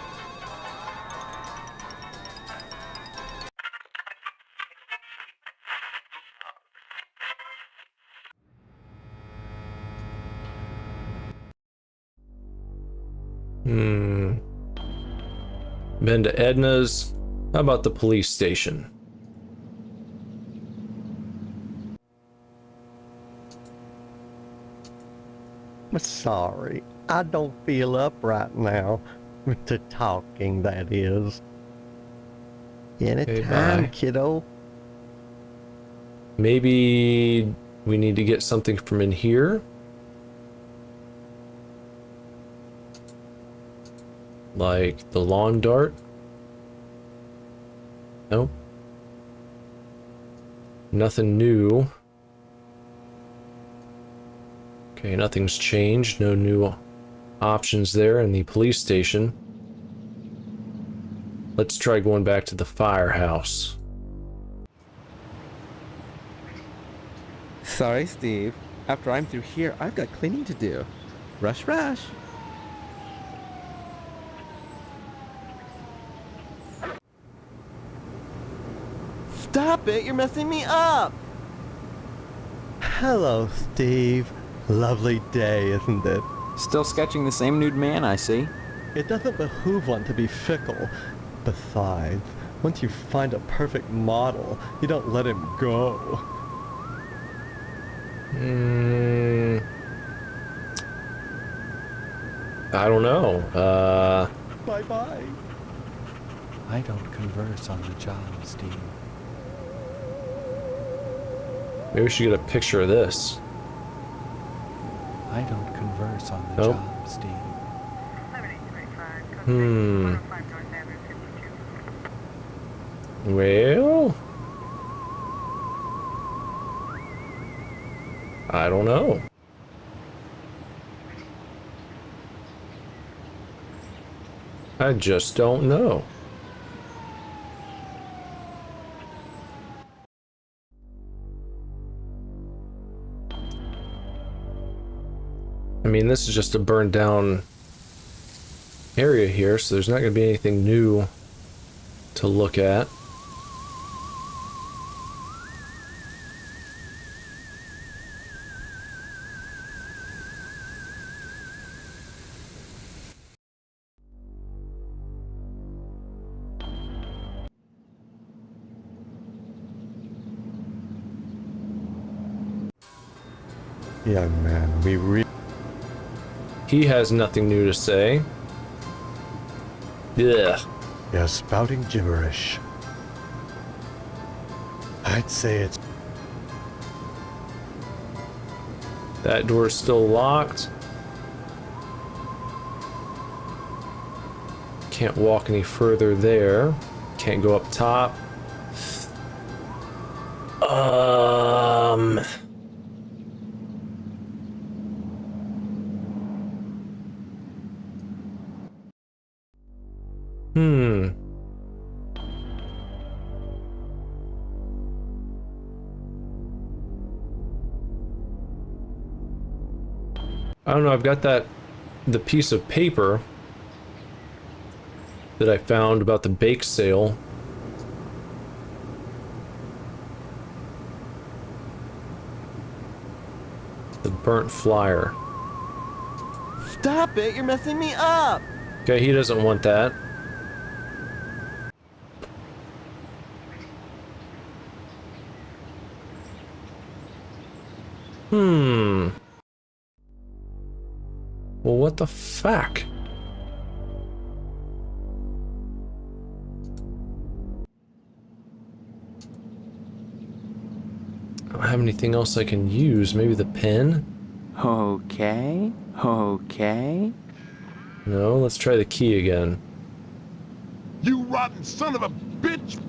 Been to Edna's. How about the police station? Sorry, I don't feel up right now. To talking, that is. Anytime, bye. kiddo. Maybe we need to get something from in here? Like the lawn dart? Nope. Nothing new. Okay, nothing's changed. No new options there in the police station. Let's try going back to the firehouse. Sorry, Steve. After I'm through here, I've got cleaning to do. Rush, rush. Stop it! You're messing me up! Hello, Steve. Lovely day, isn't it? Still sketching the same nude man, I see. It doesn't behoove one to be fickle. Besides, once you find a perfect model, you don't let him go. I don't know. Bye-bye. I don't converse on the job, Steve. Maybe we should get a picture of this. I don't converse on the job, Steve. Well, I don't know. I just don't know. I mean, this is just a burned down area here, so there's not going to be anything new to look at. Young man, He has nothing new to say. Ugh. You're spouting gibberish. I'd say it's... That door's still locked. Can't walk any further there. Can't go up top. I don't know, I've got the piece of paper that I found about the bake sale. The burnt flyer. Stop it! You're messing me up! Okay, he doesn't want that. Well, what the fuck? I don't have anything else I can use. Maybe the pen? Okay. No, let's try the key again. You rotten son of a bitch!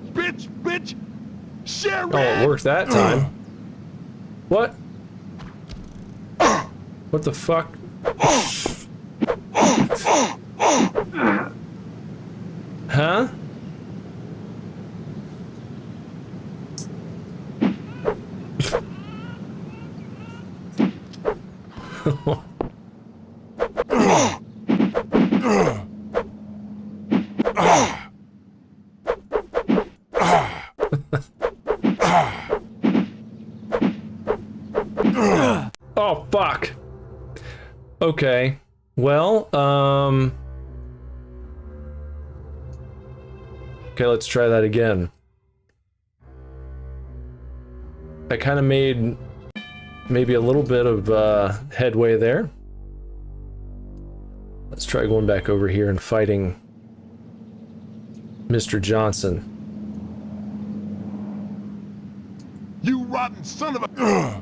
Sheriff! Oh, it worked that time. What? What the fuck? Huh? Oh, fuck. Okay. Well, okay, let's try that again. I kind of made maybe a little bit of headway there. Let's try going back over here and fighting Mr. Johnson. You rotten son of a...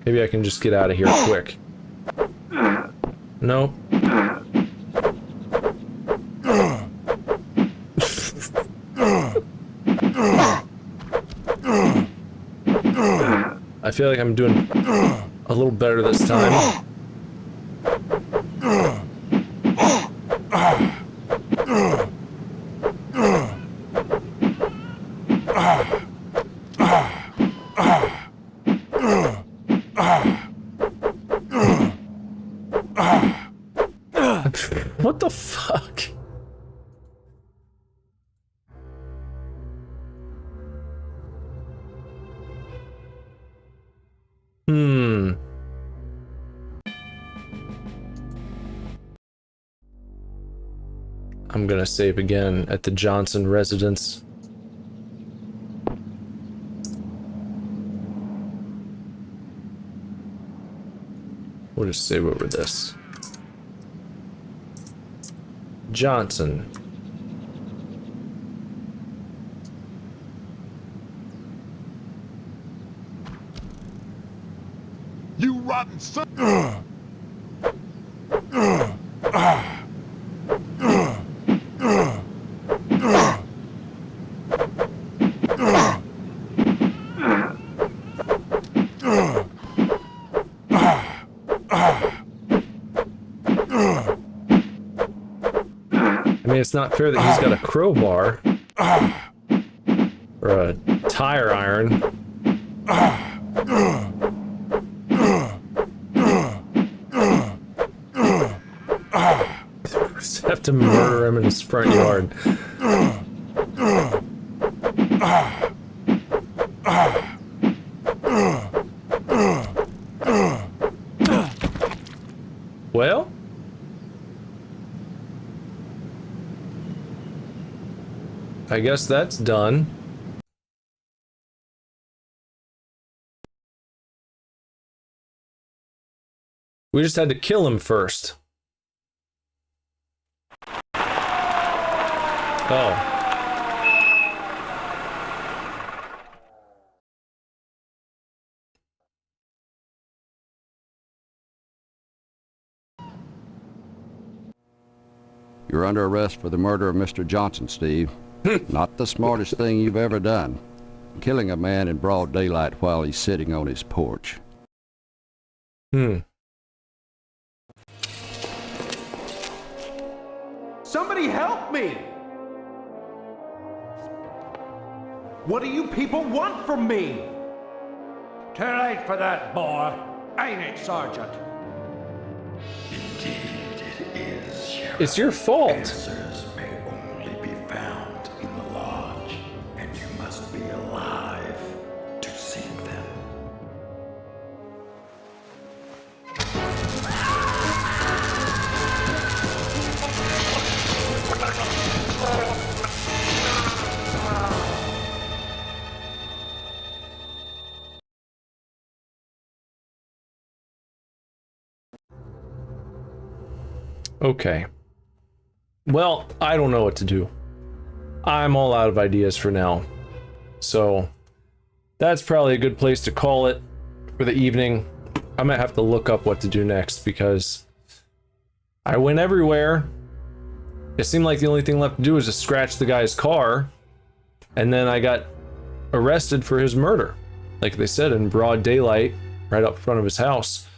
Maybe I can just get out of here quick. Nope. I feel like I'm doing a little better this time. What the fuck? I'm gonna save again at the Johnson residence. We'll just save over this. Johnson. You rotten son... I mean, it's not fair that he's got a crowbar or a tire iron. have to murder him in his front yard. Well, I guess that's done. We just had to kill him first. Oh. You're under arrest for the murder of Mr. Johnson, Steve. Not the smartest thing you've ever done. Killing a man in broad daylight while he's sitting on his porch. Somebody help me! What do you people want from me? Too late for that, boy. Ain't it, Sergeant? Indeed, it is, Sheriff. It's your fault. Answers may only be found in the lodge, and you must be alive to seek them. Okay. Well, I don't know what to do. I'm all out of ideas for now. So, that's probably a good place to call it for the evening. I might have to look up what to do next because I went everywhere. It seemed like the only thing left to do was to scratch the guy's car, and then I got arrested for his murder. Like they said, in broad daylight, right up front of his house.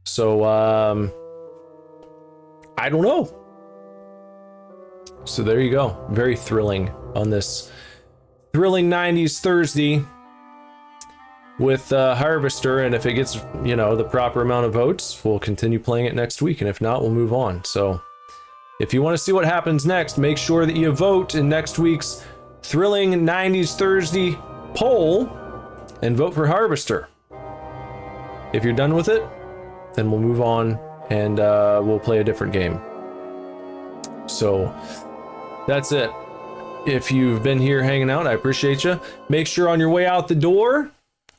So, I don't know. So there you go. Very thrilling on this thrilling 90s Thursday with Harvester. And if it gets, you know, the proper amount of votes, we'll continue playing it next week. And if not, we'll move on. So if you want to see what happens next, make sure that you vote in next week's thrilling 90s Thursday poll and vote for Harvester. If you're done with it, then we'll move on and we'll play a different game. So that's it. If you've been here hanging out, I appreciate you. Make sure on your way out the door,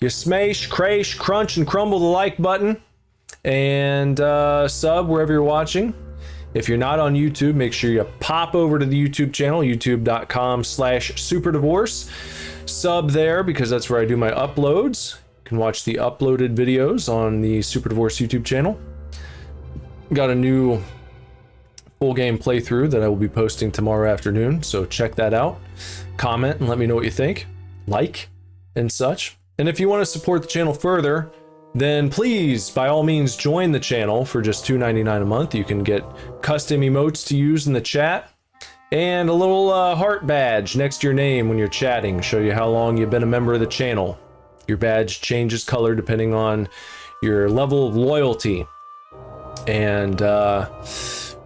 you smash, crash, crunch, and crumble the like button and sub wherever you're watching. If you're not on YouTube, make sure you pop over to the YouTube channel, youtube.com/superdivorce. Sub there because that's where I do my uploads. You can watch the uploaded videos on the Super Divorce YouTube channel. Got a new full game playthrough that I will be posting tomorrow afternoon, so check that out. Comment and let me know what you think, like and such. And if you want to support the channel further, then please by all means join the channel for just $2.99 a month. You can get custom emotes to use in the chat and a little heart badge next to your name when you're chatting, show you how long you've been a member of the channel. Your badge changes color depending on your level of loyalty. And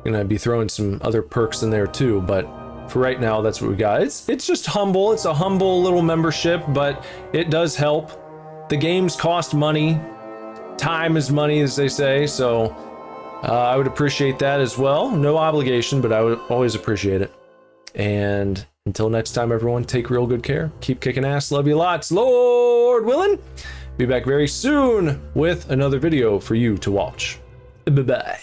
gonna be throwing some other perks in there too, but for right now that's what we got. It's just humble. It's a humble little membership, but it does help. The games cost money. Time is money, as they say, so I would appreciate that as well. No obligation, but I would always appreciate it. And until next time, everyone, take real good care. Keep kicking ass. Love you lots. Lord willing, be back very soon with another video for you to watch. Bye-bye.